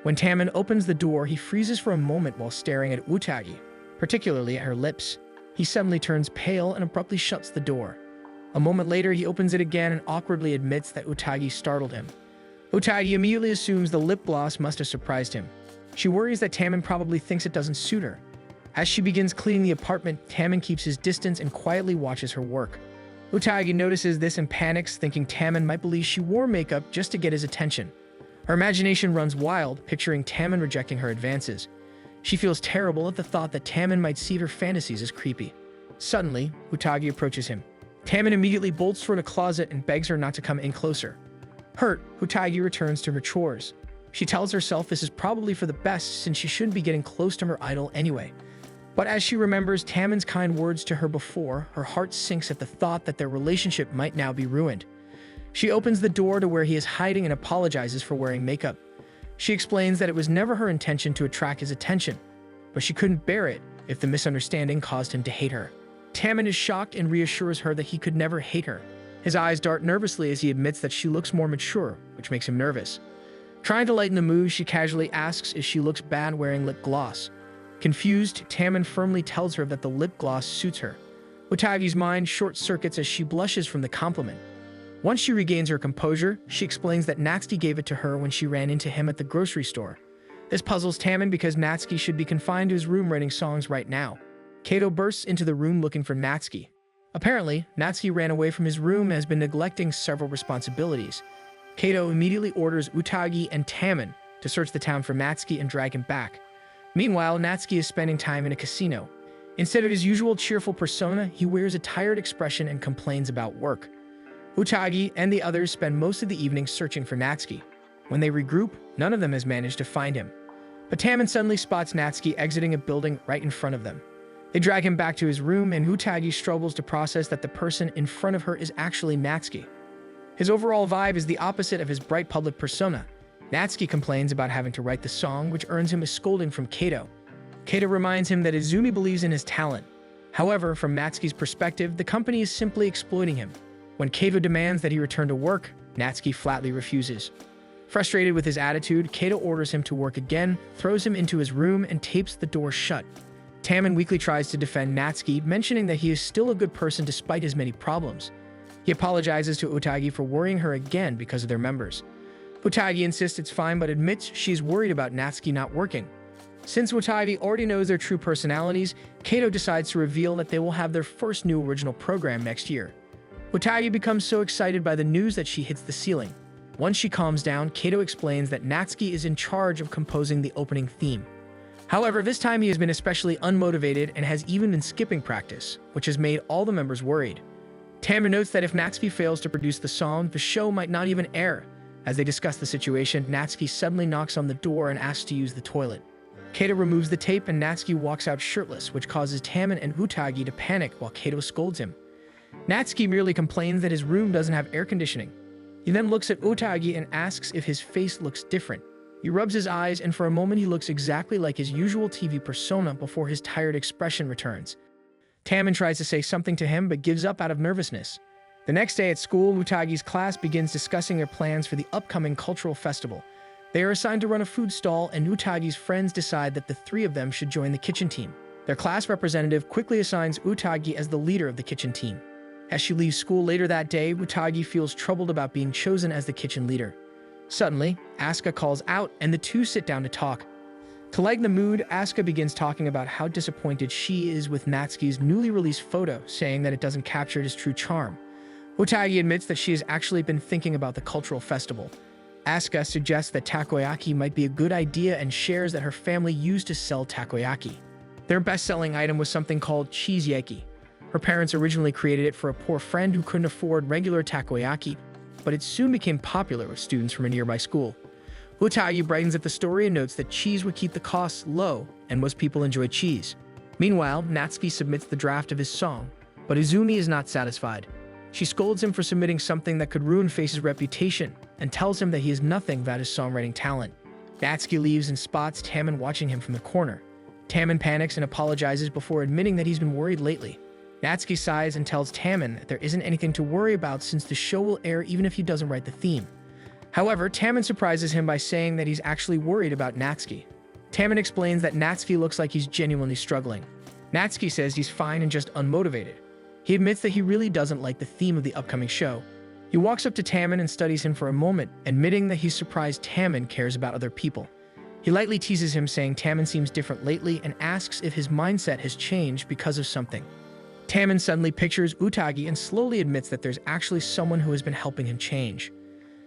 When Taman opens the door, he freezes for a moment while staring at Utagi, particularly at her lips. He suddenly turns pale and abruptly shuts the door. A moment later, he opens it again and awkwardly admits that Utagi startled him. Utagi immediately assumes the lip gloss must have surprised him. She worries that Taman probably thinks it doesn't suit her. As she begins cleaning the apartment, Taman keeps his distance and quietly watches her work. Utagi notices this and panics, thinking Taman might believe she wore makeup just to get his attention. Her imagination runs wild, picturing Taman rejecting her advances. She feels terrible at the thought that Taman might see her fantasies as creepy. Suddenly, Utagi approaches him. Taman immediately bolts toward a closet and begs her not to come in closer. Hurt, Utagi returns to her chores. She tells herself this is probably for the best since she shouldn't be getting close to her idol anyway. But as she remembers Taman's kind words to her before, her heart sinks at the thought that their relationship might now be ruined. She opens the door to where he is hiding and apologizes for wearing makeup. She explains that it was never her intention to attract his attention, but she couldn't bear it if the misunderstanding caused him to hate her. Taman is shocked and reassures her that he could never hate her. His eyes dart nervously as he admits that she looks more mature, which makes him nervous. Trying to lighten the mood, she casually asks if she looks bad wearing lip gloss. Confused, Taman firmly tells her that the lip gloss suits her. Utagi's mind short-circuits as she blushes from the compliment. Once she regains her composure, she explains that Natsuki gave it to her when she ran into him at the grocery store. This puzzles Taman because Natsuki should be confined to his room writing songs right now. Kato bursts into the room looking for Natsuki. Apparently, Natsuki ran away from his room and has been neglecting several responsibilities. Kato immediately orders Utagi and Taman to search the town for Natsuki and drag him back. Meanwhile, Natsuki is spending time in a casino. Instead of his usual cheerful persona, he wears a tired expression and complains about work. Utagi and the others spend most of the evening searching for Natsuki. When they regroup, none of them has managed to find him. But Taman suddenly spots Natsuki exiting a building right in front of them. They drag him back to his room, and Utagi struggles to process that the person in front of her is actually Natsuki. His overall vibe is the opposite of his bright public persona. Natsuki complains about having to write the song, which earns him a scolding from Kato. Kato reminds him that Izumi believes in his talent. However, from Natsuki's perspective, the company is simply exploiting him. When Kato demands that he return to work, Natsuki flatly refuses. Frustrated with his attitude, Kato orders him to work again, throws him into his room, and tapes the door shut. Taman weakly tries to defend Natsuki, mentioning that he is still a good person despite his many problems. He apologizes to Utagi for worrying her again because of their members. Utagi insists it's fine but admits she's worried about Natsuki not working. Since Utagi already knows their true personalities, Kato decides to reveal that they will have their first new original program next year. Utagi becomes so excited by the news that she hits the ceiling. Once she calms down, Kato explains that Natsuki is in charge of composing the opening theme. However, this time he has been especially unmotivated and has even been skipping practice, which has made all the members worried. Taman notes that if Natsuki fails to produce the song, the show might not even air. As they discuss the situation, Natsuki suddenly knocks on the door and asks to use the toilet. Kato removes the tape and Natsuki walks out shirtless, which causes Tamon and Utagi to panic while Kato scolds him. Natsuki merely complains that his room doesn't have air conditioning. He then looks at Utagi and asks if his face looks different. He rubs his eyes and for a moment he looks exactly like his usual TV persona before his tired expression returns. Tamon tries to say something to him but gives up out of nervousness. The next day at school, Utagi's class begins discussing their plans for the upcoming cultural festival. They are assigned to run a food stall, and Utagi's friends decide that the three of them should join the kitchen team. Their class representative quickly assigns Utagi as the leader of the kitchen team. As she leaves school later that day, Utagi feels troubled about being chosen as the kitchen leader. Suddenly, Asuka calls out, and the two sit down to talk. To lighten the mood, Asuka begins talking about how disappointed she is with Natsuki's newly released photo, saying that it doesn't capture his true charm. Utagi admits that she has actually been thinking about the cultural festival. Asuka suggests that takoyaki might be a good idea and shares that her family used to sell takoyaki. Their best-selling item was something called cheese yaki. Her parents originally created it for a poor friend who couldn't afford regular takoyaki, but it soon became popular with students from a nearby school. Utagi brightens at the story and notes that cheese would keep the costs low, and most people enjoy cheese. Meanwhile, Natsuki submits the draft of his song, but Izumi is not satisfied. She scolds him for submitting something that could ruin Face's reputation, and tells him that he is nothing without his songwriting talent. Natsuki leaves and spots Tamon watching him from the corner. Tamon panics and apologizes before admitting that he's been worried lately. Natsuki sighs and tells Tamon that there isn't anything to worry about since the show will air even if he doesn't write the theme. However, Tamon surprises him by saying that he's actually worried about Natsuki. Tamon explains that Natsuki looks like he's genuinely struggling. Natsuki says he's fine and just unmotivated. He admits that he really doesn't like the theme of the upcoming show. He walks up to Tamon and studies him for a moment, admitting that he's surprised Tamon cares about other people. He lightly teases him, saying Tamon seems different lately and asks if his mindset has changed because of something. Tamon suddenly pictures Utagi and slowly admits that there's actually someone who has been helping him change.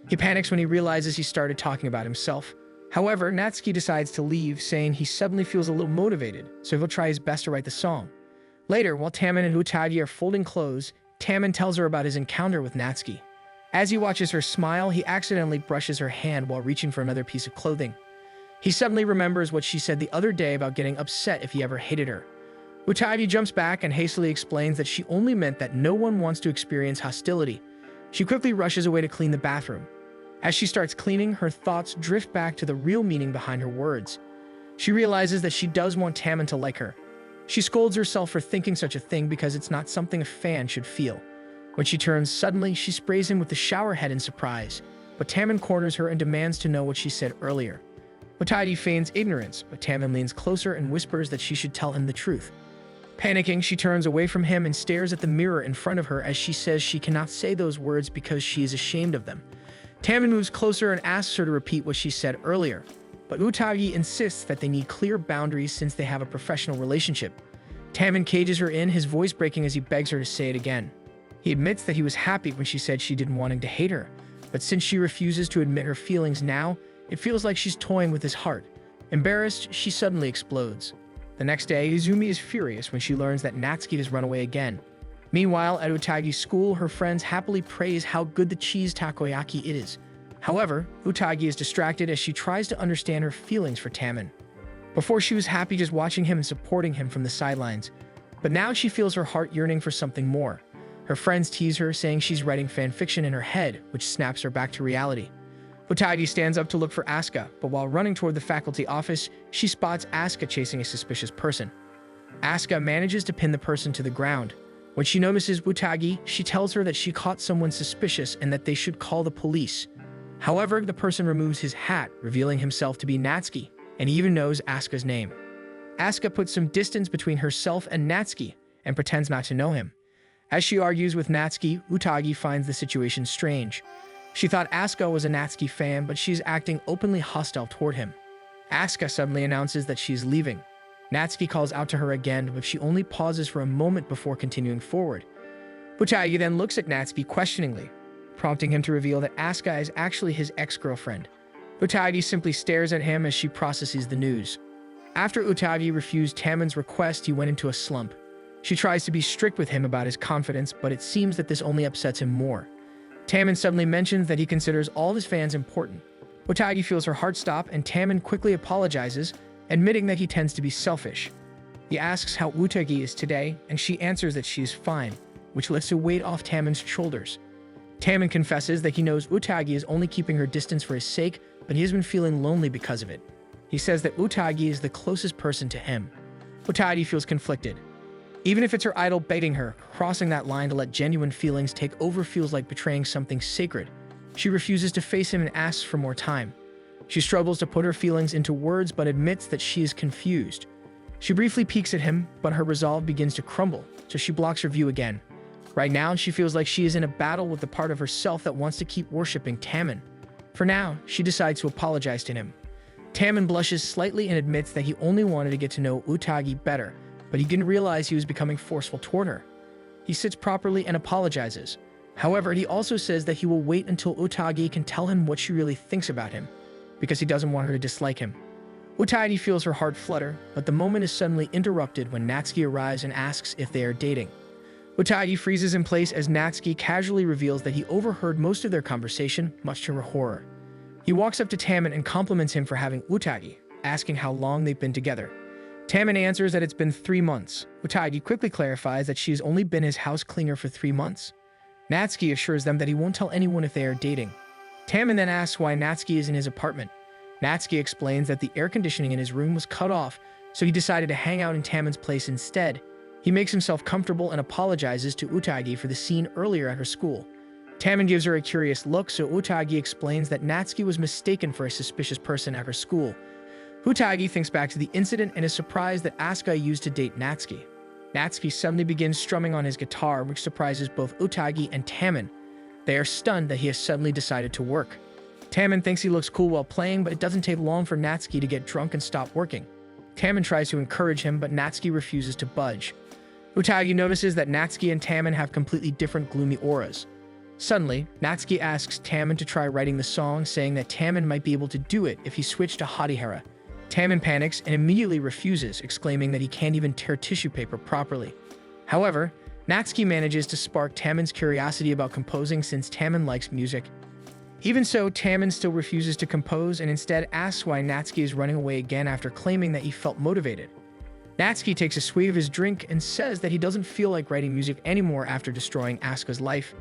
He panics when he realizes he started talking about himself. However, Natsuki decides to leave, saying he suddenly feels a little motivated, so he'll try his best to write the song. Later, while Tamon and Utagi are folding clothes, Tamon tells her about his encounter with Natsuki. As he watches her smile, he accidentally brushes her hand while reaching for another piece of clothing. He suddenly remembers what she said the other day about getting upset if he ever hated her. Utagi jumps back and hastily explains that she only meant that no one wants to experience hostility. She quickly rushes away to clean the bathroom. As she starts cleaning, her thoughts drift back to the real meaning behind her words. She realizes that she does want Tamon to like her. She scolds herself for thinking such a thing because it's not something a fan should feel. When she turns, suddenly she sprays him with the shower head in surprise, but Tamon corners her and demands to know what she said earlier. Utagi feigns ignorance, but Tamon leans closer and whispers that she should tell him the truth. Panicking, she turns away from him and stares at the mirror in front of her as she says she cannot say those words because she is ashamed of them. Tamon moves closer and asks her to repeat what she said earlier, but Utagi insists that they need clear boundaries since they have a professional relationship. Tamon cages her in, his voice breaking as he begs her to say it again. He admits that he was happy when she said she didn't want him to hate her, but since she refuses to admit her feelings now, it feels like she's toying with his heart. Embarrassed, she suddenly explodes. The next day, Izumi is furious when she learns that Natsuki has run away again. Meanwhile, at Utagi's school, her friends happily praise how good the cheese takoyaki it is. However, Utagi is distracted as she tries to understand her feelings for Tamon. Before she was happy just watching him and supporting him from the sidelines, but now she feels her heart yearning for something more. Her friends tease her, saying she's writing fan fiction in her head, which snaps her back to reality. Utagi stands up to look for Asuka, but while running toward the faculty office, she spots Asuka chasing a suspicious person. Asuka manages to pin the person to the ground. When she notices Utagi, she tells her that she caught someone suspicious and that they should call the police. However, the person removes his hat, revealing himself to be Natsuki, and he even knows Asuka's name. Asuka puts some distance between herself and Natsuki and pretends not to know him. As she argues with Natsuki, Utagi finds the situation strange. She thought Asuka was a Natsuki fan, but she's acting openly hostile toward him. Asuka suddenly announces that she's leaving. Natsuki calls out to her again, but she only pauses for a moment before continuing forward. Utagi then looks at Natsuki questioningly, prompting him to reveal that Asuka is actually his ex-girlfriend. Utagi simply stares at him as she processes the news. After Utagi refused Tamon's request, he went into a slump. She tries to be strict with him about his confidence, but it seems that this only upsets him more. Tamon suddenly mentions that he considers all his fans important. Utagi feels her heart stop, and Tamon quickly apologizes, admitting that he tends to be selfish. He asks how Utagi is today, and she answers that she is fine, which lifts a weight off Taemin's shoulders. Taemin confesses that he knows Utagi is only keeping her distance for his sake, but he has been feeling lonely because of it. He says that Utagi is the closest person to him. Utagi feels conflicted. Even if it's her idol begging her, crossing that line to let genuine feelings take over feels like betraying something sacred. She refuses to face him and asks for more time. She struggles to put her feelings into words but admits that she is confused. She briefly peeks at him, but her resolve begins to crumble, so she blocks her view again. Right now, she feels like she is in a battle with the part of herself that wants to keep worshipping Taemin. For now, she decides to apologize to him. Taemin blushes slightly and admits that he only wanted to get to know Utagi better, but he didn't realize he was becoming forceful toward her. He sits properly and apologizes. However, he also says that he will wait until Utagi can tell him what she really thinks about him, because he doesn't want her to dislike him. Utagi feels her heart flutter, but the moment is suddenly interrupted when Natsuki arrives and asks if they are dating. Utagi freezes in place as Natsuki casually reveals that he overheard most of their conversation, much to her horror. He walks up to Taemin and compliments him for having Utagi, asking how long they've been together. Taemin answers that it's been 3 months. Utagi quickly clarifies that she's only been his house cleaner for 3 months. Natsuki assures them that he won't tell anyone if they are dating. Taemin then asks why Natsuki is in his apartment. Natsuki explains that the air conditioning in his room was cut off, so he decided to hang out in Taemin's place instead. He makes himself comfortable and apologizes to Utagi for the scene earlier at her school. Taemin gives her a curious look, so Utagi explains that Natsuki was mistaken for a suspicious person at her school. Utagi thinks back to the incident and is surprised that Asuka used to date Natsuki. Natsuki suddenly begins strumming on his guitar, which surprises both Utagi and Taemin. They are stunned that he has suddenly decided to work. Taemin thinks he looks cool while playing, but it doesn't take long for Natsuki to get drunk and stop working. Taemin tries to encourage him, but Natsuki refuses to budge. Utagi notices that Natsuki and Taemin have completely different gloomy auras. Suddenly, Natsuki asks Taemin to try writing the song, saying that Taemin might be able to do it if he switched to Hadihara. Taemin panics and immediately refuses, exclaiming that he can't even tear tissue paper properly. However, Natsuki manages to spark Taemin's curiosity about composing since Taemin likes music. Even so, Taemin still refuses to compose and instead asks why Natsuki is running away again after claiming that he felt motivated. Natsuki takes a swig of his drink and says that he doesn't feel like writing music anymore after destroying Asuka's life.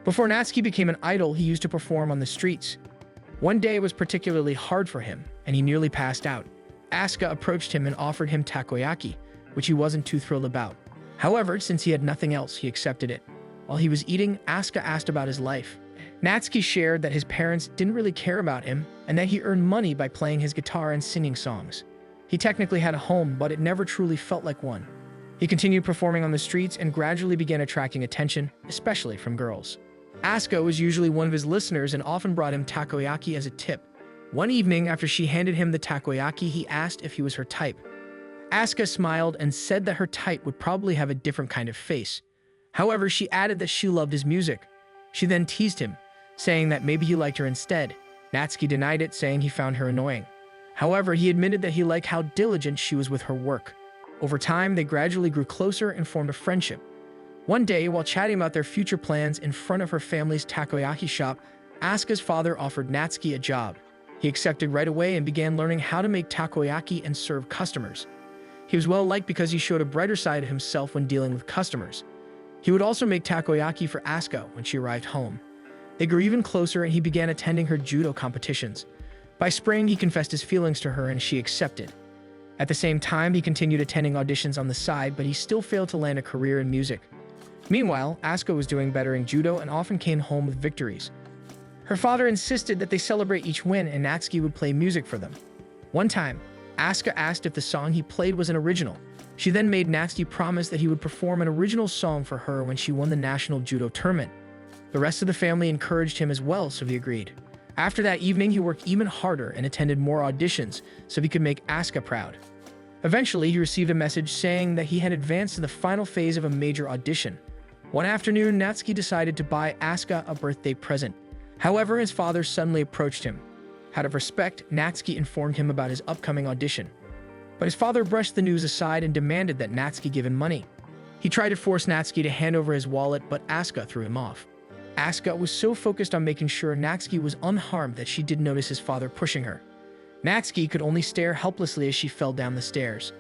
Before Natsuki became an idol, he used to perform on the streets. One day was particularly hard for him, and he nearly passed out. Asuka approached him and offered him takoyaki, which he wasn't too thrilled about. However, since he had nothing else, he accepted it. While he was eating, Asuka asked about his life. Natsuki shared that his parents didn't really care about him and that he earned money by playing his guitar and singing songs. He technically had a home, but it never truly felt like one. He continued performing on the streets and gradually began attracting attention, especially from girls. Asuka was usually one of his listeners and often brought him takoyaki as a tip. One evening, after she handed him the takoyaki, he asked if he was her type. Asuka smiled and said that her type would probably have a different kind of face. However, she added that she loved his music. She then teased him, saying that maybe he liked her instead. Natsuki denied it, saying he found her annoying. However, he admitted that he liked how diligent she was with her work. Over time, they gradually grew closer and formed a friendship. One day, while chatting about their future plans in front of her family's takoyaki shop, Asuka's father offered Natsuki a job. He accepted right away and began learning how to make takoyaki and serve customers. He was well liked because he showed a brighter side of himself when dealing with customers. He would also make takoyaki for Asuka when she arrived home. They grew even closer and he began attending her judo competitions. By spring, he confessed his feelings to her and she accepted. At the same time, he continued attending auditions on the side, but he still failed to land a career in music. Meanwhile, Asuka was doing better in judo and often came home with victories. Her father insisted that they celebrate each win and Natsuki would play music for them. One time, Asuka asked if the song he played was an original. She then made Natsuki promise that he would perform an original song for her when she won the national judo tournament. The rest of the family encouraged him as well, so he agreed. After that evening, he worked even harder and attended more auditions so he could make Asuka proud. Eventually, he received a message saying that he had advanced to the final phase of a major audition. One afternoon, Natsuki decided to buy Asuka a birthday present. However, his father suddenly approached him. Out of respect, Natsuki informed him about his upcoming audition. But his father brushed the news aside and demanded that Natsuki give him money. He tried to force Natsuki to hand over his wallet, but Asuka threw him off. Asuka was so focused on making sure Natsuki was unharmed that she didn't notice his father pushing her. Natsuki could only stare helplessly as she fell down the stairs.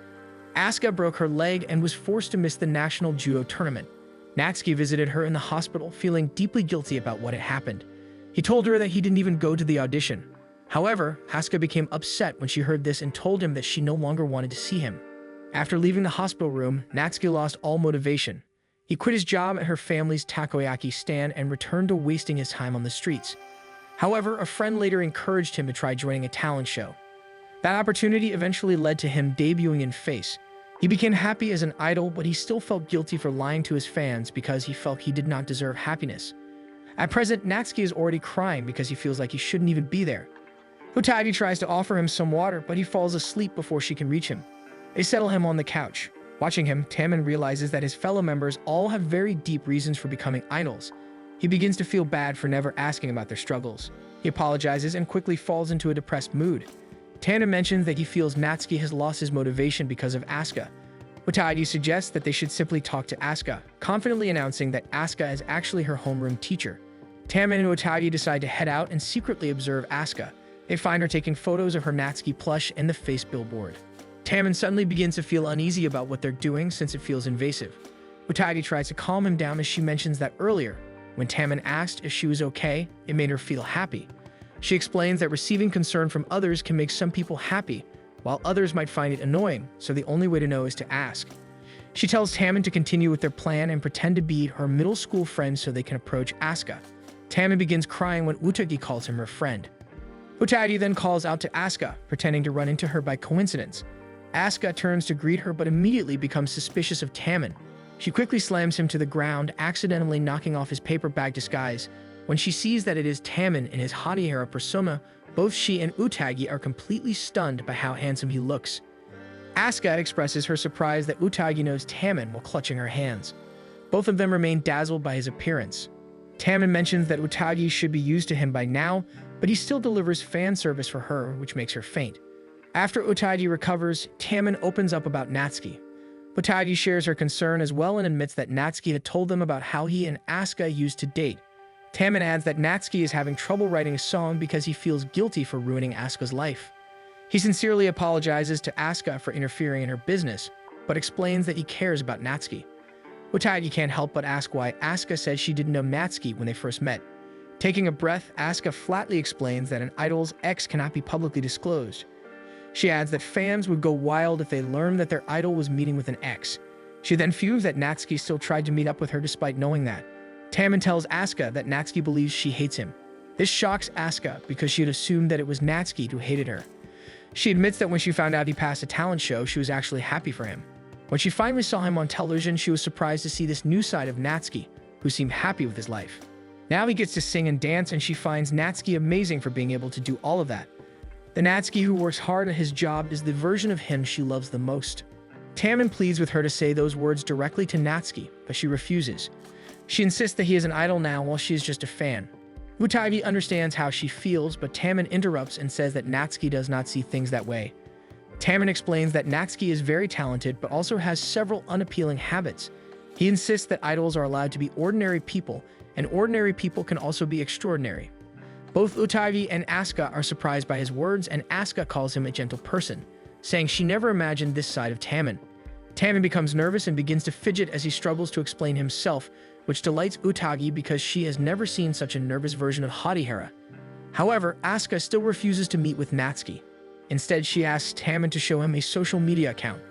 Asuka broke her leg and was forced to miss the national judo tournament. Natsuki visited her in the hospital, feeling deeply guilty about what had happened. He told her that he didn't even go to the audition. However, Asuka became upset when she heard this and told him that she no longer wanted to see him. After leaving the hospital room, Natsuki lost all motivation. He quit his job at her family's takoyaki stand and returned to wasting his time on the streets. However, a friend later encouraged him to try joining a talent show. That opportunity eventually led to him debuting in Face. He became happy as an idol, but he still felt guilty for lying to his fans because he felt he did not deserve happiness. At present, Natsuki is already crying because he feels like he shouldn't even be there. Utagi tries to offer him some water, but he falls asleep before she can reach him. They settle him on the couch. Watching him, Taemin realizes that his fellow members all have very deep reasons for becoming idols. He begins to feel bad for never asking about their struggles. He apologizes and quickly falls into a depressed mood. Taemin mentions that he feels Natsuki has lost his motivation because of Asuka. Utagi suggests that they should simply talk to Asuka, confidently announcing that Asuka is actually her homeroom teacher. Taemin and Utagi decide to head out and secretly observe Asuka. They find her taking photos of her Natsuki plush and the Face billboard. Taemin suddenly begins to feel uneasy about what they're doing since it feels invasive. Utagi tries to calm him down as she mentions that earlier, when Taemin asked if she was okay, it made her feel happy. She explains that receiving concern from others can make some people happy, while others might find it annoying, so the only way to know is to ask. She tells Taemin to continue with their plan and pretend to be her middle school friend so they can approach Asuka. Taemin begins crying when Utagi calls him her friend. Utagi then calls out to Asuka, pretending to run into her by coincidence. Asuka turns to greet her but immediately becomes suspicious of Taemin. She quickly slams him to the ground, accidentally knocking off his paper bag disguise. When she sees that it is Taemin in his Hatihara persona, both she and Utagi are completely stunned by how handsome he looks. Asuka expresses her surprise that Utagi knows Taemin while clutching her hands. Both of them remain dazzled by his appearance. Taemin mentions that Utagi should be used to him by now, but he still delivers fan service for her, which makes her faint. After Utagi recovers, Taemin opens up about Natsuki. Utagi shares her concern as well and admits that Natsuki had told them about how he and Asuka used to date. Taemin adds that Natsuki is having trouble writing a song because he feels guilty for ruining Asuka's life. He sincerely apologizes to Asuka for interfering in her business, but explains that he cares about Natsuki. Utagi can't help but ask why Asuka said she didn't know Natsuki when they first met. Taking a breath, Asuka flatly explains that an idol's ex cannot be publicly disclosed. She adds that fans would go wild if they learned that their idol was meeting with an ex. She then fumes that Natsuki still tried to meet up with her despite knowing that. Taemin tells Asuka that Natsuki believes she hates him. This shocks Asuka because she had assumed that it was Natsuki who hated her. She admits that when she found out he passed a talent show, she was actually happy for him. When she finally saw him on television, she was surprised to see this new side of Natsuki, who seemed happy with his life. Now he gets to sing and dance, and she finds Natsuki amazing for being able to do all of that. The Natsuki who works hard at his job is the version of him she loves the most. Taemin pleads with her to say those words directly to Natsuki, but she refuses. She insists that he is an idol now while she is just a fan. Utagi understands how she feels, but Taemin interrupts and says that Natsuki does not see things that way. Taemin explains that Natsuki is very talented but also has several unappealing habits. He insists that idols are allowed to be ordinary people, and ordinary people can also be extraordinary. Both Utagi and Asuka are surprised by his words, and Asuka calls him a gentle person, saying she never imagined this side of Taemin. Taemin becomes nervous and begins to fidget as he struggles to explain himself, which delights Utagi because she has never seen such a nervous version of Hatihara. However, Asuka still refuses to meet with Natsuki. Instead, she asks Taemin to show him a social media account.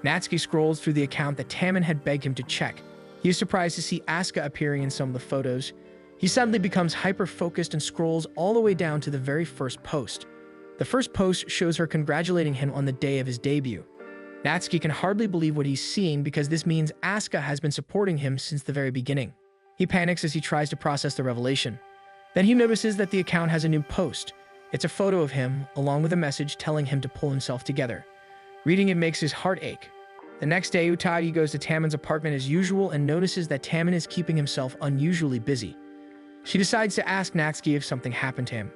Natsuki scrolls through the account that Taemin had begged him to check. He is surprised to see Asuka appearing in some of the photos. He suddenly becomes hyper-focused and scrolls all the way down to the very first post. The first post shows her congratulating him on the day of his debut. Natsuki can hardly believe what he's seeing because this means Asuka has been supporting him since the very beginning. He panics as he tries to process the revelation. Then he notices that the account has a new post. It's a photo of him, along with a message telling him to pull himself together. Reading it makes his heart ache. The next day, Utagi goes to Taemin's apartment as usual and notices that Taemin is keeping himself unusually busy. She decides to ask Natsuki if something happened to him.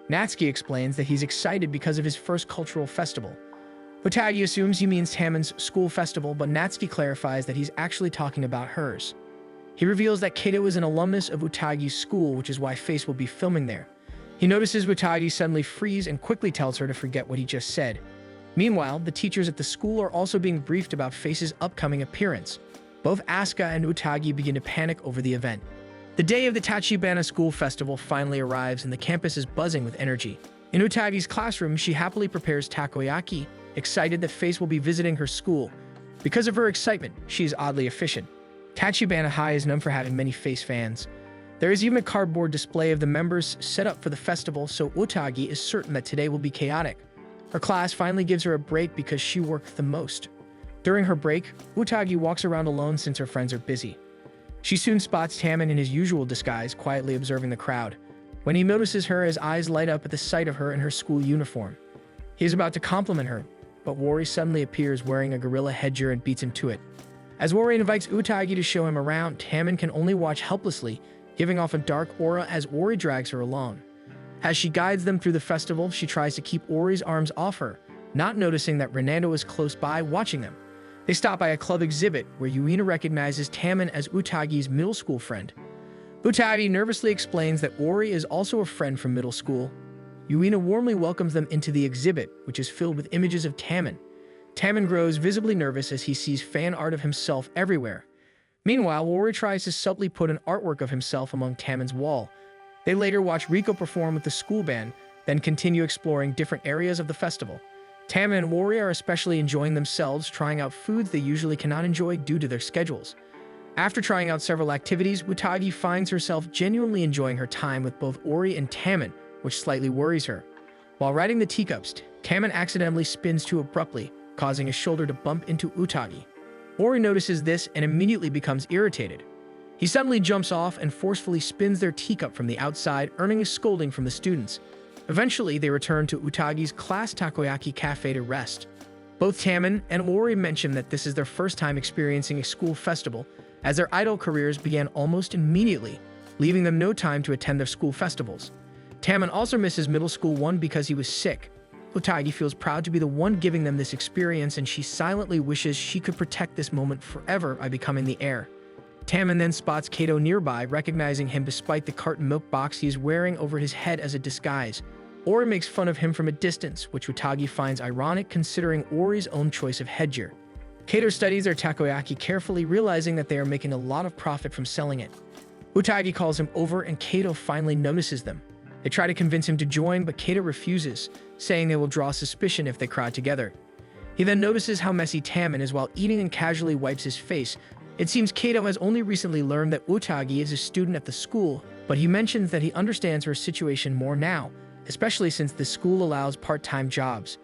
Natsuki explains that he's excited because of his first cultural festival. Utagi assumes he means Taemin's school festival, but Natsuki clarifies that he's actually talking about hers. He reveals that Kato is an alumnus of Utagi's school, which is why Face will be filming there. He He notices Utagi suddenly freeze and quickly tells her to forget what he just said. Meanwhile, the teachers at the school are also being briefed about Face's upcoming appearance. Both Asuka and Utagi begin to panic over the event. The day of the Tachibana School Festival finally arrives and the campus is buzzing with energy. In Utagi's classroom, she happily prepares takoyaki, excited that Face will be visiting her school. Because of her excitement, she is oddly efficient. Tachibana High is known for having many Face fans. There is even a cardboard display of the members set up for the festival, so Utagi is certain that today will be chaotic. Her class finally gives her a break because she worked the most. During her break, Utagi walks around alone since her friends are busy. She soon spots Taman in his usual disguise, quietly observing the crowd. When he notices her, his eyes light up at the sight of her in her school uniform. He is about to compliment her, but Wari suddenly appears wearing a gorilla headgear and beats him to it. As Wari invites Utagi to show him around, Taman can only watch helplessly, giving off a dark aura as Wari drags her along. As she guides them through the festival, she tries to keep Wari's arms off her, not noticing that Renando is close by watching them. They stop by a club exhibit where Yuina recognizes Taman as Utagi's middle school friend. Utagi nervously explains that Ori is also a friend from middle school. Yuina warmly welcomes them into the exhibit, which is filled with images of Taman. Taman grows visibly nervous as he sees fan art of himself everywhere. Meanwhile, Ori tries to subtly put an artwork of himself among Taman's wall. They later watch Riko perform with the school band, then continue exploring different areas of the festival. Taman and Wari are especially enjoying themselves, trying out foods they usually cannot enjoy due to their schedules. After trying out several activities, Utagi finds herself genuinely enjoying her time with both Ori and Taman, which slightly worries her. While riding the teacups, Taman accidentally spins too abruptly, causing his shoulder to bump into Utagi. Ori notices this and immediately becomes irritated. He suddenly jumps off and forcefully spins their teacup from the outside, earning a scolding from the students. Eventually, they return to Utagi's class takoyaki cafe to rest. Both Taman and Ori mention that this is their first time experiencing a school festival, as their idol careers began almost immediately, leaving them no time to attend their school festivals. Taman also misses middle school one because he was sick. Utagi feels proud to be the one giving them this experience, and she silently wishes she could protect this moment forever by becoming the heir. Taman then spots Kato nearby, recognizing him despite the carton milk box he is wearing over his head as a disguise. Ori makes fun of him from a distance, which Utagi finds ironic considering Ori's own choice of headgear. Kato studies their takoyaki carefully, realizing that they are making a lot of profit from selling it. Utagi calls him over and Kato finally notices them. They try to convince him to join, but Kato refuses, saying they will draw suspicion if they crowd together. He then notices how messy Taman is while eating and casually wipes his face. It seems Kato has only recently learned that Utagi is a student at the school, but he mentions that he understands her situation more now, especially since the school allows part-time jobs.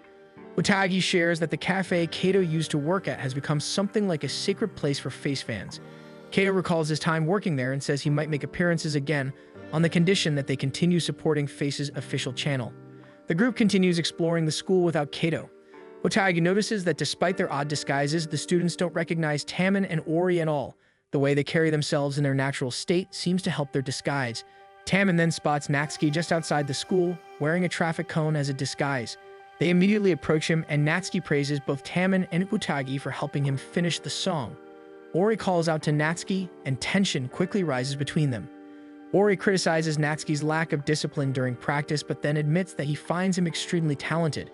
Utagi shares that the cafe Kato used to work at has become something like a sacred place for Face fans. Kato recalls his time working there and says he might make appearances again on the condition that they continue supporting Face's official channel. The group continues exploring the school without Kato. Utagi notices that despite their odd disguises, the students don't recognize Taman and Ori at all. The way they carry themselves in their natural state seems to help their disguise. Taman then spots Natsuki just outside the school, wearing a traffic cone as a disguise. They immediately approach him, and Natsuki praises both Taman and Utagi for helping him finish the song. Ori calls out to Natsuki, and tension quickly rises between them. Ori criticizes Natsuki's lack of discipline during practice, but then admits that he finds him extremely talented.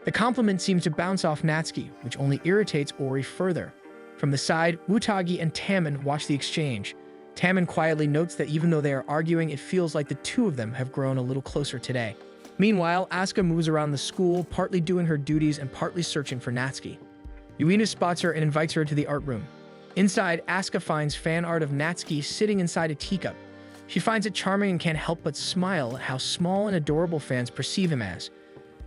The compliment seems to bounce off Natsuki, which only irritates Ori further. From the side, Utagi and Taman watch the exchange. Taman quietly notes that even though they are arguing, it feels like the two of them have grown a little closer today. Meanwhile, Asuka moves around the school, partly doing her duties and partly searching for Natsuki. Yuina spots her and invites her to the art room. Inside, Asuka finds fan art of Natsuki sitting inside a teacup. She finds it charming and can't help but smile at how small and adorable fans perceive him as.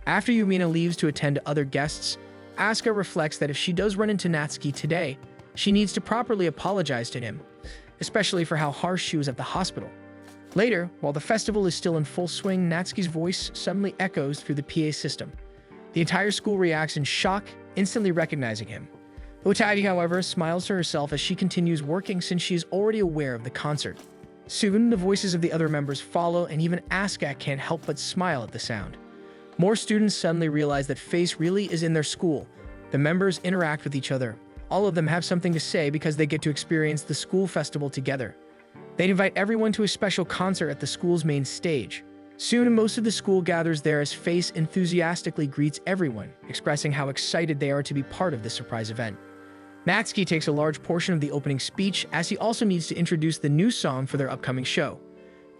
After Yuina leaves to attend to other guests, Asuka reflects that if she does run into Natsuki today, she needs to properly apologize to him, especially for how harsh she was at the hospital. Later, while the festival is still in full swing, Natsuki's voice suddenly echoes through the PA system. The entire school reacts in shock, instantly recognizing him. Utagi, however, smiles to herself as she continues working since she is already aware of the concert. Soon, the voices of the other members follow, and even Asuka can't help but smile at the sound. More students suddenly realize that Face really is in their school. The members interact with each other. All of them have something to say because they get to experience the school festival together. They invite everyone to a special concert at the school's main stage. Soon, most of the school gathers there as Face enthusiastically greets everyone, expressing how excited they are to be part of this surprise event. Natsuki takes a large portion of the opening speech, as he also needs to introduce the new song for their upcoming show.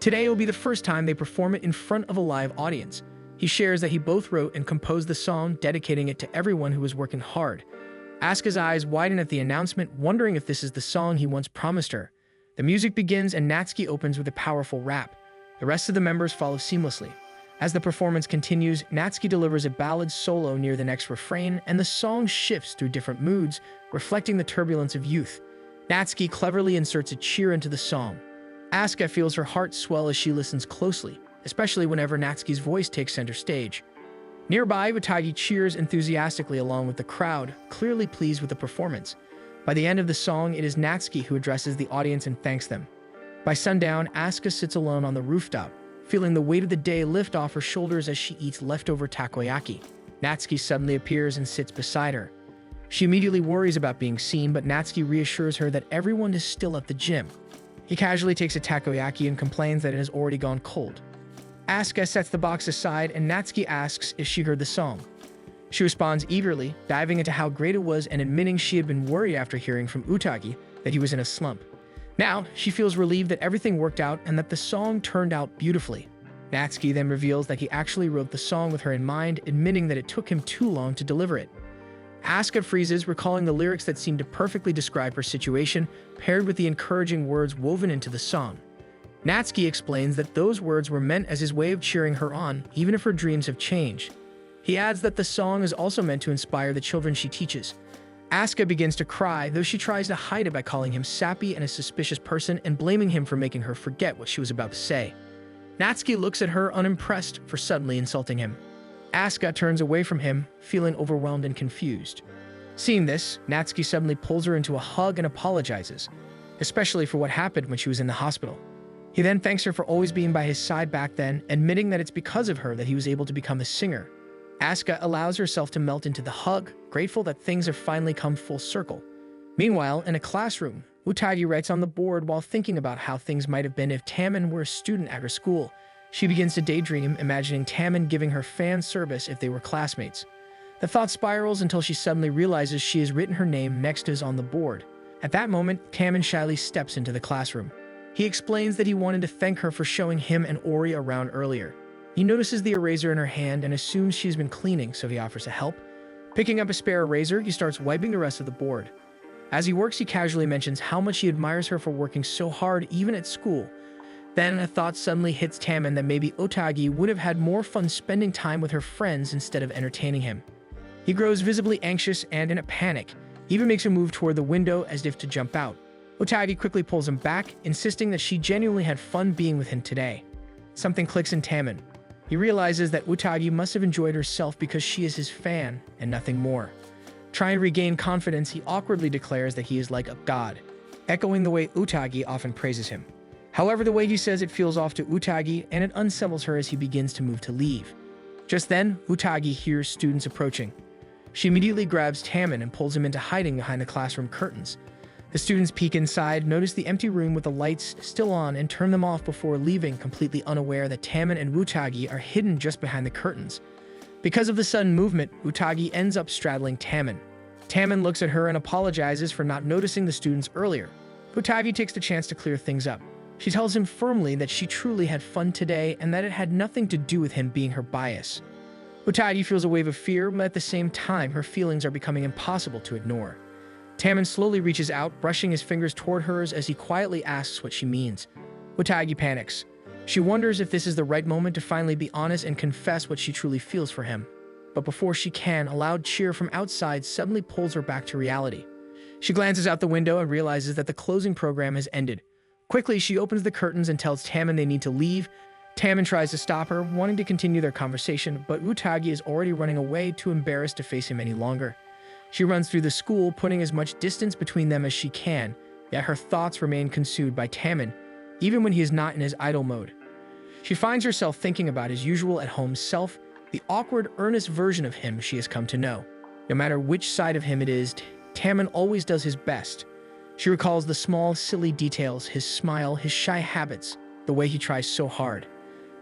Today will be the first time they perform it in front of a live audience. He shares that he both wrote and composed the song, dedicating it to everyone who was working hard. Asuka's eyes widen at the announcement, wondering if this is the song he once promised her. The music begins and Natsuki opens with a powerful rap. The rest of the members follow seamlessly. As the performance continues, Natsuki delivers a ballad solo near the next refrain, and the song shifts through different moods, reflecting the turbulence of youth. Natsuki cleverly inserts a cheer into the song. Asuka feels her heart swell as she listens closely, especially whenever Natsuki's voice takes center stage. Nearby, Utagi cheers enthusiastically along with the crowd, clearly pleased with the performance. By the end of the song, it is Natsuki who addresses the audience and thanks them. By sundown, Asuka sits alone on the rooftop, feeling the weight of the day lift off her shoulders as she eats leftover takoyaki. Natsuki suddenly appears and sits beside her. She immediately worries about being seen, but Natsuki reassures her that everyone is still at the gym. He casually takes a takoyaki and complains that it has already gone cold. Asuka sets the box aside and Natsuki asks if she heard the song. She responds eagerly, diving into how great it was and admitting she had been worried after hearing from Utagi that he was in a slump. Now, she feels relieved that everything worked out and that the song turned out beautifully. Natsuki then reveals that he actually wrote the song with her in mind, admitting that it took him too long to deliver it. Asuka freezes, recalling the lyrics that seemed to perfectly describe her situation, paired with the encouraging words woven into the song. Natsuki explains that those words were meant as his way of cheering her on, even if her dreams have changed. He adds that the song is also meant to inspire the children she teaches. Asuka begins to cry, though she tries to hide it by calling him sappy and a suspicious person and blaming him for making her forget what she was about to say. Natsuki looks at her unimpressed for suddenly insulting him. Asuka turns away from him, feeling overwhelmed and confused. Seeing this, Natsuki suddenly pulls her into a hug and apologizes, especially for what happened when she was in the hospital. He then thanks her for always being by his side back then, admitting that it's because of her that he was able to become a singer. Asuka allows herself to melt into the hug, grateful that things have finally come full circle. Meanwhile, in a classroom, Utagi writes on the board while thinking about how things might have been if Taman were a student at her school. She begins to daydream, imagining Taman giving her fan service if they were classmates. The thought spirals until she suddenly realizes she has written her name next to his on the board. At that moment, Taman shyly steps into the classroom. He explains that he wanted to thank her for showing him and Ori around earlier. He notices the eraser in her hand and assumes she's been cleaning, so he offers to help. Picking up a spare eraser, he starts wiping the rest of the board. As he works, he casually mentions how much he admires her for working so hard even at school. Then a thought suddenly hits Taman that maybe Utagi would have had more fun spending time with her friends instead of entertaining him. He grows visibly anxious and in a panic, even makes a move toward the window as if to jump out. Utagi quickly pulls him back, insisting that she genuinely had fun being with him today. Something clicks in Taman. He realizes that Utagi must have enjoyed herself because she is his fan and nothing more. Trying to regain confidence, he awkwardly declares that he is like a god, echoing the way Utagi often praises him. However, the way he says it feels off to Utagi, and it unsettles her as he begins to move to leave. Just then, Utagi hears students approaching. She immediately grabs Taman and pulls him into hiding behind the classroom curtains. The students peek inside, notice the empty room with the lights still on, and turn them off before leaving, completely unaware that Taman and Utagi are hidden just behind the curtains. Because of the sudden movement, Utagi ends up straddling Taman. Taman looks at her and apologizes for not noticing the students earlier. Utagi takes the chance to clear things up. She tells him firmly that she truly had fun today and that it had nothing to do with him being her bias. Utagi feels a wave of fear, but at the same time, her feelings are becoming impossible to ignore. Taman slowly reaches out, brushing his fingers toward hers as he quietly asks what she means. Utagi panics. She wonders if this is the right moment to finally be honest and confess what she truly feels for him. But before she can, a loud cheer from outside suddenly pulls her back to reality. She glances out the window and realizes that the closing program has ended. Quickly, she opens the curtains and tells Taman they need to leave. Taman tries to stop her, wanting to continue their conversation, but Utagi is already running away, too embarrassed to face him any longer. She runs through the school, putting as much distance between them as she can, yet her thoughts remain consumed by Taman, even when he is not in his idle mode. She finds herself thinking about his usual at-home self, the awkward, earnest version of him she has come to know. No matter which side of him it is, Taman always does his best. She recalls the small, silly details, his smile, his shy habits, the way he tries so hard.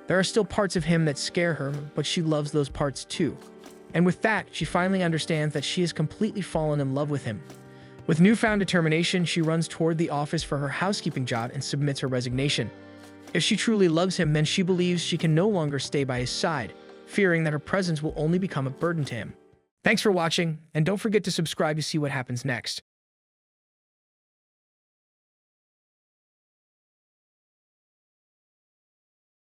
There are still parts of him that scare her, but she loves those parts too. And with that, she finally understands that she has completely fallen in love with him. With newfound determination, she runs toward the office for her housekeeping job and submits her resignation. If she truly loves him, then she believes she can no longer stay by his side, fearing that her presence will only become a burden to him. Thanks for watching, and don't forget to subscribe to see what happens next.